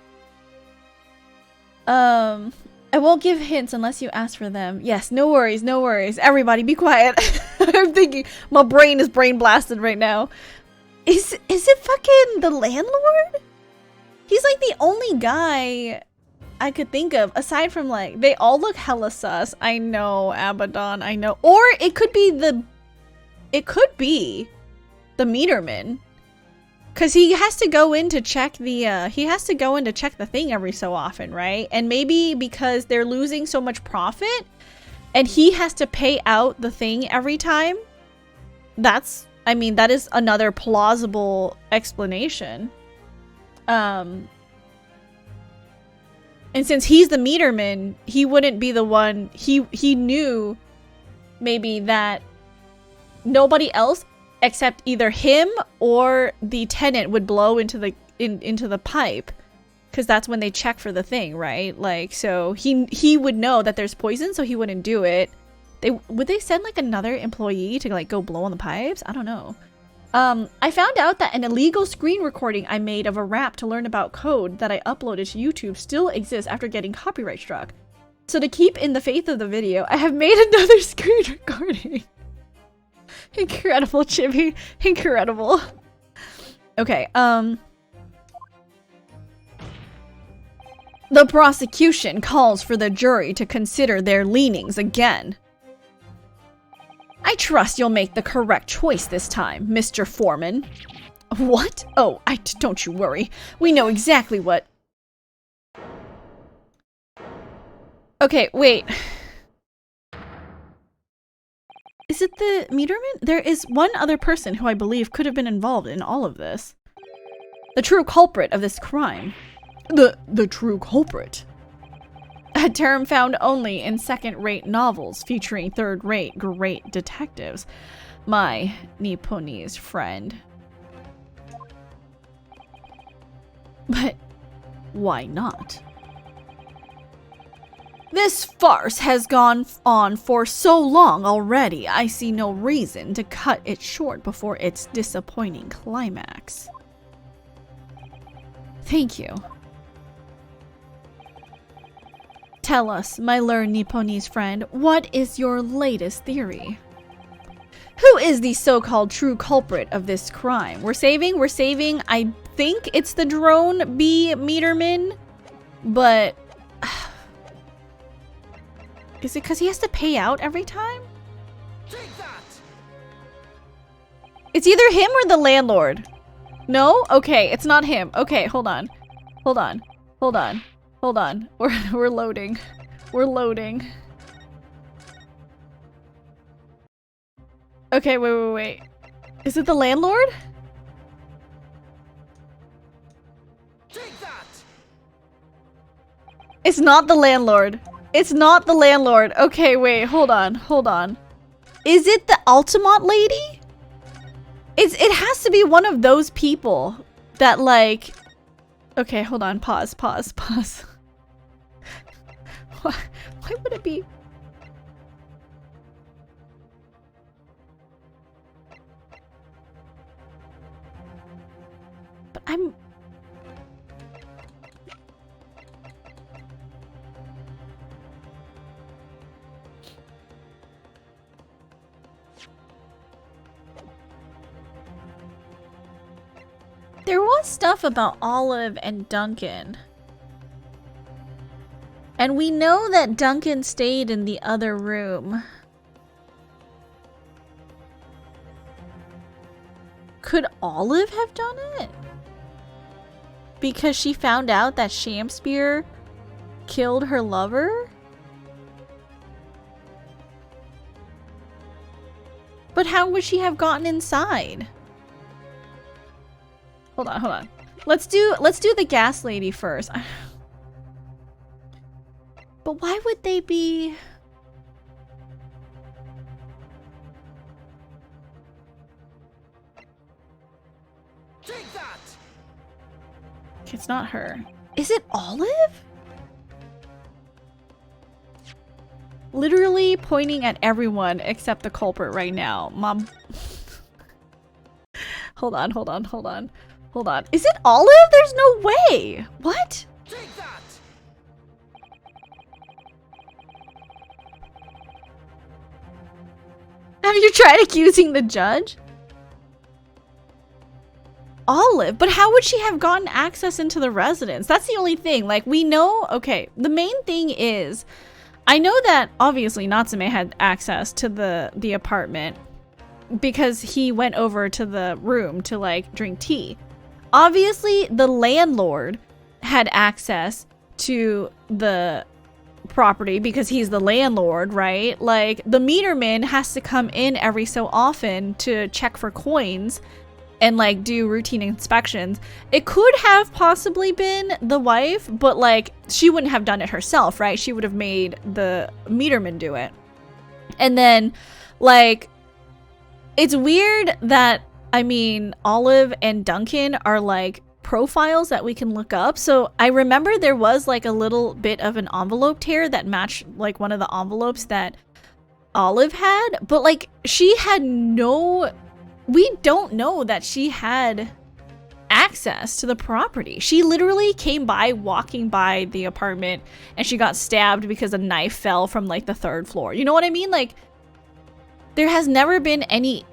S2: I won't give hints unless you ask for them. Yes, no worries, no worries. Everybody be quiet. I'm thinking, my brain is brain blasted right now. Is it fucking the landlord? He's like the only guy I could think of, aside from like, they all look hella sus. I know, Abaddon, I know. Or it could be the Meterman. Cause he has to go in to check the thing every so often, right? And maybe because they're losing so much profit and he has to pay out the thing every time. That is another plausible explanation. And since he's the Meterman, he wouldn't be the one. He knew maybe that nobody else except either him or the tenant would blow into the pipe, because that's when they check for the thing, right? Like, so he would know that there's poison, so he wouldn't do it. Would they send like another employee to like go blow on the pipes? I don't know. I found out that an illegal screen recording I made of a rap to learn about code that I uploaded to YouTube still exists after getting copyright struck. So to keep in the faith of the video, I have made another screen recording. Incredible, Chibi. Incredible. Okay, the prosecution calls for the jury to consider their leanings again. I trust you'll make the correct choice this time, Mr. Foreman. What? Oh, don't you worry. We know exactly what... Okay, wait. Is it the Meterman? There is one other person who I believe could have been involved in all of this. The true culprit of this crime. The true culprit? A term found only in second-rate novels featuring third-rate great detectives. My Nipponese friend. But why not? This farce has gone on for so long already, I see no reason to cut it short before its disappointing climax. Thank you. Tell us, my learned Nipponese friend, what is your latest theory? Who is the so-called true culprit of this crime? We're saving, I think it's the drone B Meterman, but... Is it because he has to pay out every time?
S4: Take that!
S2: It's either him or the landlord. No? Okay, it's not him. Okay, hold on. Hold on. Hold on. Hold on. We're loading. We're loading. Okay, wait. Is it the landlord?
S4: Take that!
S2: It's not the landlord. It's not the landlord. Okay, wait, hold on. Is it the Altamont lady? It has to be one of those people that like... Okay, hold on, pause. Why would it be... But I'm... There was stuff about Olive and Duncan. And we know that Duncan stayed in the other room. Could Olive have done it? Because she found out that Shamspear killed her lover? But how would she have gotten inside? Hold on. Let's do the gas lady first. But why would they be...
S4: Take that!
S2: It's not her. Is it Olive? literally pointing at everyone except the culprit right now. Mom. Hold on. Is it Olive? There's no way. What?
S4: Take that!
S2: Have you tried accusing the judge? Olive, but how would she have gotten access into the residence? That's the only thing. Like, we know, okay, the main thing is, I know that obviously Natsume had access to the apartment because he went over to the room to like drink tea. Obviously, the landlord had access to the property because he's the landlord, right? Like, the meterman has to come in every so often to check for coins and like do routine inspections. It could have possibly been the wife, but like she wouldn't have done it herself, right? She would have made the meterman do it. And then like it's weird that, I mean, Olive and Duncan are like profiles that we can look up. So I remember there was like a little bit of an envelope tear that matched like one of the envelopes that Olive had, but like she had no, we don't know that she had access to the property. She literally came by walking by the apartment and she got stabbed because a knife fell from like the 3rd floor. You know what I mean? Like, there has never been any,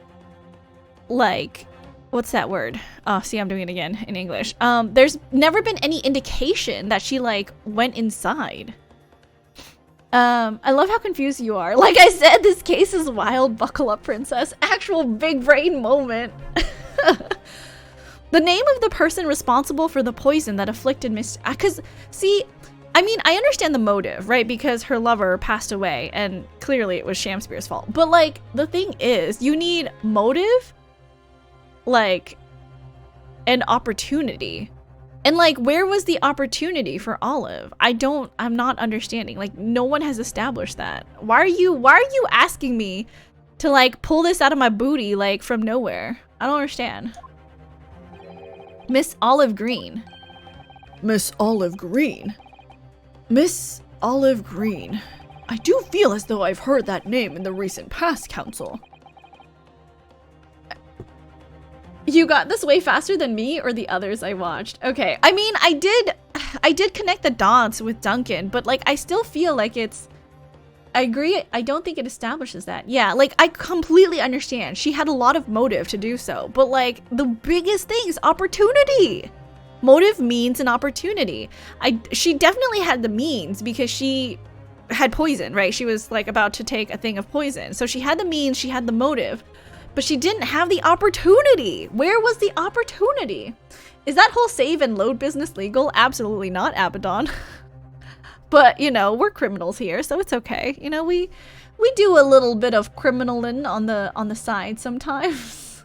S2: like, what's that word? Oh, see, I'm doing it again in English. There's never been any indication that she like went inside. I love how confused you are. Like I said, this case is wild. Buckle up, princess. Actual big brain moment. The name of the person responsible for the poison that afflicted Miss... Because, see, I mean, I understand the motive, right? Because her lover passed away, and clearly it was Shamspeare's fault. But, like, the thing is, you need motive, like, and opportunity. And like, where was the opportunity for Olive? I'm not understanding. Like, no one has established that. Why are you asking me to like pull this out of my booty like from nowhere? I don't understand. Miss Olive Green.
S3: Miss Olive Green? Miss Olive Green. I do feel as though I've heard that name in the recent past, Council.
S2: You got this way faster than me or the others I watched. Okay, I mean, I did connect the dots with Duncan, but like I still feel like I agree, I don't think it establishes that. Yeah, like I completely understand. She had a lot of motive to do so, but like the biggest thing is opportunity. Motive means an opportunity. She definitely had the means because she had poison, right? She was like about to take a thing of poison. So she had the means, she had the motive. But she didn't have the opportunity. Where was the opportunity? Is that whole save and load business legal? Absolutely not, Abaddon. But, you know, we're criminals here, so it's okay. You know, we do a little bit of criminaling on the side sometimes.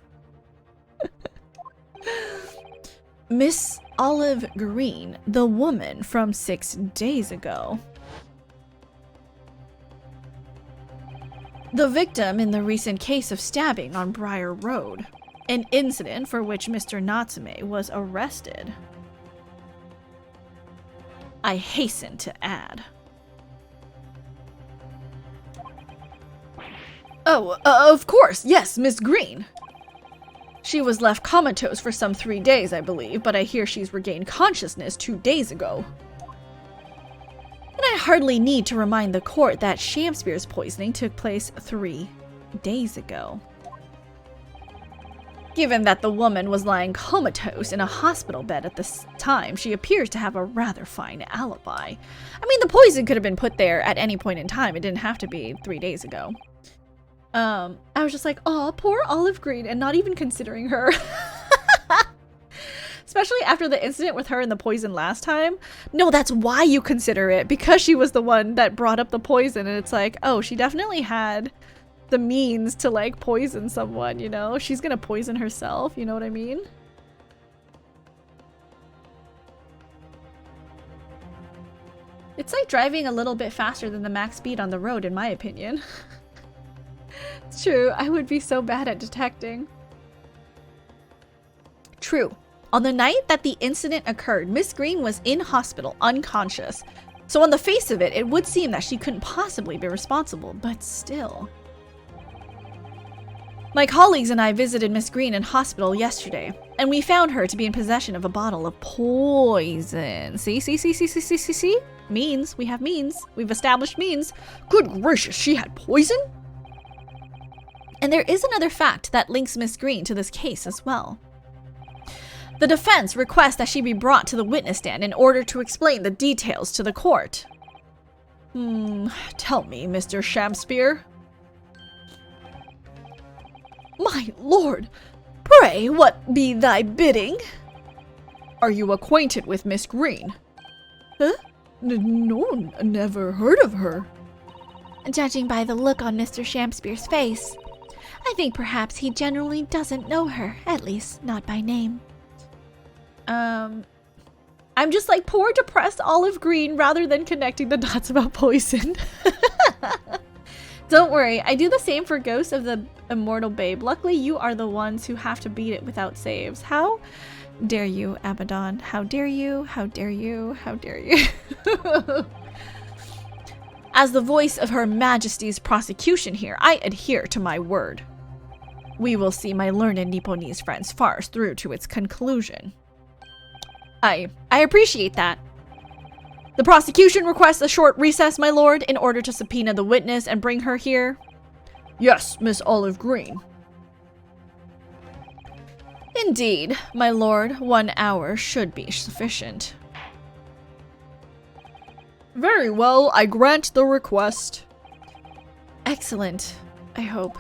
S3: Miss Olive Green, the woman from 6 days ago. The victim in the recent case of stabbing on Briar Road, an incident for which Mr. Natsume was arrested. I hasten to add. Oh, of course, yes, Miss Green. She was left comatose for some 3 days, I believe, but I hear she's regained consciousness 2 days ago. And I hardly need to remind the court that Shamspeare's poisoning took place 3 days ago. Given that the woman was lying comatose in a hospital bed at this time, she appears to have a rather fine alibi. I mean, the poison could have been put there at any point in time. It didn't have to be 3 days ago. I was just like, oh, poor Olive Green, and not even considering her. Especially after the incident with her and the poison last time. No, that's why you consider it, because she was the one that brought up the poison, and it's like, oh, she definitely had the means to like poison someone, you know? She's gonna poison herself, you know what I mean? It's like driving a little bit faster than the max speed on the road, in my opinion. It's true, I would be so bad at detecting. True. On the night that the incident occurred, Miss Green was in hospital, unconscious.
S2: So on the face of it, it would seem that she couldn't possibly be responsible, but still. My colleagues and I visited Miss Green in hospital yesterday, and we found her to be in possession of a bottle of poison. See? Means. We have means. We've established means.
S3: Good gracious, she had poison?
S2: And there is another fact that links Miss Green to this case as well. The defense requests that she be brought to the witness stand in order to explain the details to the court.
S3: Tell me, Mr. Shakespeare.
S2: My lord, pray what be thy bidding?
S3: Are you acquainted with Miss Green?
S2: Huh?
S3: No, never heard of her.
S1: Judging by the look on Mr. Shakespeare's face, I think perhaps he generally doesn't know her, at least not by name.
S2: I'm just like poor depressed Olive Green rather than connecting the dots about poison. Don't worry, I do the same for Ghost of the Immortal Babe. Luckily, you are the ones who have to beat it without saves. How dare you, Abaddon? How dare you? How dare you? How dare you? As the voice of Her Majesty's prosecution here, I adhere to my word. We will see my learned Nipponese friend's farce through to its conclusion. I appreciate that. The prosecution requests a short recess, my lord, in order to subpoena the witness and bring her here.
S3: Yes, Miss Olive Green.
S2: Indeed, my lord, 1 hour should be sufficient.
S3: Very well, I grant the request.
S2: Excellent, I hope.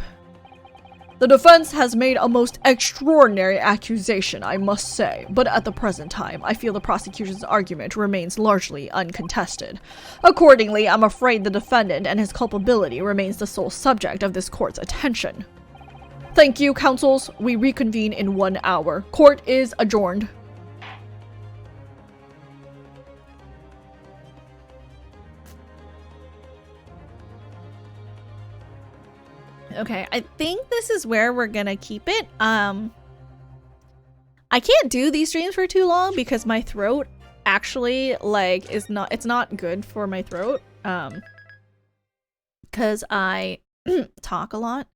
S3: The defense has made a most extraordinary accusation, I must say, but at the present time, I feel the prosecution's argument remains largely uncontested. Accordingly, I'm afraid the defendant and his culpability remains the sole subject of this court's attention. Thank you, counsels. We reconvene in 1 hour. Court is adjourned.
S2: Okay, I think this is where we're gonna keep it. I can't do these streams for too long because my throat actually it's not good for my throat. Because I talk a lot.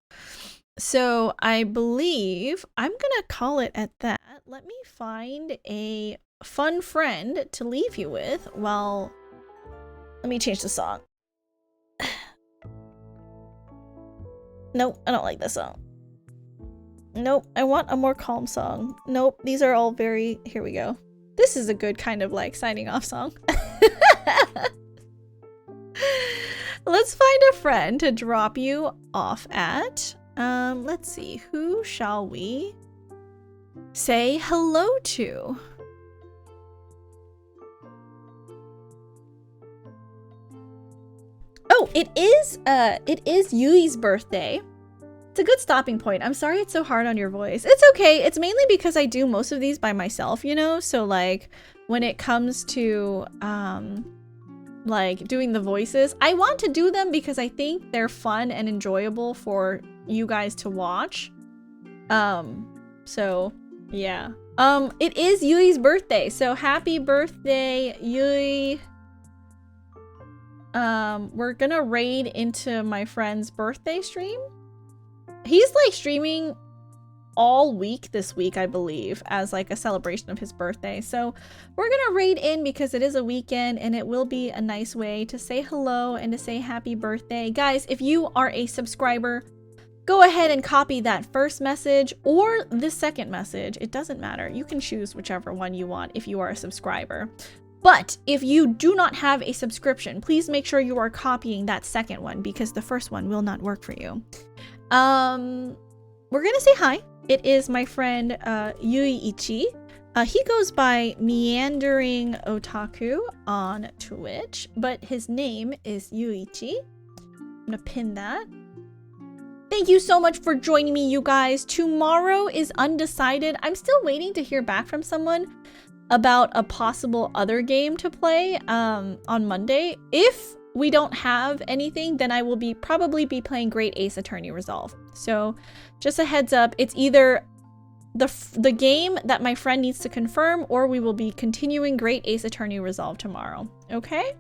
S2: So I believe I'm gonna call it at that. Let me find a fun friend to leave you with while let me change the song. Nope, I don't like this song. Nope, I want a more calm song. Nope, these are all very... Here we go. This is a good kind of like signing off song. Let's find a friend to drop you off at. Let's see. Who shall we say hello to? Oh, it is Yui's birthday. It's a good stopping point. I'm sorry it's so hard on your voice. It's okay. It's mainly because I do most of these by myself, you know? So like when it comes to like doing the voices, I want to do them because I think they're fun and enjoyable for you guys to watch. So yeah. It is Yui's birthday. So happy birthday, Yui. We're gonna raid into my friend's birthday stream. He's like streaming all week this week, I believe, as like a celebration of his birthday. So we're gonna raid in because it is a weekend and it will be a nice way to say hello and to say happy birthday. Guys, if you are a subscriber, go ahead and copy that first message or the second message. It doesn't matter. You can choose whichever one you want if you are a subscriber. But if you do not have a subscription, please make sure you are copying that second one because the first one will not work for you. We're gonna say hi. It is my friend Yuiichi. He goes by Meandering Otaku on Twitch, but his name is Yuiichi. I'm gonna pin that. Thank you so much for joining me, you guys. Tomorrow is undecided. I'm still waiting to hear back from someone about a possible other game to play on Monday. If we don't have anything, then I will probably be playing Great Ace Attorney Resolve. So just a heads up, it's either the game that my friend needs to confirm or we will be continuing Great Ace Attorney Resolve tomorrow. Okay?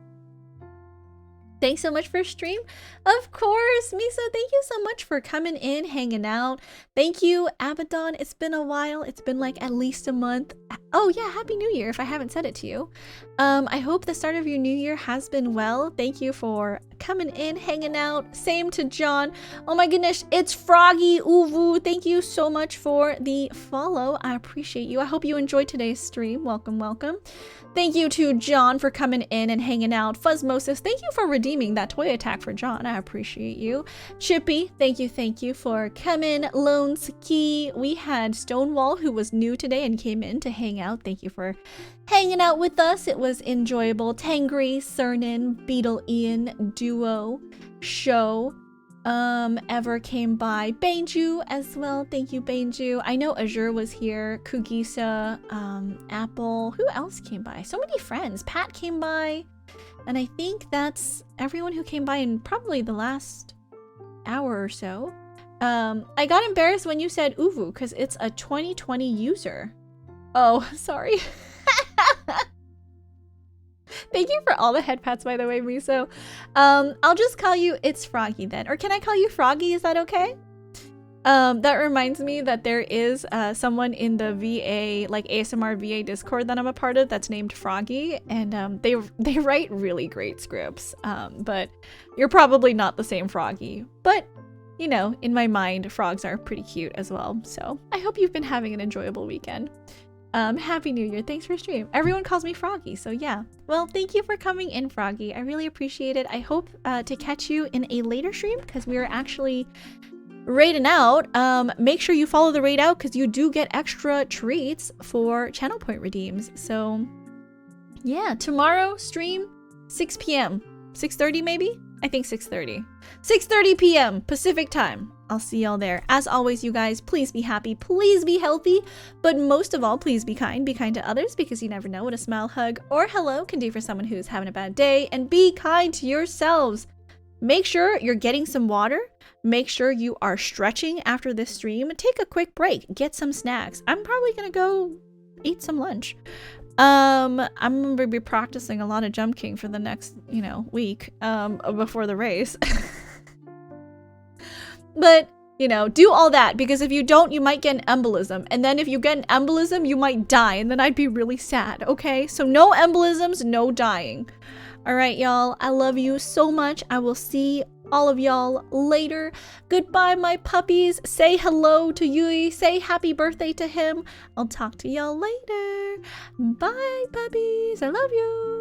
S2: Thanks so much for stream. Of course, Miso, thank you so much for coming in, hanging out. Thank you, Abaddon. It's been a while. It's been like at least a month. Oh yeah, Happy New Year if I haven't said it to you. I hope the start of your new year has been well. Thank you for coming in, hanging out. Same to John. Oh my goodness, it's Froggy Uvu. Thank you so much for the follow. I appreciate you. I hope you enjoyed today's stream. Welcome, welcome. Thank you to John for coming in and hanging out. Fuzzmosis, thank you for redeeming that toy attack for John. I appreciate you. Chippy, thank you for coming. Lone Saki, we had Stonewall, who was new today and came in to hang out. Thank you for hanging out with us. It was enjoyable. Tangri, Cernan, Beetle Ian, Duo, Show, Ever came by. Bainju as well. Thank you, Bainju. I know Azure was here. Kugisa, Apple. Who else came by? So many friends. Pat came by. And I think that's everyone who came by in probably the last hour or so. I got embarrassed when you said Uvu because it's a 2020 user. Oh, sorry. Thank you for all the head pats, by the way, Miso. I'll just call you It's Froggy then. Or can I call you Froggy? Is that okay? That reminds me that there is someone in the VA, like ASMR VA Discord that I'm a part of that's named Froggy. And they write really great scripts. But you're probably not the same Froggy. But, you know, in my mind, frogs are pretty cute as well. So I hope you've been having an enjoyable weekend. Happy New Year. Thanks for stream. Everyone calls me Froggy, so yeah. Well, thank you for coming in, Froggy. I really appreciate it. I hope to catch you in a later stream because we are actually raiding out. Make sure you follow the raid out because you do get extra treats for channel point redeems. So yeah, tomorrow stream 6 p.m. 6:30 maybe? I think 6:30. 6:30 p.m. Pacific time. I'll see y'all there. As always, you guys, please be happy, please be healthy, but most of all, please be kind. Be kind to others because you never know what a smile, hug, or hello can do for someone who's having a bad day, and be kind to yourselves. Make sure you're getting some water. Make sure you are stretching after this stream. Take a quick break. Get some snacks. I'm probably gonna go eat some lunch. I'm gonna be practicing a lot of Jump King for the next, week, before the race. But, do all that, because if you don't, you might get an embolism. And then if you get an embolism, you might die, and then I'd be really sad, okay? So no embolisms, no dying. All right, y'all. I love you so much. I will see all of y'all later. Goodbye, my puppies. Say hello to Yui. Say happy birthday to him. I'll talk to y'all later. Bye, puppies. I love you.